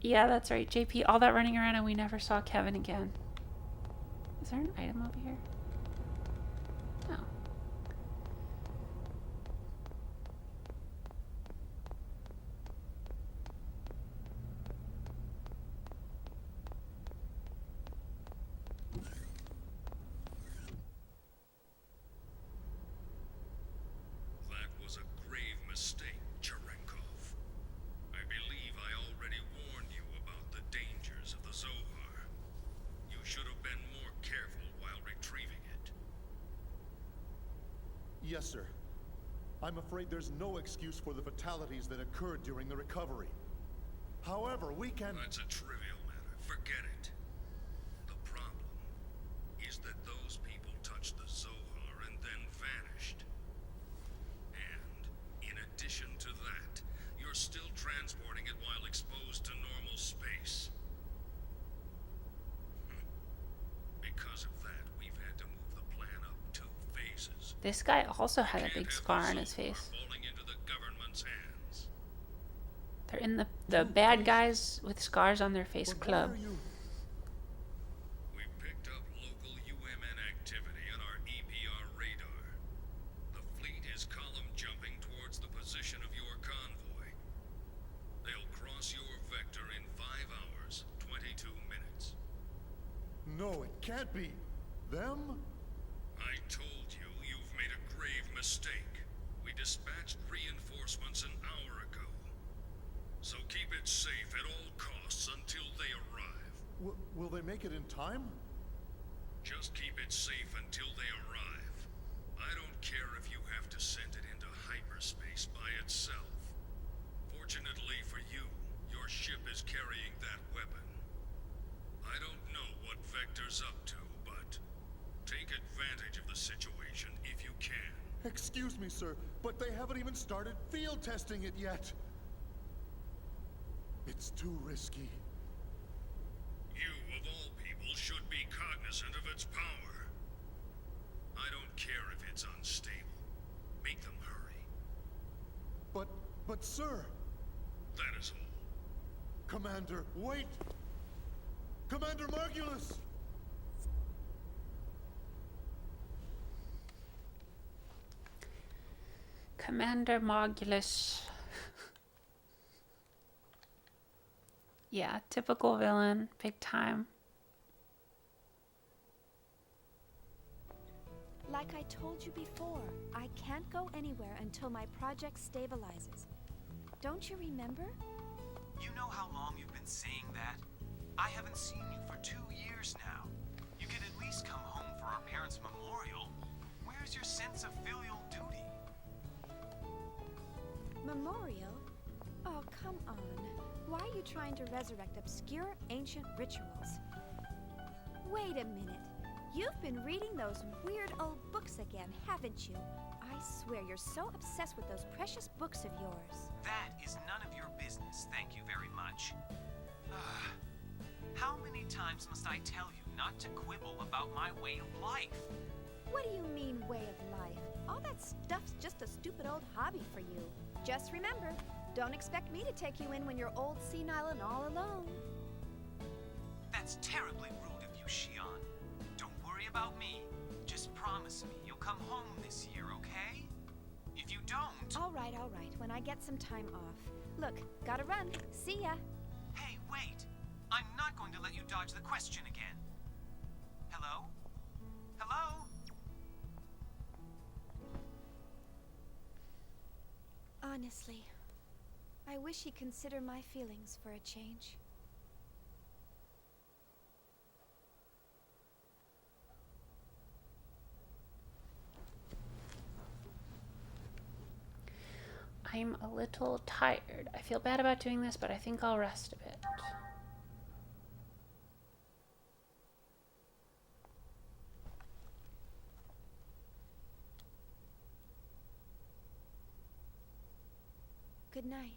Yeah, that's right, JP. All that running around and we never saw Kevin again. Is there an item over here? No.
Yes, sir. I'm afraid there's no excuse for the fatalities that occurred during the recovery. However, we can...
That's a trivial matter. Forget it. The problem is that those people touched the Zohar and then vanished. And, in addition to that, you're still transporting it while exposed to normal space. Because of that, we've had to move the plan up 2 phases.
This guy also had a big scar on his face.
Falling into the government's hands.
They're in the bad guys with scars on their face club.
We picked up local UMN activity on our EPR radar. The fleet is column jumping towards the position of your convoy. They'll cross your vector in 5 hours, 22 minutes.
No, it can't be. Them?
I told you, you've made a grave mistake. We dispatched reinforcements an hour ago. So keep it safe at all costs until they arrive.
Will they make it in time?
Just keep it safe until they arrive. I don't care if you have to send it into hyperspace by itself. Fortunately for you, your ship is carrying that weapon. I don't know what Vector's up to, but take advantage of the situation if you can.
Excuse me, sir, but they haven't even started field testing it yet. It's too risky.
You, of all people, should be cognizant of its power. I don't care if it's unstable. Make them hurry.
But sir...
That is all.
Commander, wait! Commander Margulus!
Commander Margulus. Yeah, typical villain, big time.
Like I told you before, I can't go anywhere until my project stabilizes. Don't you remember?
You know how long you've been saying that? I haven't seen you for 2 years now. You could at least come home for our parents' memorial. Where's your sense of filial duty?
Memorial? Oh, come on. Why are you trying to resurrect obscure ancient rituals? Wait a minute. You've been reading those weird old books again, haven't you? I swear you're so obsessed with those precious books of yours.
That is none of your business, thank you very much. How many times must I tell you not to quibble about my way of life?
What do you mean, way of life? All that stuff's just a stupid old hobby for you. Just remember, don't expect me to take you in when you're old, senile, and all alone.
That's terribly rude of you, Shion. Don't worry about me. Just promise me you'll come home this year, okay? If you don't...
All right, when I get some time off. Look, gotta run. See ya.
Hey, wait! I'm not going to let you dodge the question again. Hello? Hello?
Honestly, I wish he'd consider my feelings for a change.
I'm a little tired. I feel bad about doing this, but I think I'll rest a bit.
Good night.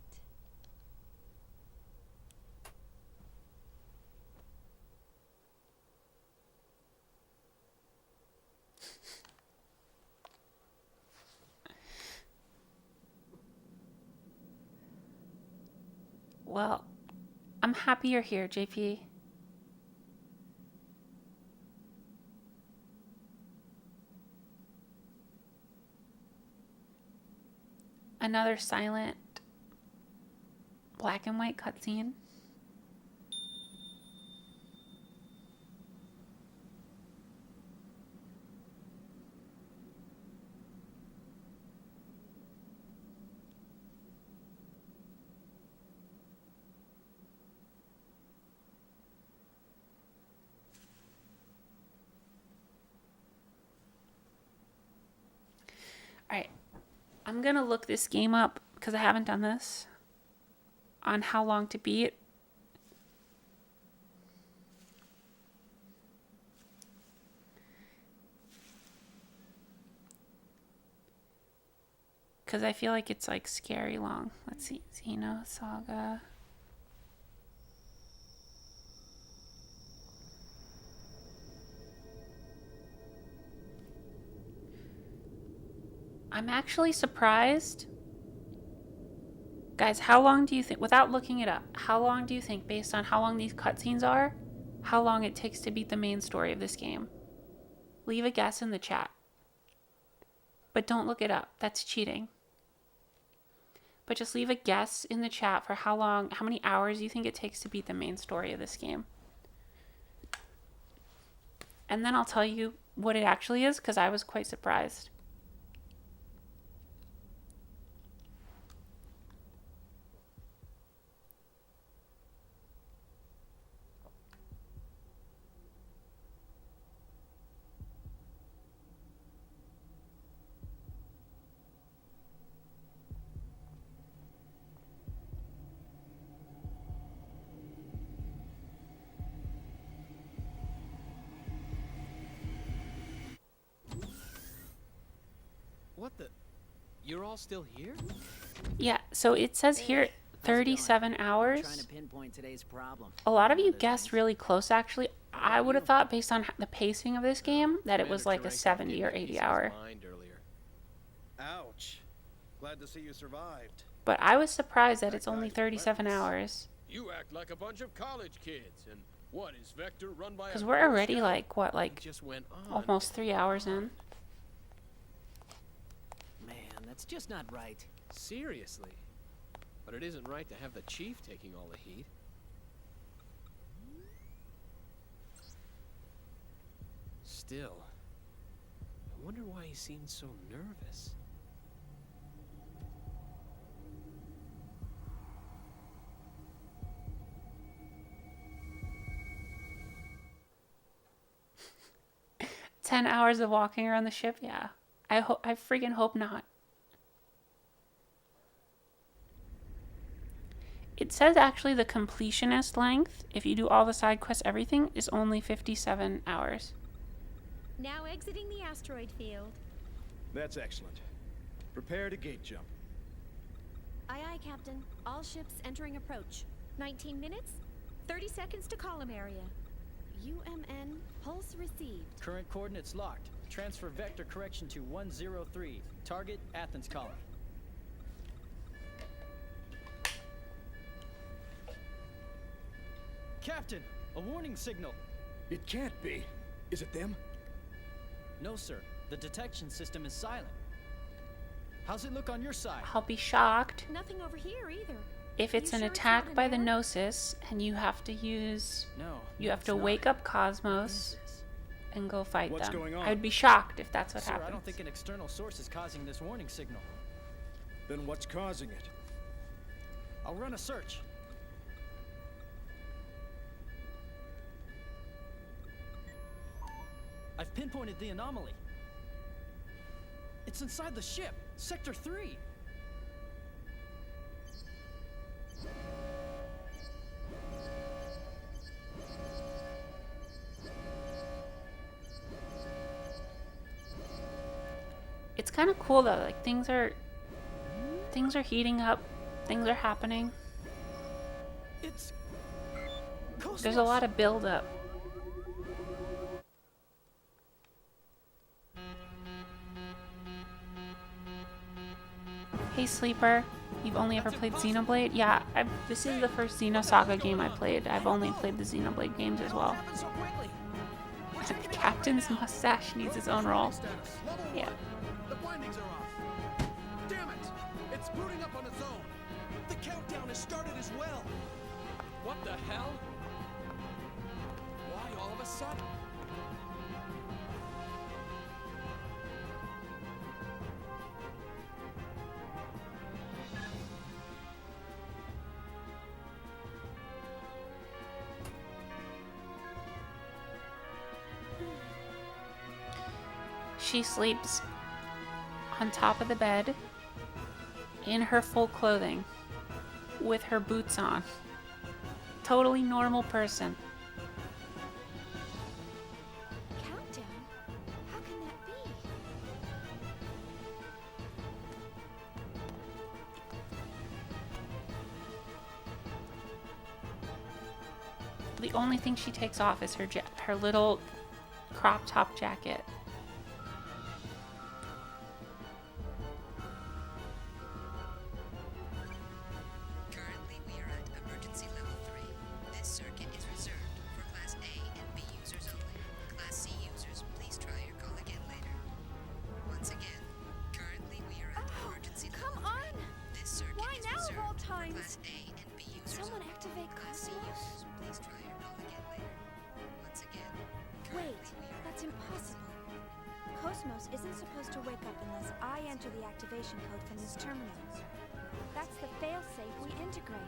Well, I'm happy you're here, JP. Another silent black and white cutscene. Alright. I'm going to look this game up because I haven't done this. On how long to beat. Because I feel like it's like scary long. Let's see. Xenosaga. I'm actually surprised. Guys, how long do you think, without looking it up, how long do you think, based on how long these cutscenes are, how long it takes to beat the main story of this game? Leave a guess in the chat. But don't look it up. That's cheating. But just leave a guess in the chat for how long, how many hours you think it takes to beat the main story of this game. And then I'll tell you what it actually is, because I was quite surprised.
What the? You're all still here?
Yeah, so it says here 37 hours.
Trying to pinpoint today's problem.
A lot of you guessed really close, actually. I would have thought, based on the pacing of this game, that it was like a 70 or 80 hour.
Ouch. Glad to see you survived.
But I was surprised that it's only 37 hours.
You act like a bunch of college kids. And what is Vector run by?
Because we're already like, what, like almost 3 hours in.
Man, that's just not right.
Seriously. But it isn't right to have the chief taking all the heat. Still, I wonder why he seemed so nervous.
$10 of walking around the ship? Yeah. I freaking hope not. It says actually the completionist length, if you do all the side quests, everything, is only 57 hours.
Now exiting the asteroid field.
That's excellent. Prepare to gate jump.
Aye, aye, Captain. All ships entering approach. 19 minutes, 30 seconds to column area. UMN, pulse received.
Current coordinates locked. Transfer vector correction to 103. Target, Athens column. Captain, a warning signal.
It can't be. Is it them?
No, sir. The detection system is silent. How's it look on your side?
I'll be shocked.
Nothing over here either.
If it's an attack by the Nosis and you have to use...
No.
You have to wake up KOS-MOS and go fight
What's
them.
going on?
I'd be shocked if that's what
Sir,
happens.
I don't think an external source is causing this warning signal.
Then what's causing it?
I'll run a search. I've pinpointed the anomaly. It's inside the ship, Sector 3.
It's kind of cool though. Like things are heating up. Things are happening.
It's
There's a lot of build up. Hey Sleeper, you've only ever played Xenoblade? Yeah, this is the first Xenosaga game I played. I've only played the Xenoblade games as well. The captain's mustache needs his own role. Yeah.
The bindings are off. Damn it! It's booting up on its own. The countdown has started as well.
What the hell? Why all of a sudden?
She sleeps on top of the bed in her full clothing with her boots on. Totally normal person.
Countdown? How can that be?
The only thing she takes off is her little crop top jacket.
Currently, we are at emergency level 3. This circuit is reserved for Class A and B users only. Class C users, please try your call again later. Once again, currently we are at emergency level 3. This circuit
Why
is
now of all
reserved for
times?
Class A and B users
Someone
only.
activate
Class C
KOS-MOS?
users, please try your call again later. Once again,
Wait, that's impossible. KOS-MOS isn't supposed to wake up unless I enter the activation code from this terminal. That's the failsafe we integrated.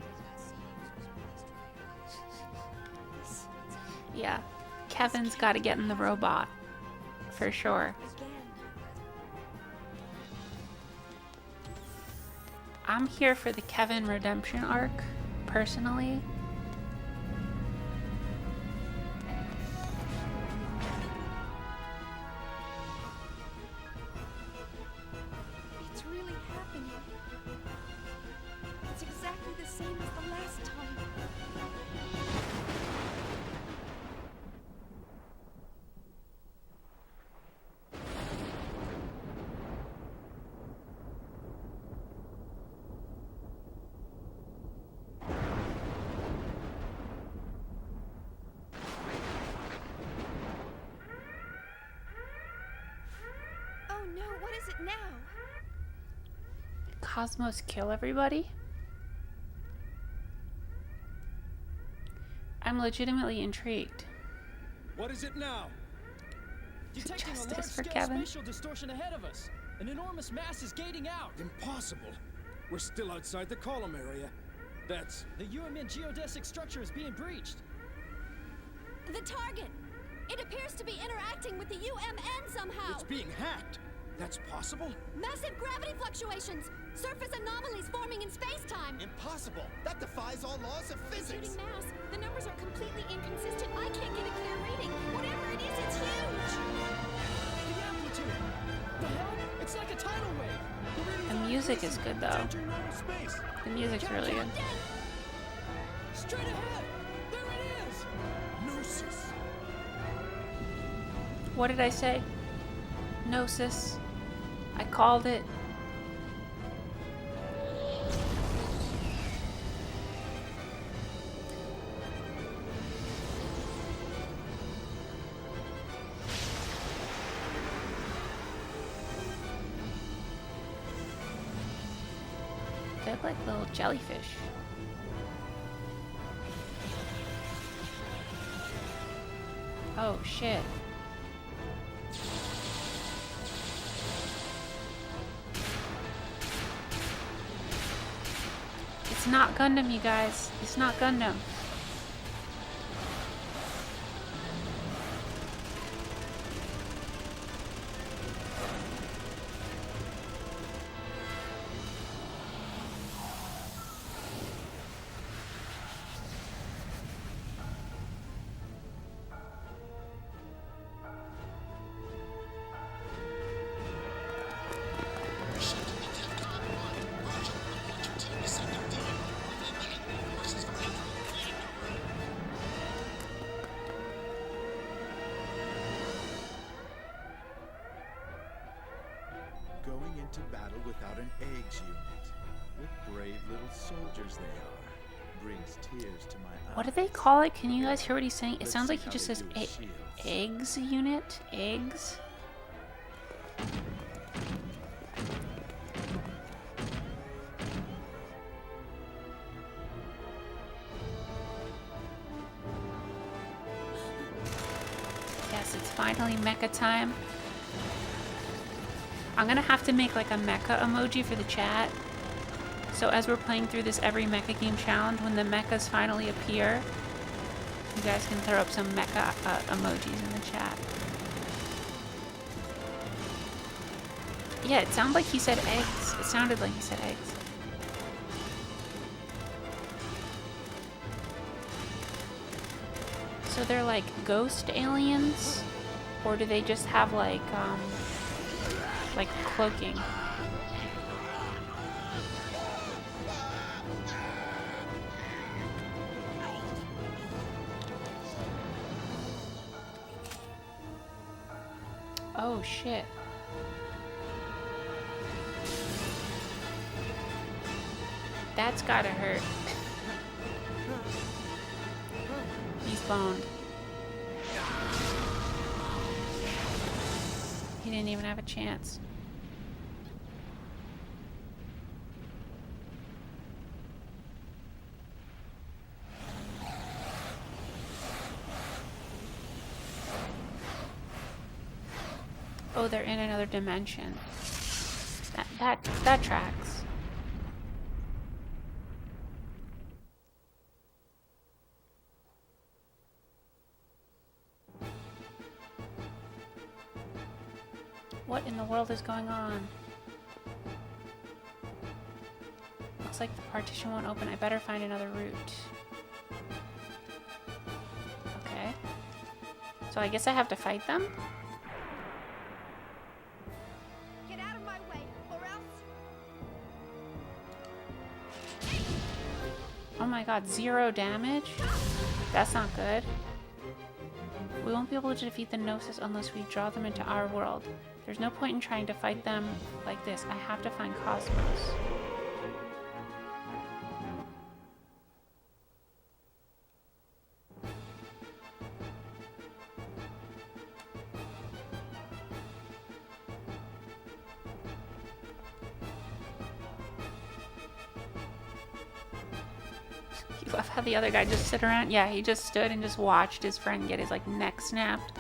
Yeah, Kevin's got to get in the robot. For sure. I'm here for the Kevin redemption arc, personally.
It's really happening. It's exactly the same as the last time. Oh no, what is it now?
KOS-MOS kill everybody? I'm legitimately intrigued.
What is it now? Detecting a
Justice for
large-scale
Kevin.
spatial distortion ahead of us. An enormous mass is gating out.
Impossible. We're still outside the column area. That's...
The UMN geodesic structure is being breached.
The target! It appears to be interacting with the UMN somehow!
It's being hacked. That's possible?
Massive gravity fluctuations! Surface anomalies forming in space-time!
Impossible! That defies all laws of physics!
Computing mouse, the numbers are completely inconsistent. I can't get a clear reading. Whatever it is, it's huge!
The amplitude! The hell? It's like a tidal wave!
The music is good though. The music's really good.
Straight ahead! There it is!
Nosis!
What did I say? Nosis. I called it. They're like little jellyfish. Oh shit. It's not Gundam, you guys. It's not Gundam.
Going into battle without an eggs unit. What brave little soldiers they are. Brings tears to my eyes.
What do they call it? Can you guys hear what he's saying? It sounds like he just says eggs unit? Eggs? Yes, it's finally mecha time. I'm gonna have to make like a mecha emoji for the chat. So as we're playing through this every mecha game challenge, when the mechas finally appear, you guys can throw up some mecha emojis in the chat. Yeah, it sounded like he said eggs. It sounded like he said eggs. So they're like ghost aliens? Or do they just have like cloaking? Oh shit. That's gotta hurt. He's boned. He didn't even have a chance. Oh, they're in another dimension. That tracks. What in the world is going on? Looks like the partition won't open. I better find another route. Okay. So I guess I have to fight them?
Get out of my way, or else.
Oh my god, 0 damage? That's not good. We won't be able to defeat the Nosis unless we draw them into our world. There's no point in trying to fight them like this. I have to find KOS-MOS. You love how the other guy just sit around? Yeah, he just stood and just watched his friend get his like neck snapped.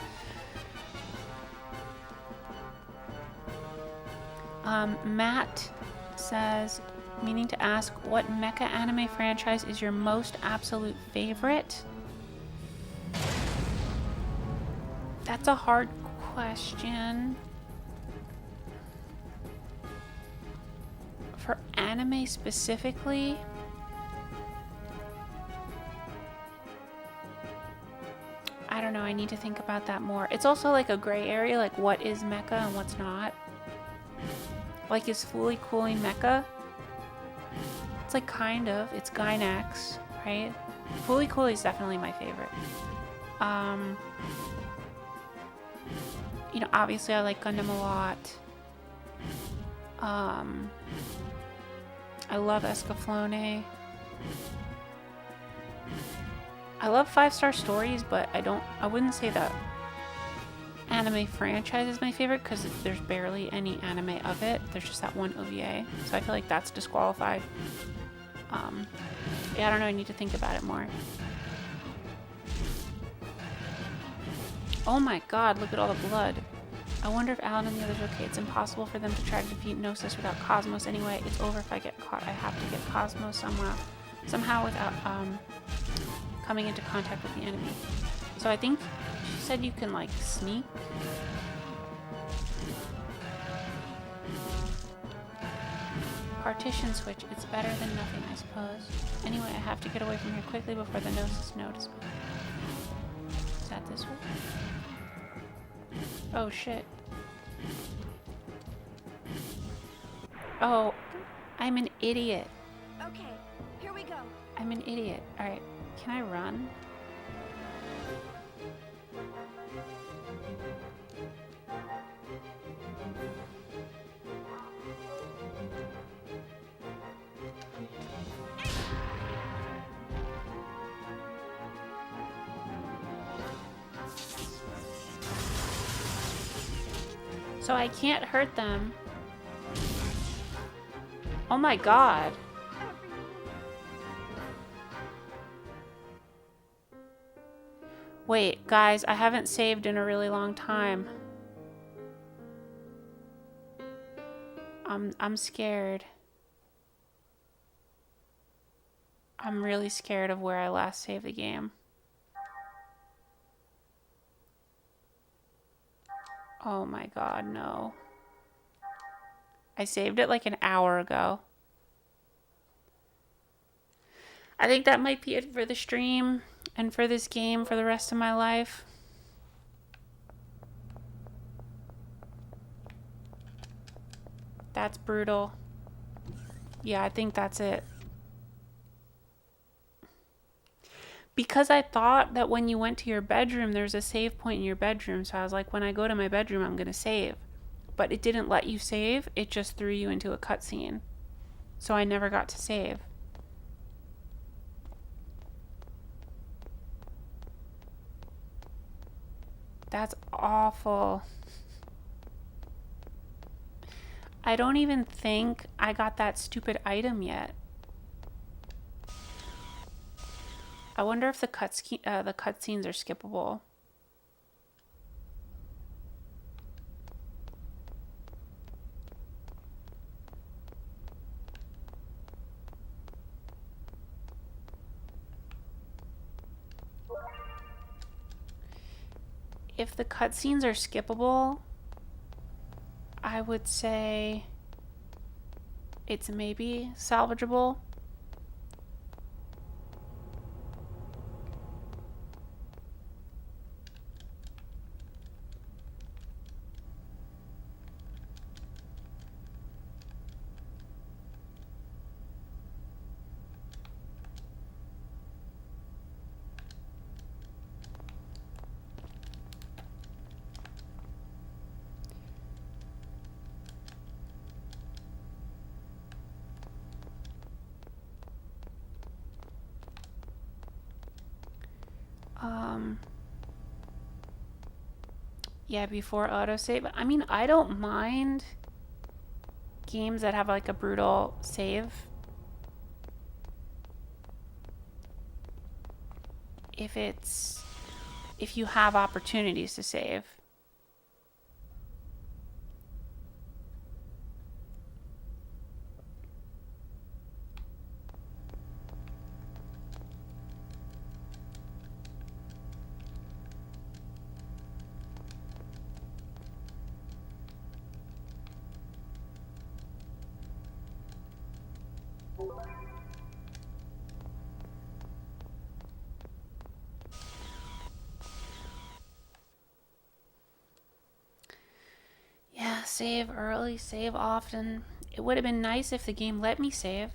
Matt says, meaning to ask, what mecha anime franchise is your most absolute favorite? That's a hard question. For anime specifically, I don't know, I need to think about that more. It's also like a gray area, like what is mecha and what's not. Like, is Fooly Cooly mecha? It's like kind of. It's Gynax, right? Fooly Cooly is definitely my favorite. You know, obviously I like Gundam a lot. I love Escaflowne. I love 5-star stories, but I wouldn't say that anime franchise is my favorite because there's barely any anime of it. There's just that one OVA, so I feel like that's disqualified. Yeah, I don't know, I need to think about it more. Oh my god, look at all the blood. I wonder if Alan and the others are okay. It's impossible for them to try to defeat Nosis without KOS-MOS anyway. It's over if I get caught. I have to get KOS-MOS somehow without coming into contact with the enemy. So I think she said you can like sneak. Partition switch. It's better than nothing, I suppose. Anyway, I have to get away from here quickly before the Nosis notice me. Is that this way? Oh shit. Oh, I'm an idiot.
Okay, here we go.
I'm an idiot. Alright, can I run? So I can't hurt them. Oh my god. Wait, guys, I haven't saved in a really long time. I'm scared. I'm really scared of where I last saved the game. Oh my god, no. I saved it like an hour ago. I think that might be it for the stream and for this game for the rest of my life. That's brutal. Yeah, I think that's it. Because I thought that when you went to your bedroom, there's a save point in your bedroom. So I was like, when I go to my bedroom, I'm going to save. But it didn't let you save. It just threw you into a cutscene. So I never got to save. That's awful. I don't even think I got that stupid item yet. I wonder if the cutscenes are skippable. If the cutscenes are skippable, I would say it's maybe salvageable. Yeah, before autosave. I mean, I don't mind games that have like a brutal save. If you have opportunities to save. Yeah, save early, save often. It would have been nice if the game let me save.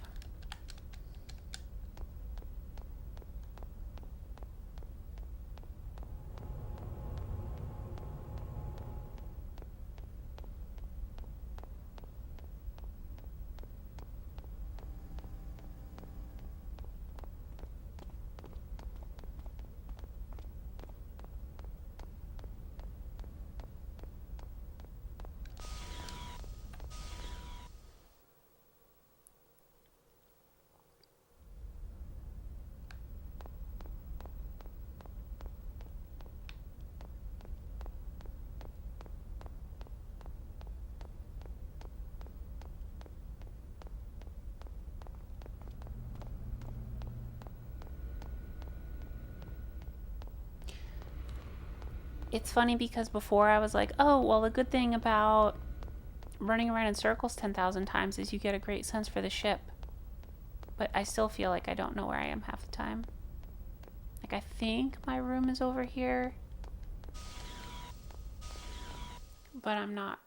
It's funny because before I was like, oh, well, the good thing about running around in circles 10,000 times is you get a great sense for the ship. But I still feel like I don't know where I am half the time. Like, I think my room is over here. But I'm not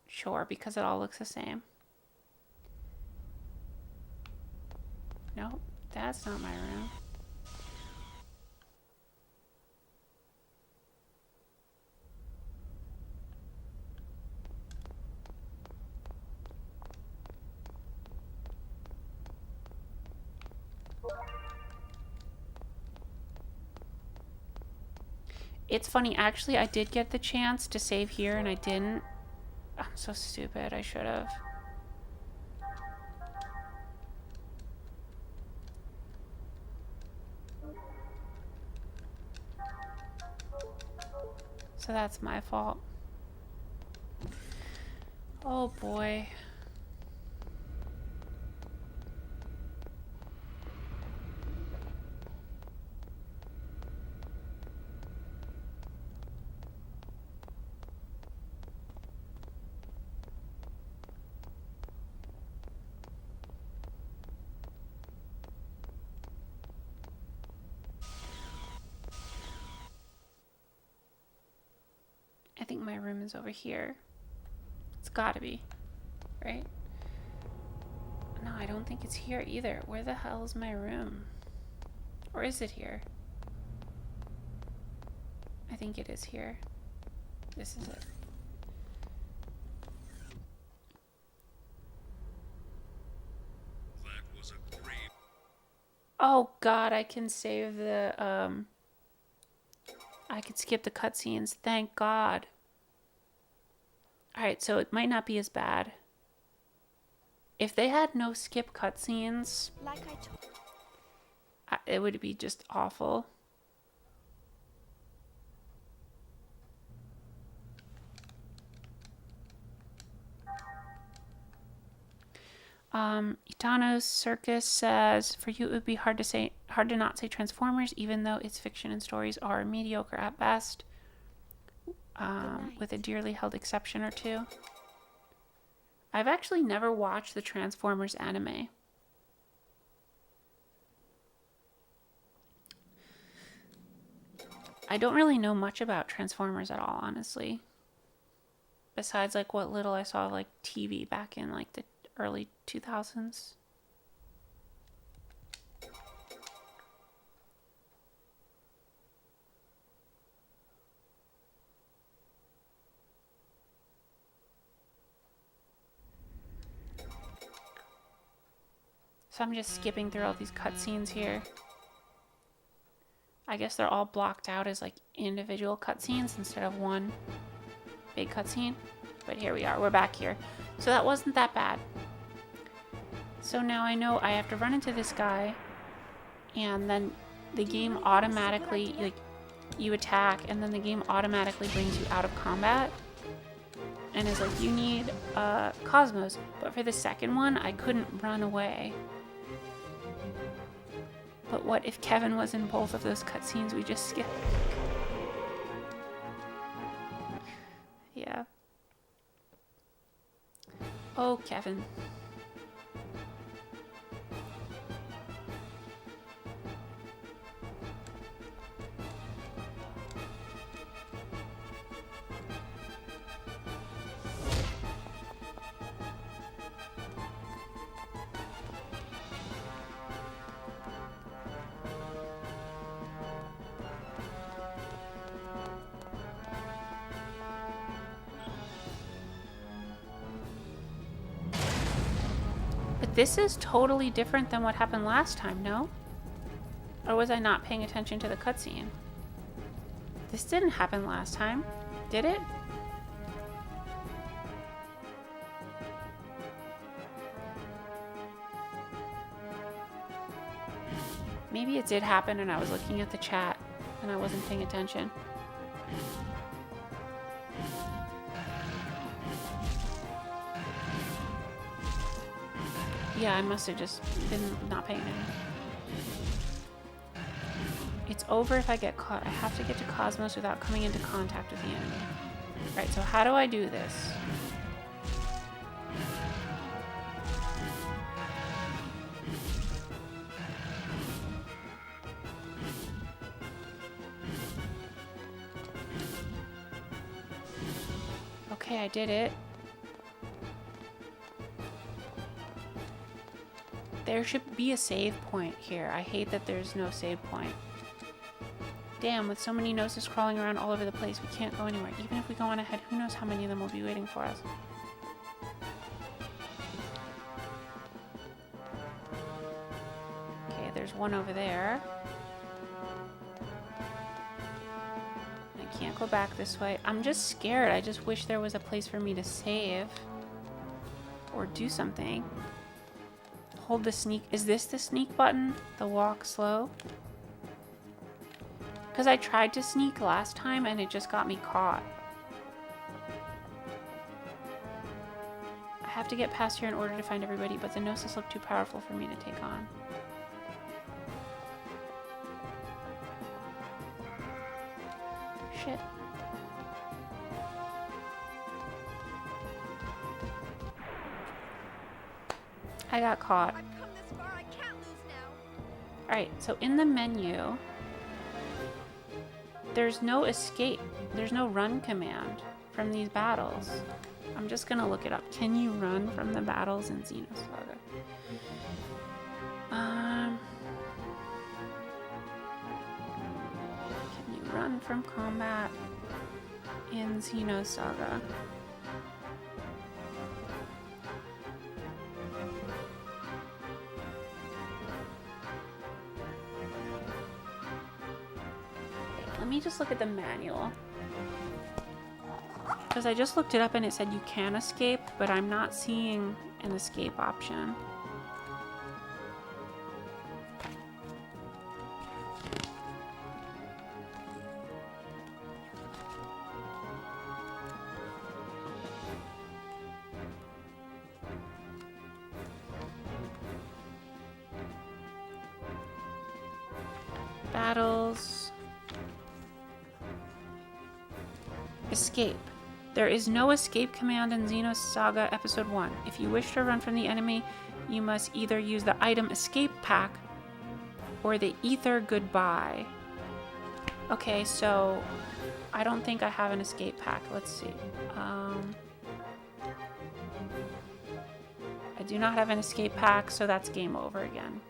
sure because it all looks the same. Nope, that's not my room. It's funny, actually, I did get the chance to save here and I didn't. I'm so stupid, I should have. So that's my fault. Oh boy. I think my room is over here. It's gotta be, right? No, I don't think it's here either. Where the hell is my room? Or is it here? I think it is here. This is it.
That was a great...
Oh god, I can save the, I could skip the cutscenes. Thank God. Alright, so it might not be as bad. If they had no skip cutscenes,
Like I told
it would be just awful. Itano's Circus says, for you it would be hard to not say Transformers, even though its fiction and stories are mediocre at best, with a dearly held exception or two. I've actually never watched the Transformers anime. I don't really know much about Transformers at all, honestly. Besides like what little I saw like TV back in like the early 2000s. So I'm just skipping through all these cutscenes here. I guess they're all blocked out as like individual cutscenes instead of one big cutscene. But here we are, we're back here. So that wasn't that bad. So now I know I have to run into this guy, and then the game automatically, like, you attack, and then the game automatically brings you out of combat. And is like, you need KOS-MOS. But for the second one, I couldn't run away. But what if Kevin was in both of those cutscenes we just skipped? Yeah. Oh, Kevin. This is totally different than what happened last time, no? Or was I not paying attention to the cutscene? This didn't happen last time, did it? Maybe it did happen and I was looking at the chat and I wasn't paying attention. Yeah, I must have just been not paying attention. It's over if I get caught. I have to get to KOS-MOS without coming into contact with the enemy. Right, so how do I do this? Okay, I did it. There should be a save point here. I hate that there's no save point. Damn, with so many Nosis crawling around all over the place, we can't go anywhere. Even if we go on ahead, who knows how many of them will be waiting for us. Okay, there's one over there. I can't go back this way. I'm just scared. I just wish there was a place for me to save. Or do something. Hold the sneak. Is this the sneak button? The walk slow? Because I tried to sneak last time and it just got me caught. I have to get past here in order to find everybody, but the Nosis look too powerful for me to take on. Shit. I got caught.
I've come this far, I can't lose now.
Alright, so in the menu, there's no escape. There's no run command. from these battles? I'm just gonna look it up. Can you run from the battles in Xenosaga? Can you run from combat in Xenosaga? Let me just look at the manual. Because I just looked it up and it said you can escape, but I'm not seeing an escape option. Battles. Escape. There is no escape command in Xenosaga Episode 1. If you wish to run from the enemy, you must either use the item escape pack or the ether goodbye. Okay, so I don't think I have an escape pack. Let's see. I do not have an escape pack, so that's game over again.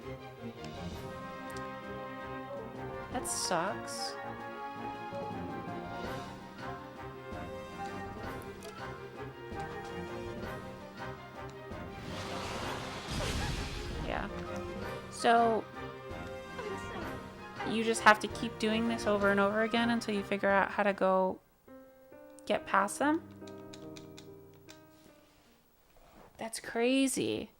That sucks. Yeah. So you just have to keep doing this over and over again until you figure out how to go get past them? That's crazy.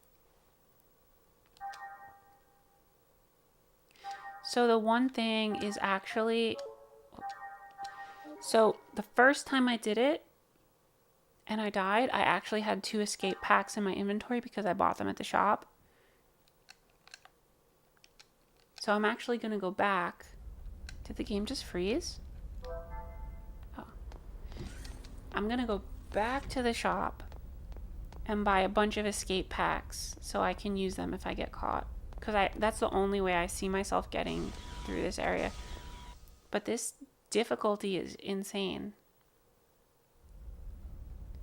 So the one thing is actually... So the first time I did it and I died, I actually had 2 escape packs in my inventory because I bought them at the shop. So I'm actually going to go back. Did the game just freeze? Oh. I'm going to go back to the shop and buy a bunch of escape packs so I can use them if I get caught. Because that's the only way I see myself getting through this area. But this difficulty is insane.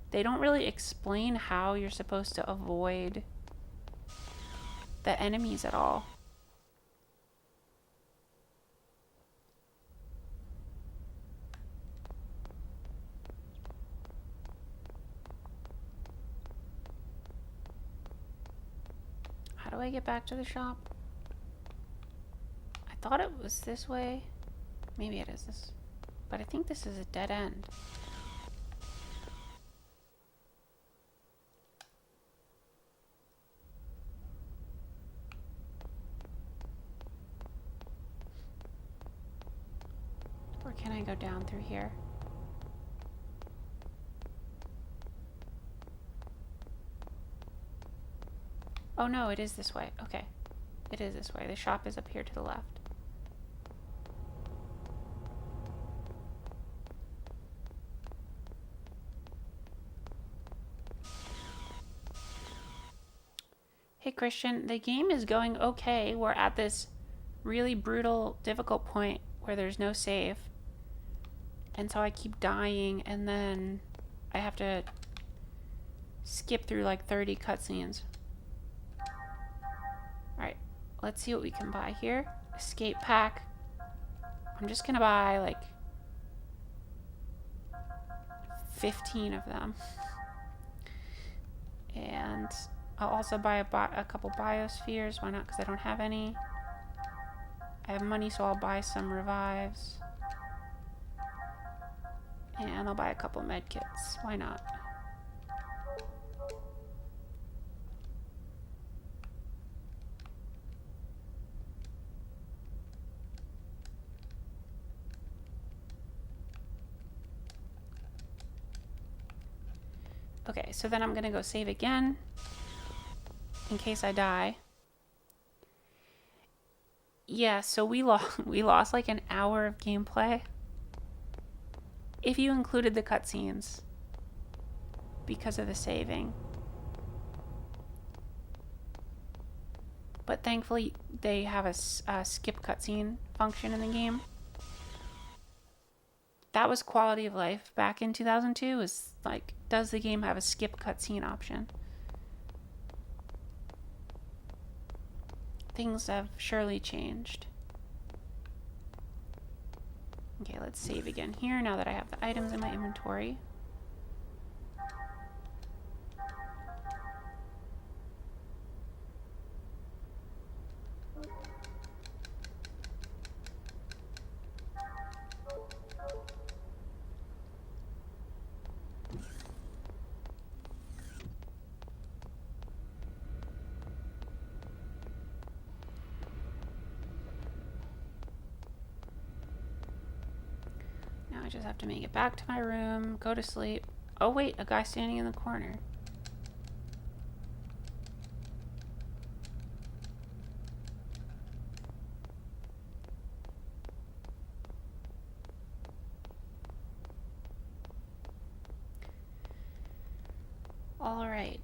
They don't really explain how you're supposed to avoid the enemies at all. How do I get back to the shop? I thought it was this way. Maybe it is this. But I think this is a dead end. Or can I go down through here? Oh no, it is this way. Okay. It is this way. The shop is up here to the left. Hey Christian, the game is going okay. We're at this really brutal, difficult point where there's no save. And so I keep dying and then I have to skip through like 30 cutscenes. Alright, let's see what we can buy here. Escape pack. I'm just gonna buy like 15 of them. And I'll also buy a couple biospheres. Why not? Because I don't have any. I have money, so I'll buy some revives. And I'll buy a couple med kits. Why not? Okay, so then I'm gonna go save again in case I die. Yeah, so we lost like an hour of gameplay if you included the cutscenes because of the saving. But thankfully they have a skip cutscene function in the game. that was quality of life back in 2002, was like, does the game have a skip cutscene option? Things have surely changed. Okay, let's save again here now that I have the items in my inventory. I just have to make it back to my room, go to sleep. Oh wait, a guy standing in the corner. All right.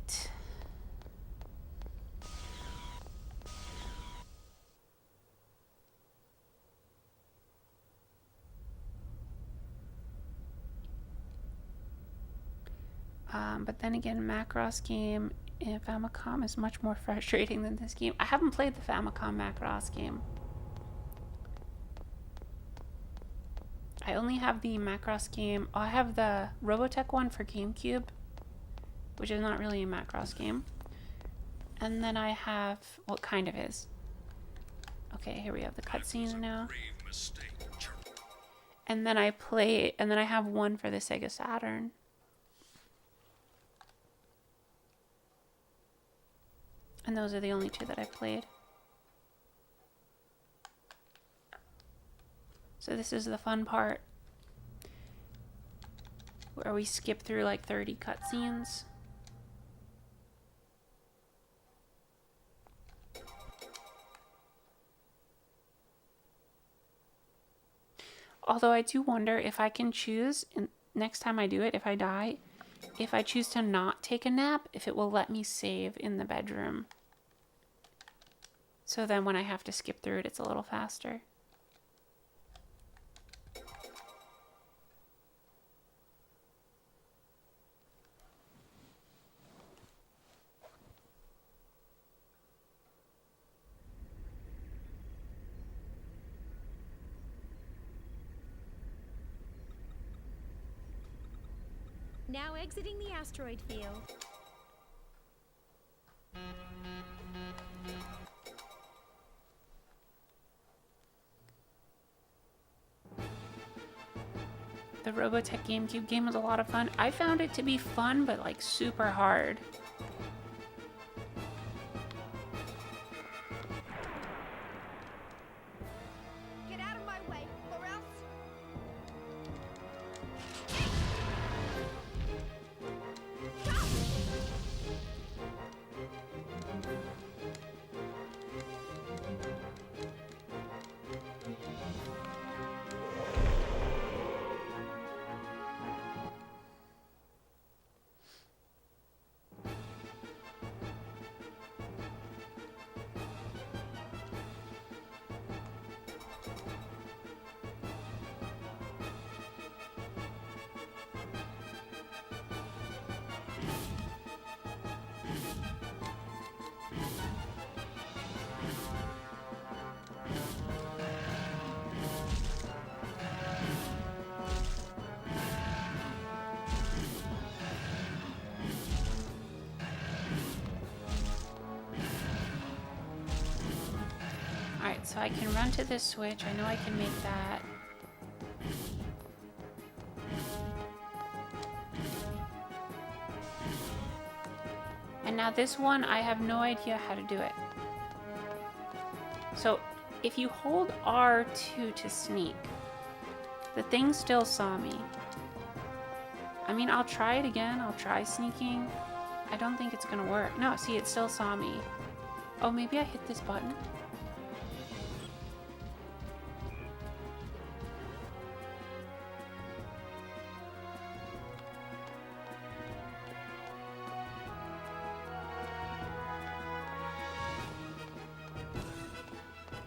But then again, Macross game in Famicom is much more frustrating than this game. I haven't played the Famicom Macross game. I only have the Macross game. Oh, I have the Robotech one for GameCube, which is not really a Macross game. And then I have, what kind of is? Okay, here we have the cutscenes now. And then I have one for the Sega Saturn. And those are the only two that I've played. So this is the fun part, where we skip through like 30 cutscenes. Although I do wonder if I can choose, next time I do it, if I die, if I choose to not take a nap, if it will let me save in the bedroom. So then when I have to skip through it, it's a little faster.
Now exiting the asteroid field.
The Robotech GameCube game was a lot of fun. I found it to be fun, but like super hard.
Get out of my way, or else...
Alright, so I can run to this switch. I know I can make that. And now this one, I have no idea how to do it. So if you hold R2 to sneak, the thing still saw me. I mean, I'll try it again. I'll try sneaking. I don't think it's gonna work. No, see, it still saw me. Oh, maybe I hit this button?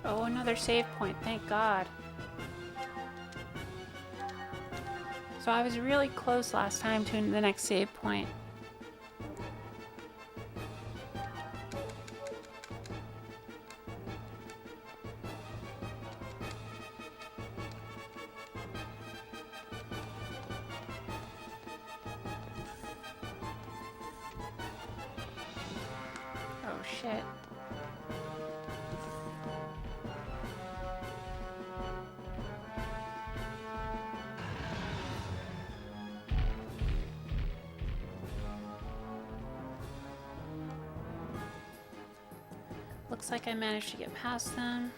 Oh, another save point. Thank God. So I was really close last time to the next save point. Oh shit. Looks like I managed to get past them.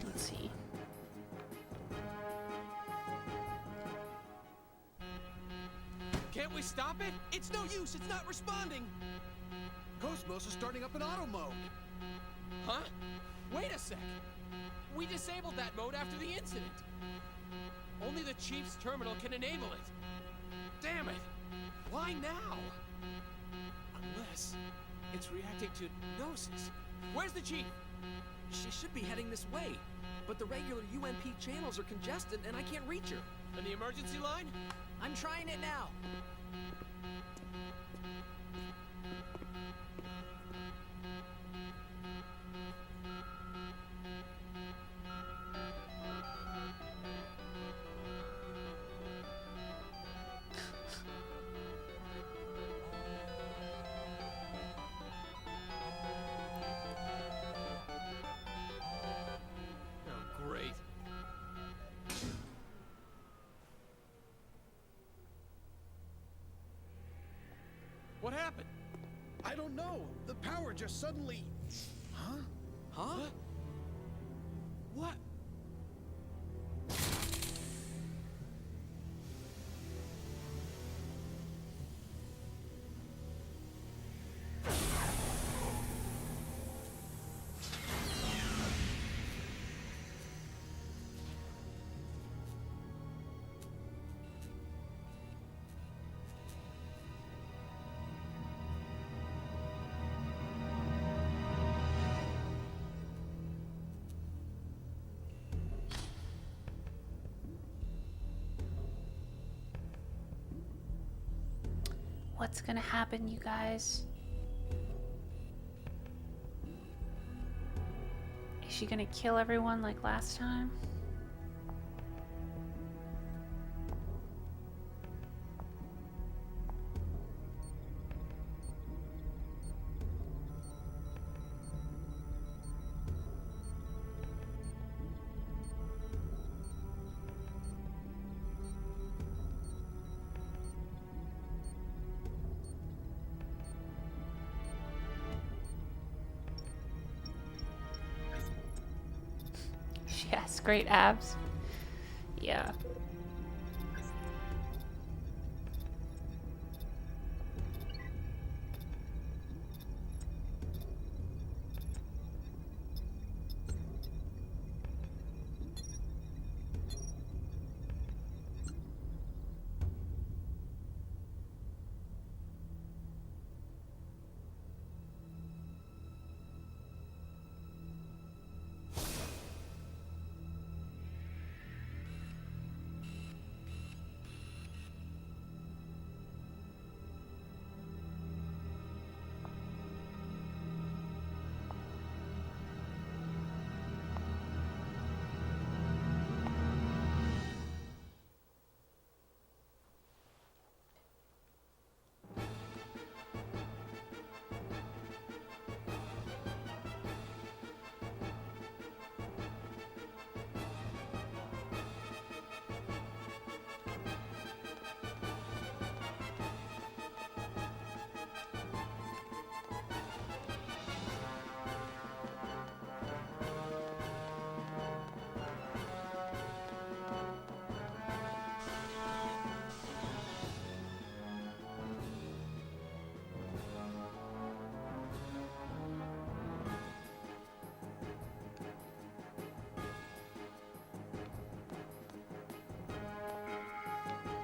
Let's see.
Can't we stop it?
It's no use. It's not responding.
KOS-MOS is starting up in auto mode.
Huh? Wait a sec. We disabled that mode after the incident. Only the Chief's terminal can enable it. Damn it. Why now? Unless it's reacting to Nosis. Where's the Chief?
She should be heading this way, but the regular UMP channels are congested and I can't reach her.
And the emergency line?
I'm trying it now.
Oh, great. What happened?
I don't know. The power just suddenly... Huh?
Huh?
What?
What's gonna happen, you guys? Is she gonna kill everyone like last time? Yes, great abs. Yeah.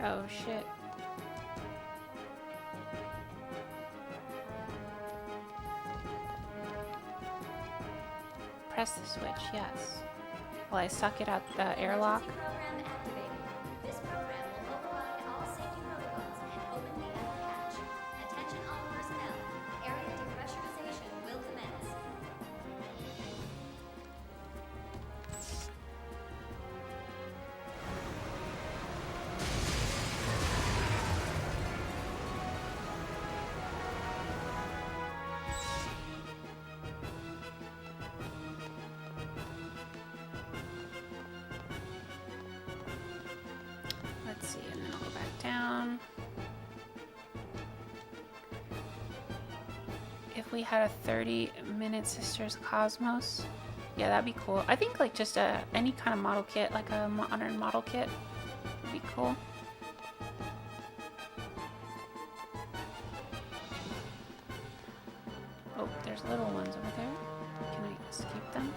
Oh shit. Press the switch, yes. Will I suck it out the airlock?
Program activated. This program will override
if we had a 30-minute Sisters KOS-MOS. Yeah, that'd be cool. I think like just any kind of model kit, like a modern model kit, would be cool. Oh, there's little ones over there. Can I escape them?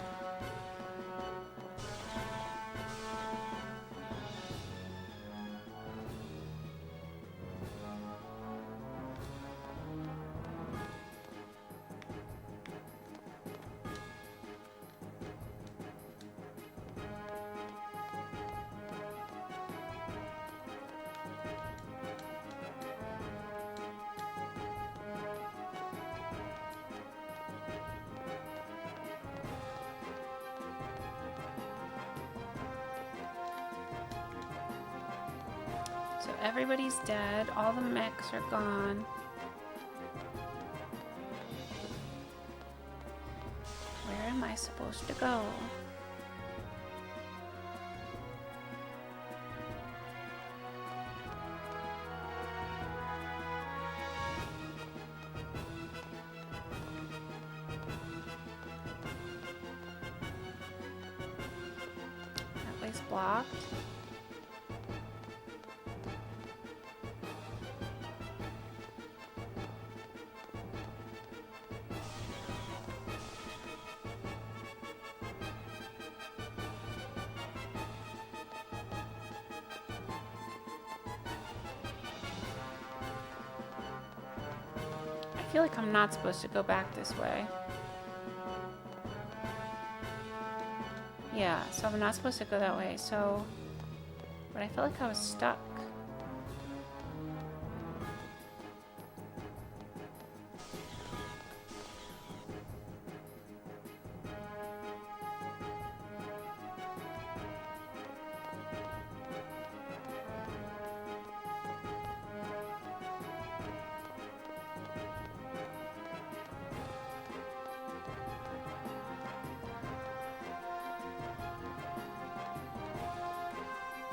So everybody's dead. All the mechs are gone. Where am I supposed to go? That way's blocked. I feel like I'm not supposed to go back this way. Yeah, so I'm not supposed to go that way, so... But I felt like I was stuck.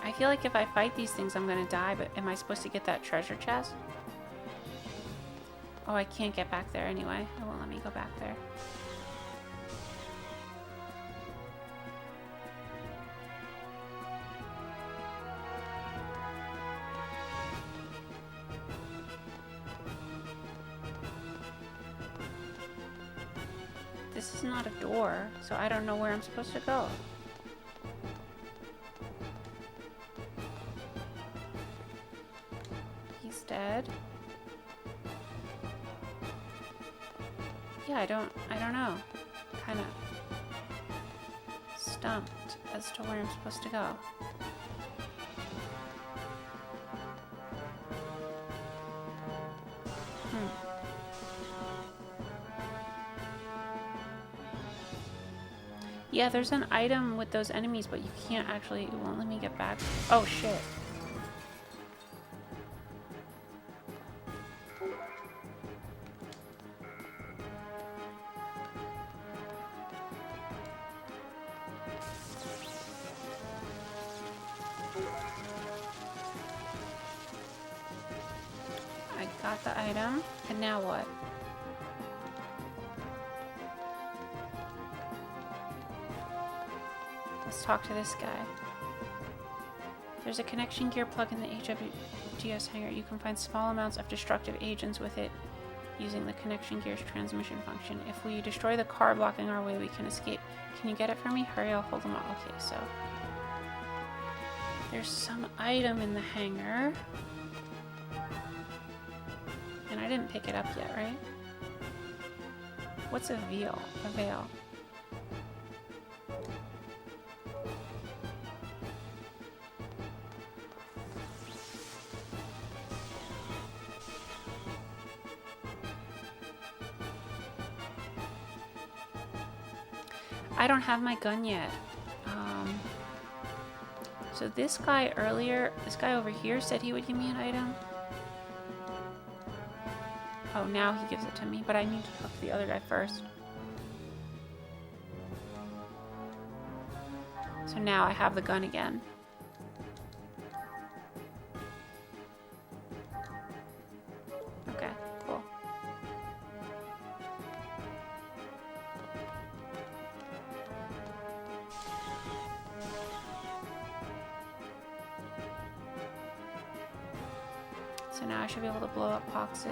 I feel like if I fight these things, I'm gonna die, but am I supposed to get that treasure chest? Oh, I can't get back there anyway. It won't let me go back there. This is not a door, so I don't know where I'm supposed to go. Dead. Yeah, I don't know. Kind of stumped as to where I'm supposed to go. Yeah, there's an item with those enemies, but you can't actually, it won't let me get back. Oh shit. Got the item, and now what? Let's talk to this guy. There's a connection gear plug in the HWGS hangar. You can find small amounts of destructive agents with it using the connection gear's transmission function. If we destroy the car blocking our way, we can escape. Can you get it for me? Hurry, I'll hold them up. Okay, so there's some item in the hangar. And I didn't pick it up yet, right? What's a veil? A veil. I don't have my gun yet. So this guy earlier, this guy over here said he would give me an item. Oh, now he gives it to me, but I need to talk to the other guy first. So now I have the gun again. Okay, cool. So now I should be able to blow up boxes.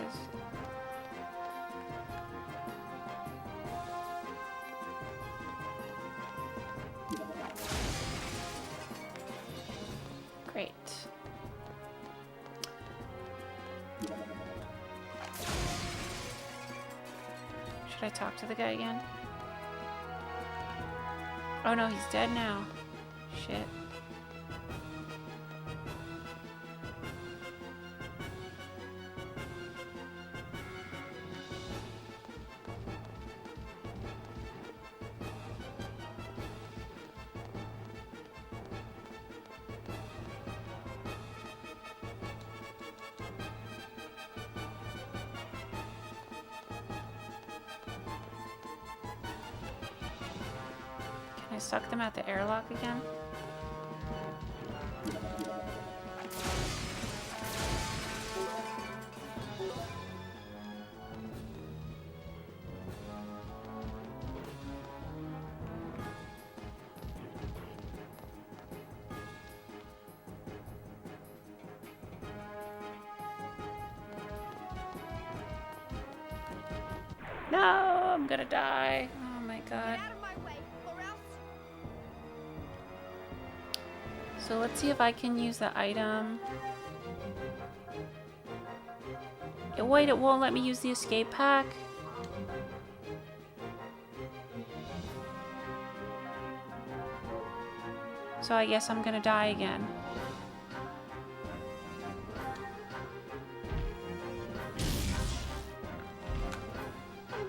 Great. Should I talk to the guy again? Oh no, he's dead now. Shit. Can I suck them at the airlock again? No, I'm gonna die. Oh my god. So let's see if I can use the item. Wait, it won't let me use the escape pack? So I guess I'm gonna die again.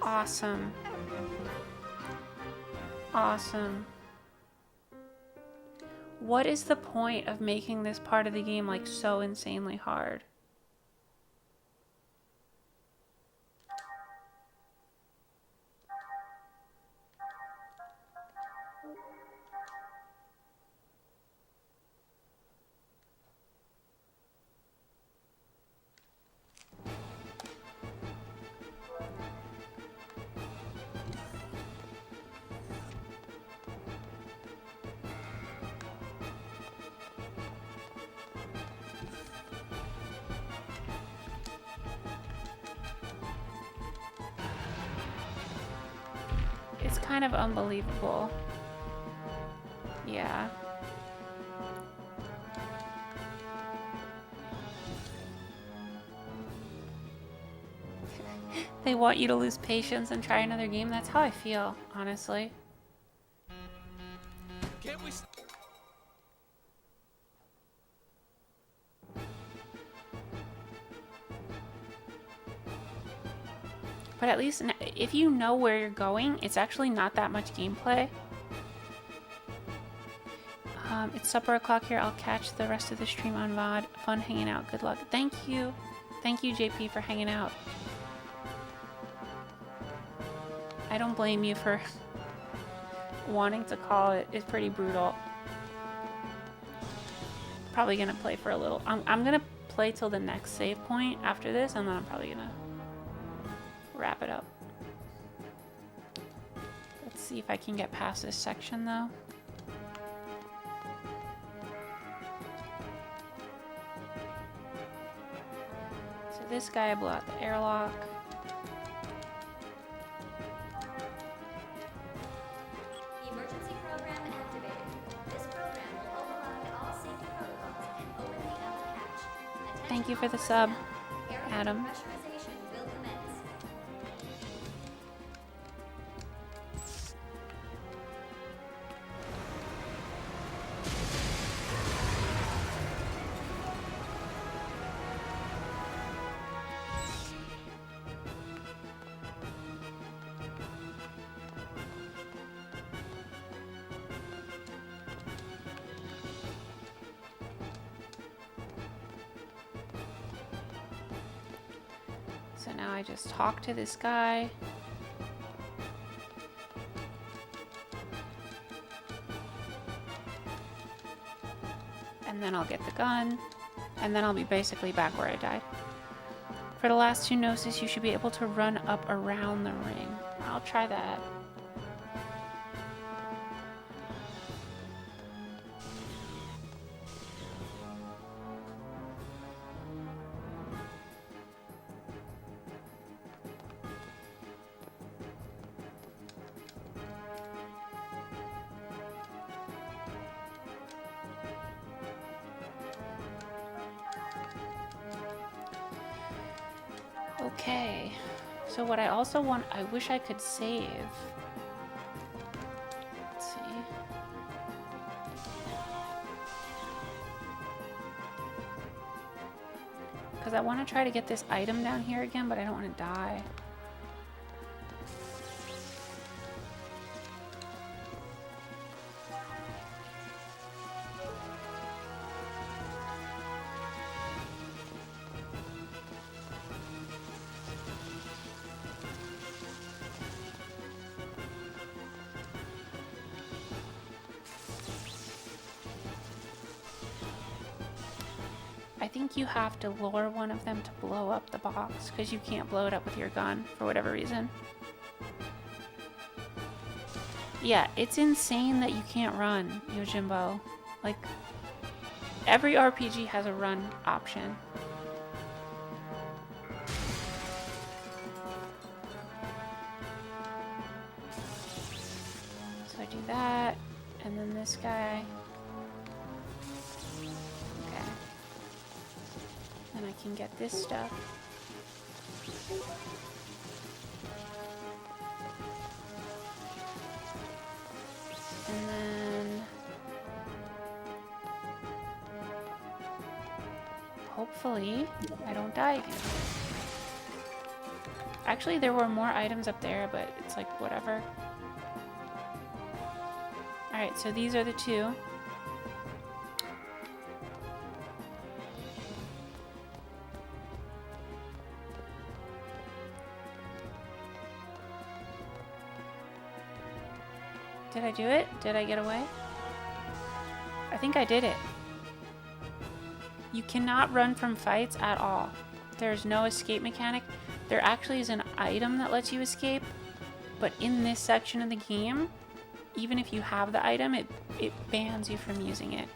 Awesome. Awesome. What is the point of making this part of the game like so insanely hard? It's kind of unbelievable. Yeah. They want you to lose patience and try another game. That's how I feel, honestly.
Can't we?
But at least if you know where you're going, it's actually not that much gameplay. It's supper o'clock here. I'll catch the rest of the stream on VOD. Fun hanging out. Good luck. Thank you. Thank you, JP, for hanging out. I don't blame you for wanting to call it. It's pretty brutal. Probably gonna play for a little. I'm gonna play till the next save point after this, and then I'm probably gonna wrap it up. Let's see if I can get past this section though. So this guy blew out the airlock.
Emergency program activated. This program will override all safety protocols and open the outer hatch.
Thank you for the sub, Adam.
Pressurization will commence.
So now I just talk to this guy. And then I'll get the gun. And then I'll be basically back where I died. For the last two Nosis, you should be able to run up around the ring. I'll try that. Okay. So what I also want, I wish I could save. Let's see. Because I want to try to get this item down here again, but I don't want to die. I think you have to lure one of them to blow up the box, because you can't blow it up with your gun for whatever reason. Yeah, it's insane that you can't run, Yojimbo. Like, every RPG has a run option. So I do that, and then this guy. And I can get this stuff. And then hopefully I don't die again. Actually, there were more items up there, but it's like whatever. Alright, so these are the two. Did I do it? Did I get away? I think I did it. You cannot run from fights at all. There's no escape mechanic. There actually is an item that lets you escape, but in this section of the game, even if you have the item, it bans you from using it.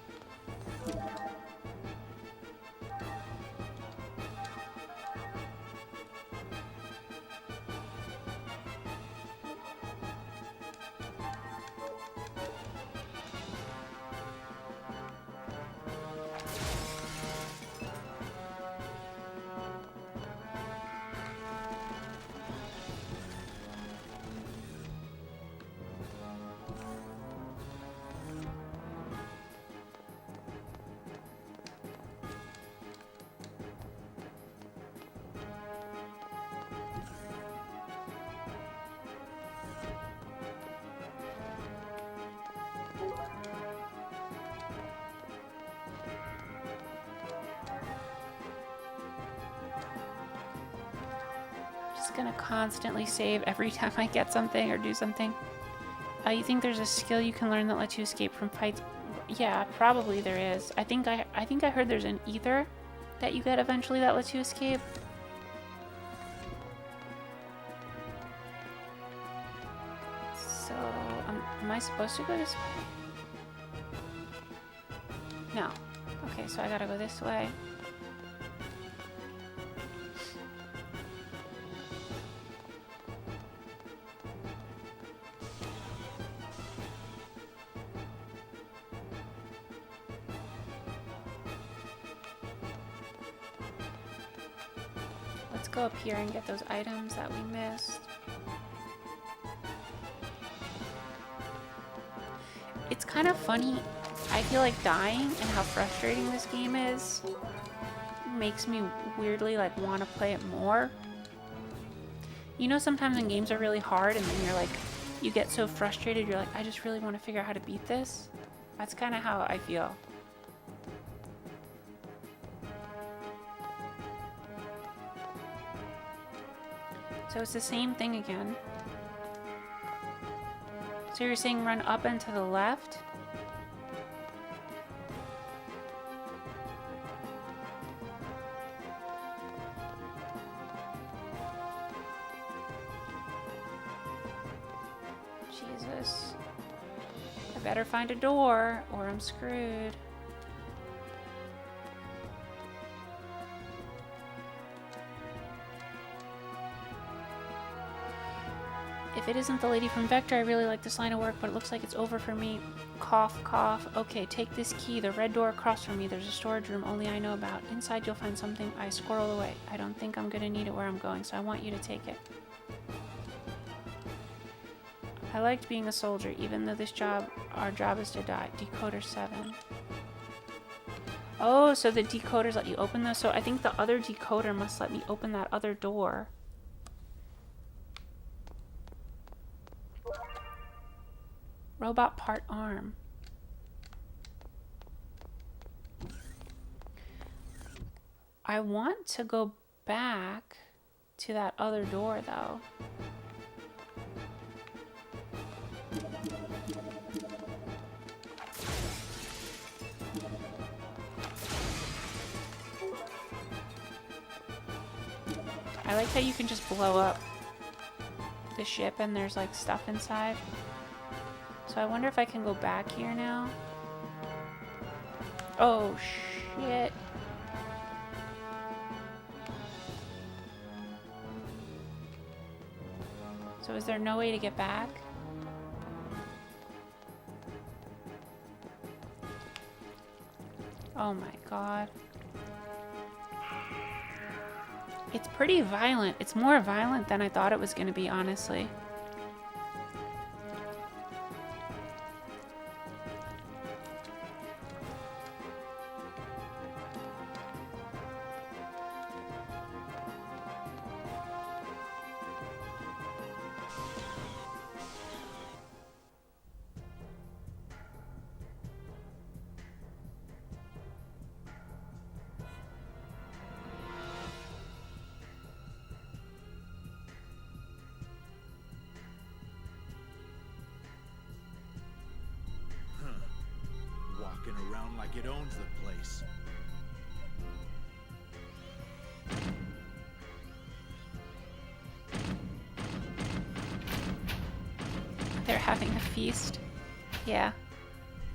Gonna constantly save every time I get something or do something. You think there's a skill you can learn that lets you escape from fights? Yeah, probably there is. I think I heard there's an ether that you get eventually that lets you escape. So, am I supposed to go this way? No. Okay, so I gotta go this way. Go up here and get those items that we missed. It's kind of funny. I feel like dying and how frustrating this game is makes me weirdly like want to play it more. You know, sometimes when games are really hard and then you're like, you get so frustrated, you're like, I just really want to figure out how to beat this. That's kind of how I feel. So it's the same thing again. So you're saying run up and to the left? Jesus. I better find a door or I'm screwed. If it isn't the lady from Vector, I really like this line of work, but it looks like it's over for me. Cough, cough. Okay, take this key. The red door across from me. There's a storage room only I know about. Inside you'll find something. I squirrel away. I don't think I'm gonna need it where I'm going, so I want you to take it. I liked being a soldier, even though our job is to die. Decoder 7. Oh, so the decoders let you open those? So I think the other decoder must let me open that other door. Robot part arm. I want to go back to that other door, though. I like how you can just blow up the ship and there's like stuff inside. So I wonder if I can go back here now. Oh shit. So is there no way to get back? Oh my god. It's pretty violent. It's more violent than I thought it was going to be, honestly.
Walking around like it owns the place.
They're having a feast. Yeah.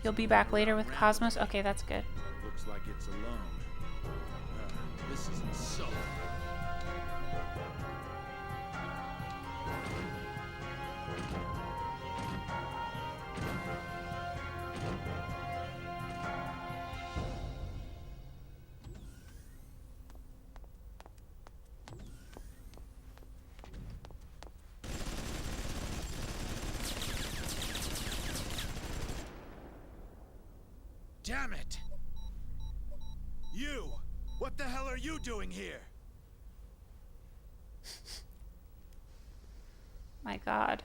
You'll be back later with KOS-MOS? Okay, that's good.
Looks like it's alone. This isn't so. Damn it! You! What the hell are you doing here?
My god.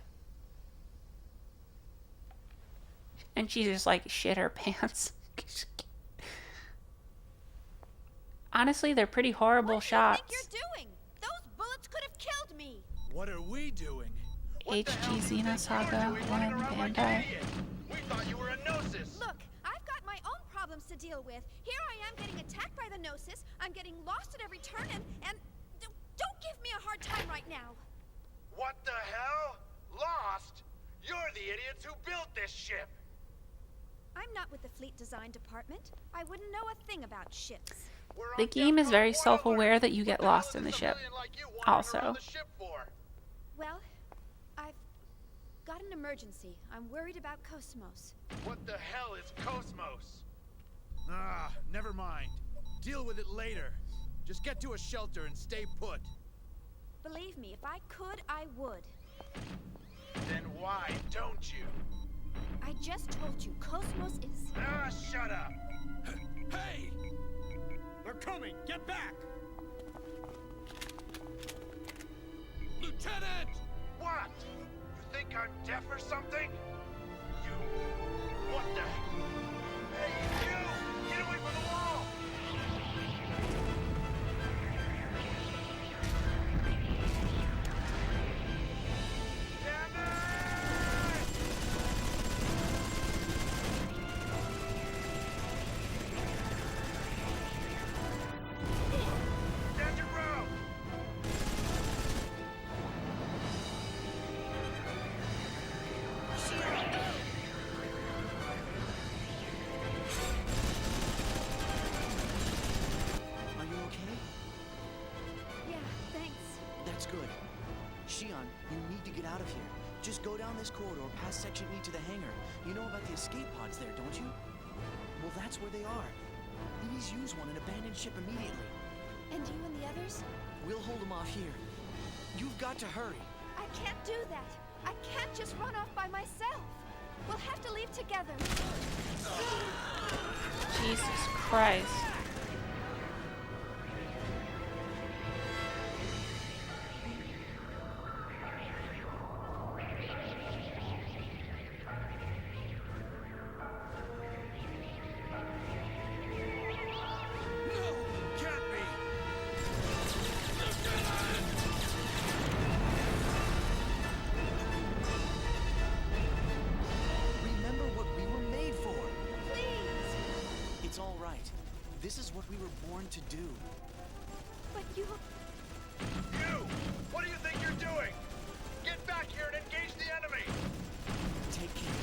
And she just like shit her pants. Honestly, they're pretty horrible shots.
What do you think you're doing? Those bullets could have killed me.
What are we doing?
HG Xenosaga 1 Bandai.
We thought you were a Nosis.
Look, I've got my own problems to deal with. Here I am getting attacked by the Nosis. I'm getting lost at every turn and don't give me a hard time right now.
What the hell? Lost? You're the idiots who built this ship.
I'm not with the fleet design department. I wouldn't know a thing about ships.
The game is very self-aware that you get lost in the ship. Also.
Well, I've got an emergency. I'm worried about KOS-MOS.
What the hell is KOS-MOS?
Ah, never mind. Deal with it later. Just get to a shelter and stay put.
Believe me, if I could, I would.
Then why don't you?
I just told you, KOS-MOS is...
Ah, shut up!
Hey! They're coming! Get back!
Lieutenant! What? You think I'm deaf or something? You... What the... Hey, you! Get away from the wall!
That's good. Shion, you need to get out of here. Just go down this corridor past Section E to the hangar. You know about the escape pods there, don't you? Well, that's where they are. Please use one and abandon ship immediately.
And you and the others?
We'll hold them off here. You've got to hurry.
I can't do that. I can't just run off by myself. We'll have to leave together.
Jesus Christ.
This is what we were born to do.
But you...
You! What do you think you're doing? Get back here and engage the enemy!
Take care.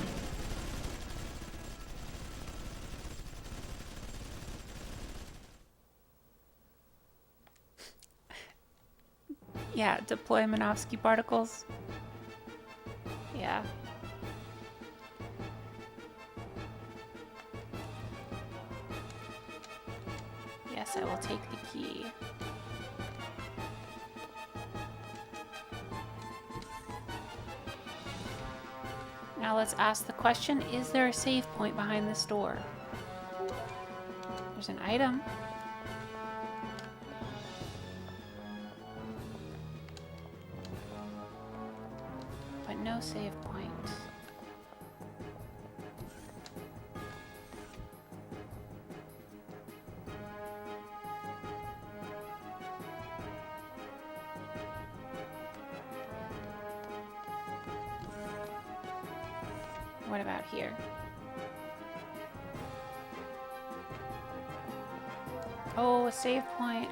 Yeah, deploy Minovsky particles. Yeah. Yes, I will take the key. Now let's ask the question, is there a save point behind this door? There's an item. But no save point. What about here? Oh, a save point.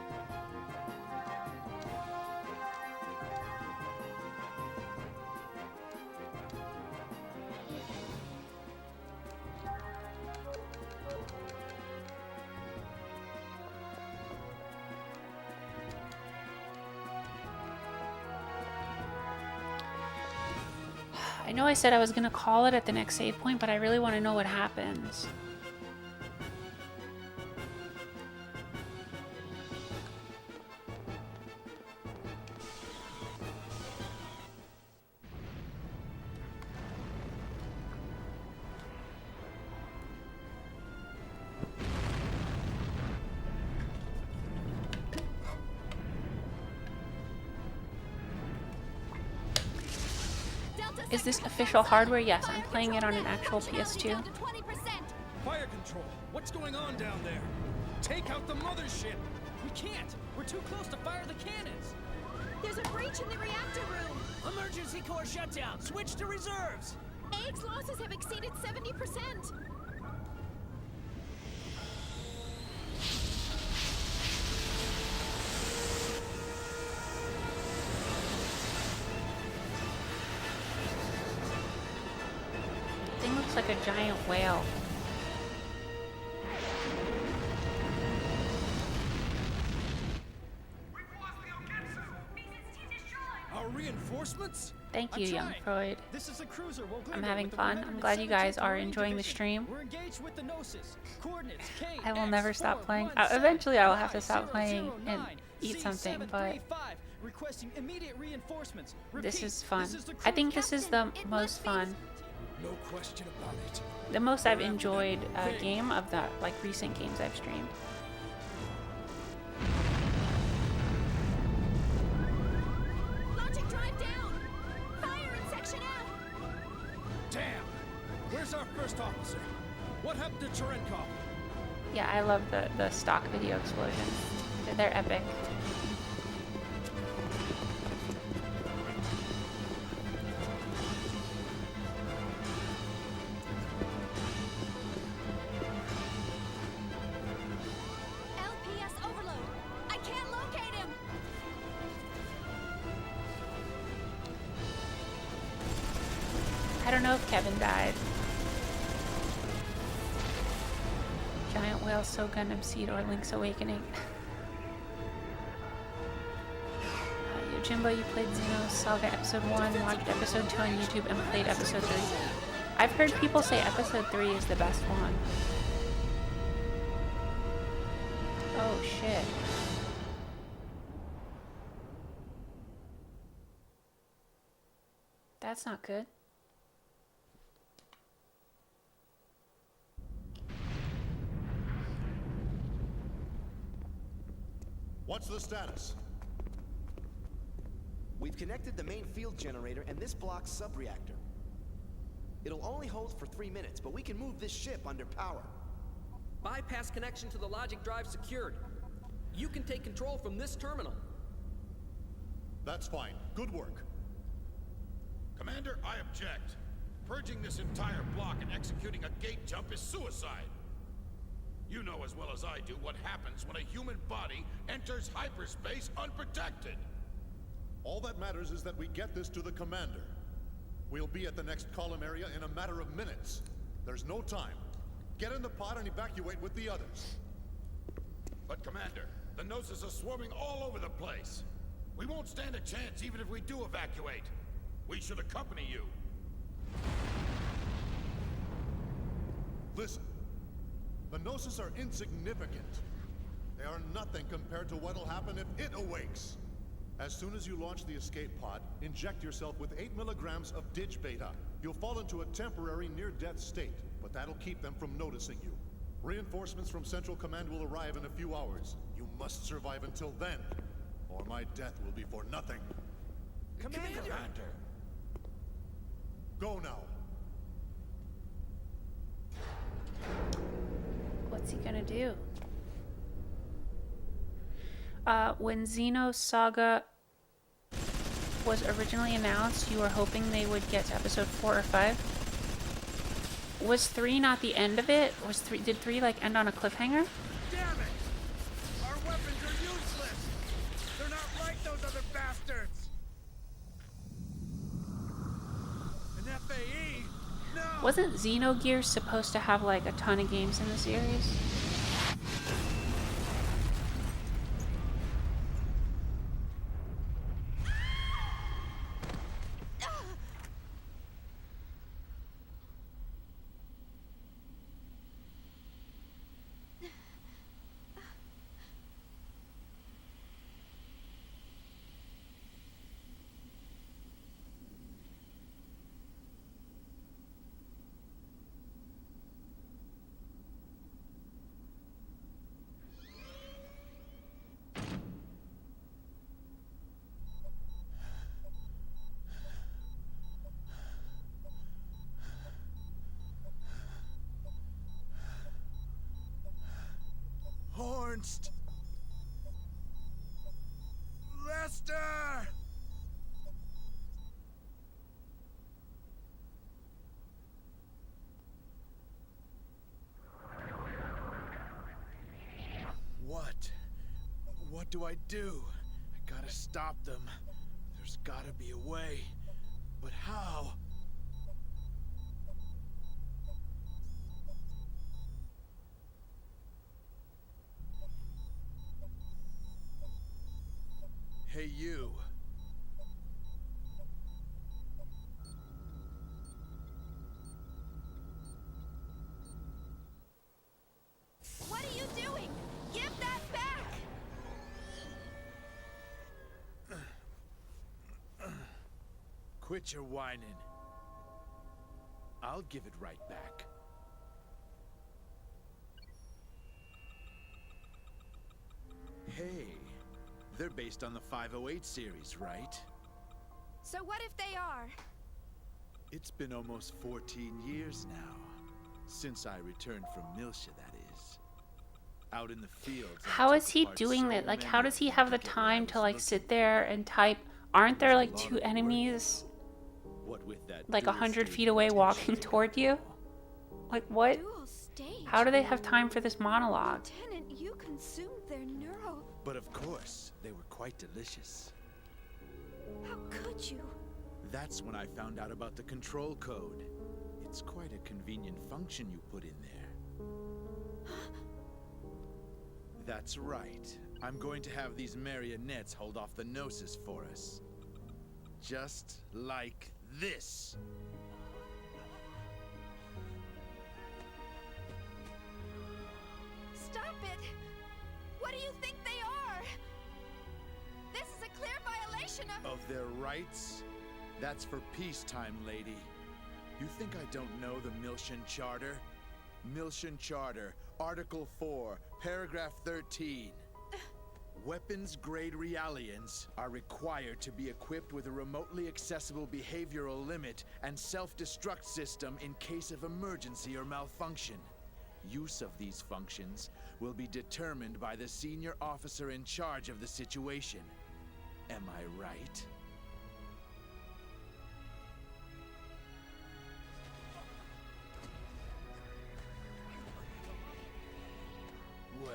I know I said I was going to call it at the next save point, but I really want to know what happens. Is this official hardware? Yes, I'm playing it on an actual PS2.
Fire control. What's going on down there? Take out the mothership.
We can't. We're too close to fire the cannons.
There's a breach in the reactor room.
Emergency core shutdown. Switch to reserves.
AX losses have exceeded 70%.
Thing looks like a giant whale.
Our reinforcements?
Thank you, young Freud.
This is a cruiser. We'll
I'm having fun. I'm glad you guys are enjoying the stream.
We're engaged with the Nosis. Coordinates K.
I will never stop playing. Eventually, I will have to stop playing and eat something, but
requesting immediate reinforcements.
this is fun. I think this is the most fun.
No question about it.
The most I've enjoyed a game of the recent games I've streamed.
Launching drive down. Fire in section F.
Damn. Where's our first officer? What happened to Cherenkov?
Yeah, I love the stock video explosions. They're epic.
LPS overload. I can't locate him.
I don't know if Kevin died. Giant whale, so Gundam Seed or Link's Awakening. You're Jimbo, you played Xenosaga episode 1, watched episode 2 on YouTube, and played episode 3. I've heard people say episode 3 is the best one. Oh shit. That's not good.
What's the status?
We've connected the main field generator and this block's sub-reactor. It'll only hold for 3 minutes, but we can move this ship under power.
Bypass connection to the logic drive secured. You can take control from this terminal.
That's fine. Good work.
Commander, I object. Purging this entire block and executing a gate jump is suicide. You know as well as I do what happens when a human body enters hyperspace unprotected.
All that matters is that we get this to the commander. We'll be at the next column area in a matter of minutes. There's no time. Get in the pod and evacuate with the others.
But Commander, the Nosis are swarming all over the place. We won't stand a chance even if we do evacuate. We should accompany you.
Listen. The Nosis are insignificant. They are nothing compared to what'll happen if it awakes. As soon as you launch the escape pod, inject yourself with 8 milligrams of Dig-Beta. You'll fall into a temporary near-death state, but that'll keep them from noticing you. Reinforcements from Central Command will arrive in a few hours. You must survive until then, or my death will be for nothing.
Commander!
Go now.
What's he gonna do? When Xenosaga was originally announced, you were hoping they would get to episode 4 or 5. Was 3 not the end of it? Did 3 like end on a cliffhanger?
Damn it! Our weapons are useless! They're not like those other bastards! An FAE? No!
Wasn't Xenogears supposed to have like a ton of games in the series?
Hornst! Lester! What do I do? I gotta stop them. There's gotta be a way. But how? Hey, you.
What are you doing? Give that back!
Quit your whining. I'll give it right back. Hey, they're based on the 508 series, right?
So what if they are?
It's been almost 14 years now. Since I returned from Milsha, that is. Out in the fields.
How is he doing that? Like, how does he have the time to like sit there and type? Aren't there like 2 enemies like 100 feet away walking toward you? Like, what? How do they have time for this monologue?
Lieutenant, you consumed their neuro...
But of course, they were quite delicious.
How could you?
That's when I found out about the control code. It's quite a convenient function you put in there. That's right.
I'm going to have these marionettes hold off the Nosis for us. Just like this.
Stop it! What do you think they are? This is a clear violation
Of their rights? That's for peacetime, lady. You think I don't know the Miltian Charter? Miltian Charter, Article 4, Paragraph 13. Weapons-grade Realians are required to be equipped with a remotely accessible behavioral limit and self-destruct system in case of emergency or malfunction. Use of these functions will be determined by the senior officer in charge of the situation. Am I right? Well,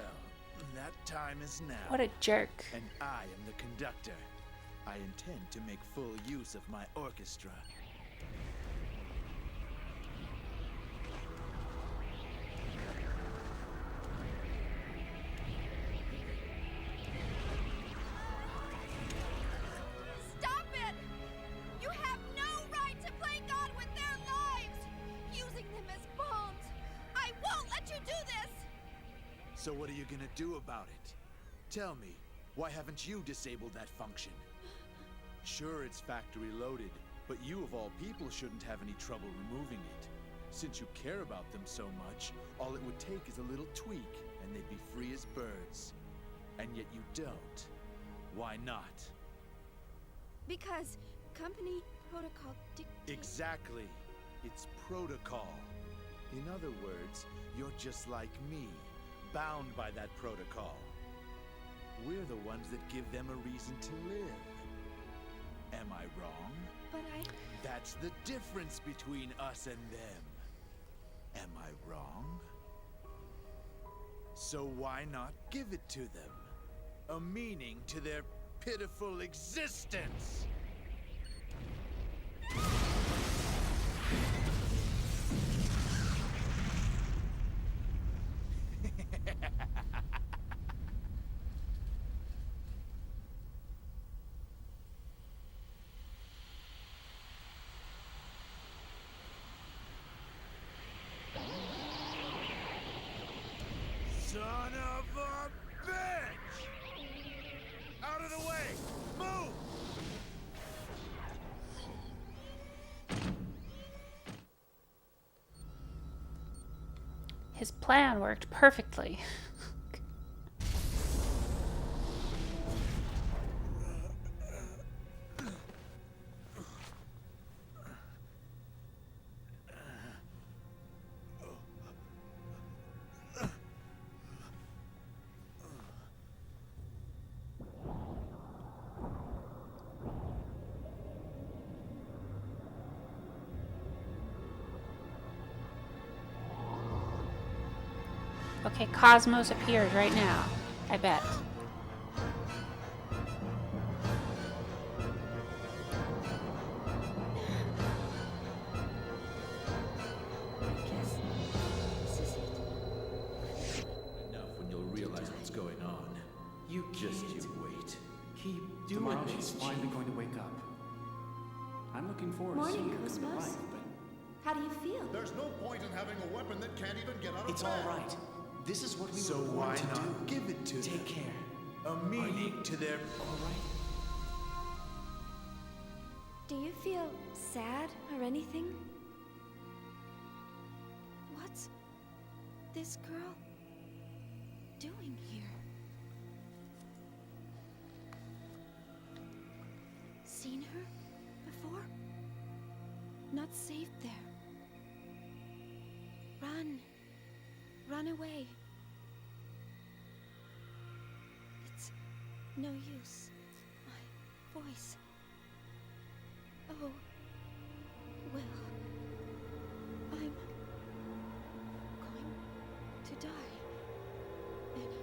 that time is now.
What a jerk.
And I am the conductor. I intend to make full use of my orchestra.
Stop it! You have no right to play God with their lives! Using them as bombs! I won't let you do this!
So what are you gonna do about it? Tell me, why haven't you disabled that function? Sure, it's factory loaded, but you of all people shouldn't have any trouble removing it. Since you care about them so much, all it would take is a little tweak, and they'd be free as birds. And yet you don't. Why not?
Because company protocol dictates...
Exactly. It's protocol. In other words, you're just like me, bound by that protocol. We're the ones that give them a reason to live. Am I wrong?
But
That's the difference between us and them. Am I wrong? So why not give it to them? A meaning to their pitiful existence! Son of a bitch! Out of the way! Move!
His plan worked perfectly. Okay, KOS-MOS appears right now, I bet.
Enough when you'll realize what's going on. You just you wait.
Keep
doing
Tomorrow
this,
she's finally going to wake up. I'm looking forward to seeing
Morning,
her come to
KOS-MOS.
life, but
How do you feel?
There's no point in having a weapon that can't even get out of
It's
bed.
all right. This is what we
So
were
why
born to
not
do.
give it to them?
Take care.
A meaning to their...
All right.
Do you feel sad or anything? What's this girl doing here? Seen her before? Not safe there. Run. Run away. It's no use. My voice. Oh, well, I'm going to die anyway.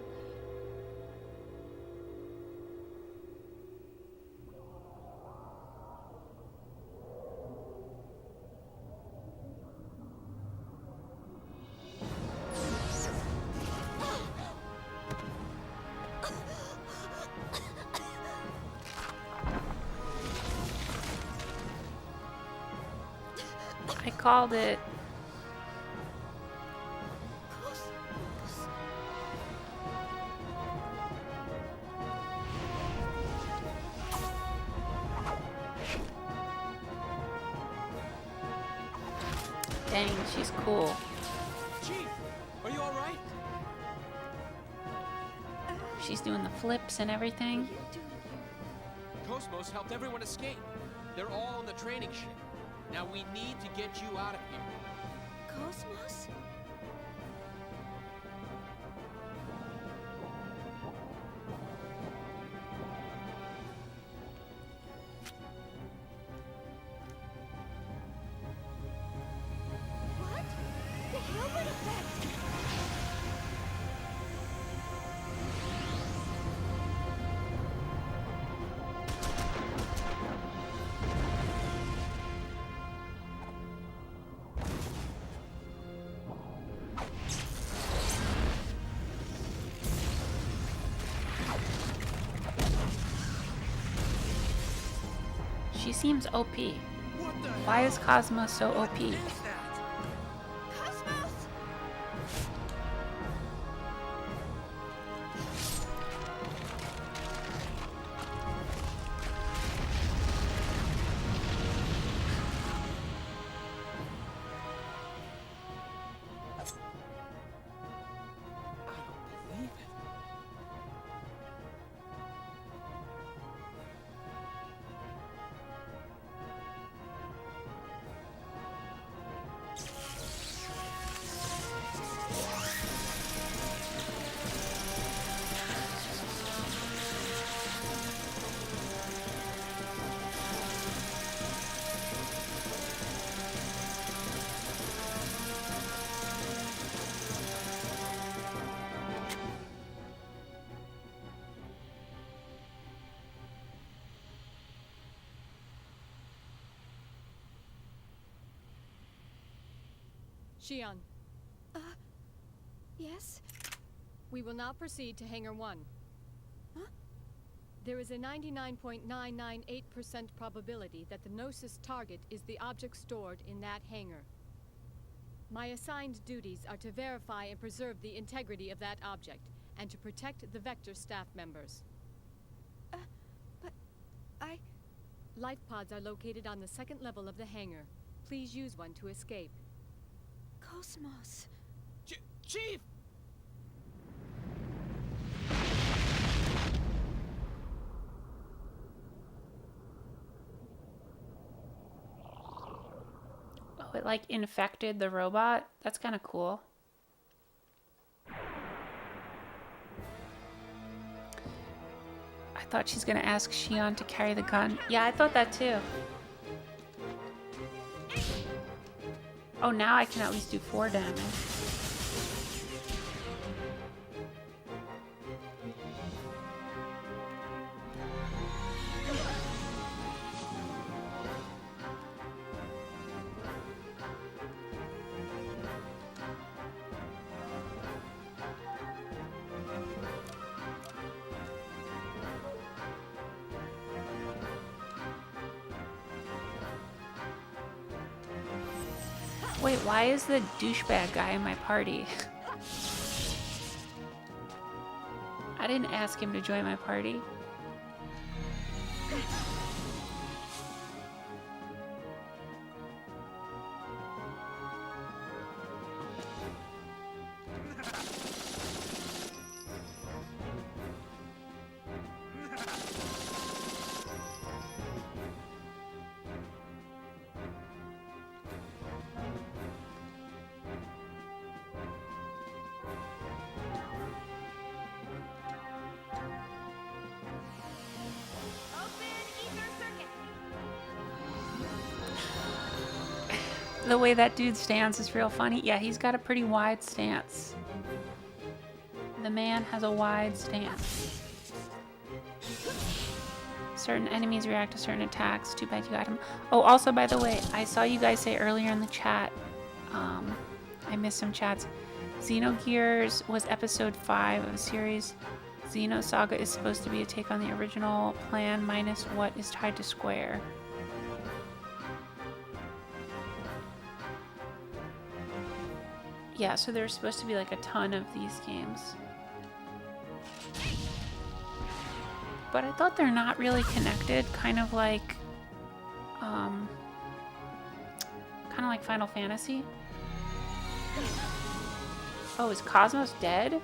called it. Dang, she's cool.
Chief, are you all right?
She's doing the flips and everything.
KOS-MOS helped everyone escape. They're all on the training ship. Now we need to get you out of here.
KOS-MOS? What? The Hilbert Effect!
She seems OP. Why is KOS-MOS so OP?
KOS-MOS!
Xion,
Yes?
we will now proceed to Hangar 1.
Huh?
There is a 99.998% probability that the Nosis target is the object stored in that hangar. My assigned duties are to verify and preserve the integrity of that object, and to protect the Vector staff members.
But I...
Life pods are located on the second level of the hangar. Please use one to escape.
KOS-MOS.
Chief!
Oh, it like infected the robot? That's kind of cool. I thought she's gonna ask Xion to carry the gun. Yeah, I thought that too. Oh, now I can at least do 4 damage. Wait, why is the douchebag guy in my party? I didn't ask him to join my party. The way that dude stands is real funny. Yeah, he's got a pretty wide stance. The man has a wide stance. Certain enemies react to certain attacks. Too bad you got him. Oh, also, by the way, I saw you guys say earlier in the chat, I missed some chats. Xenogears was episode 5 of a series. Xenosaga is supposed to be a take on the original plan minus what is tied to Square. Yeah, so there's supposed to be like a ton of these games. But I thought they're not really connected, kind of like Final Fantasy. Oh, is KOS-MOS dead?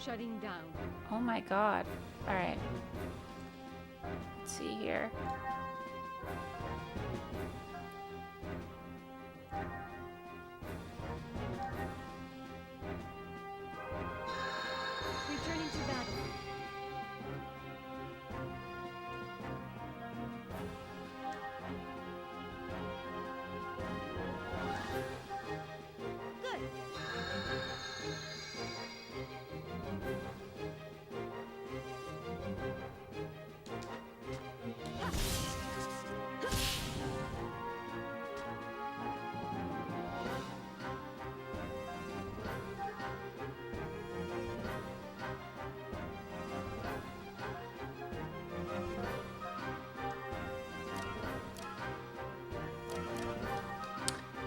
Shutting down.
Oh my god. Alright. Let's see here.
Returning to battle.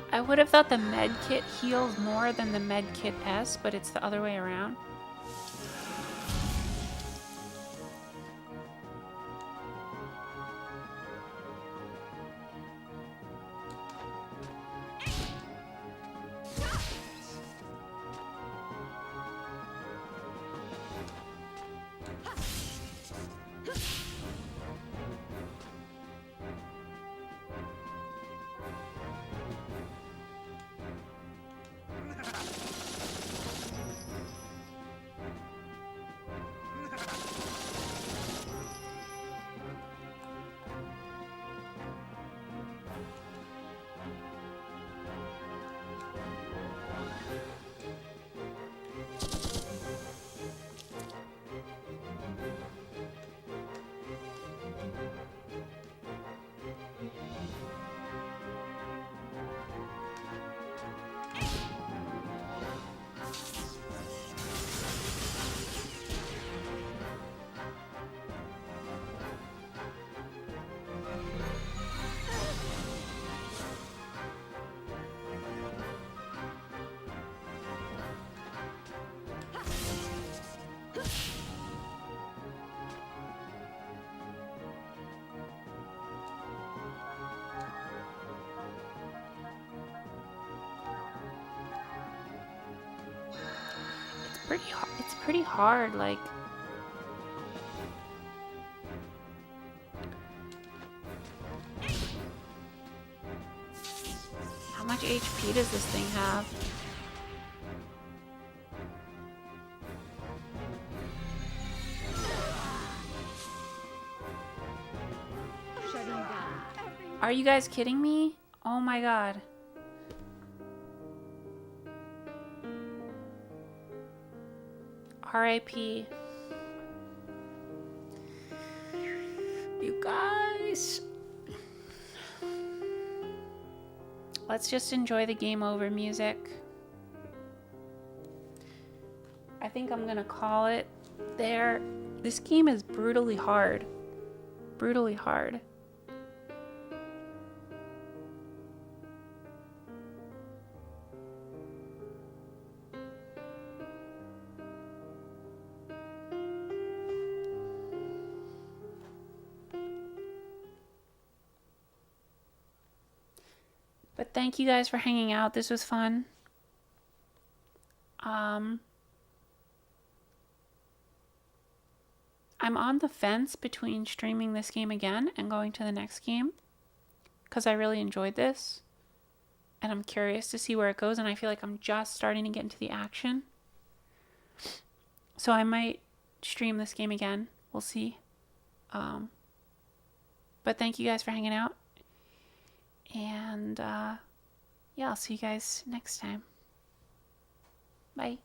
I would have thought the med kit heals more than the med kit S, but it's the other way around. It's pretty hard, like. How much HP does this thing have?
Shutting down.
Are you guys kidding me? Oh my god. R.I.P. You guys. Let's just enjoy the game over music. I think I'm gonna call it there. This game is brutally hard. Brutally hard. But thank you guys for hanging out. This was fun. I'm on the fence between streaming this game again and going to the next game because I really enjoyed this and I'm curious to see where it goes, and I feel like I'm just starting to get into the action. So I might stream this game again. We'll see. But thank you guys for hanging out. And yeah, I'll see you guys next time. Bye.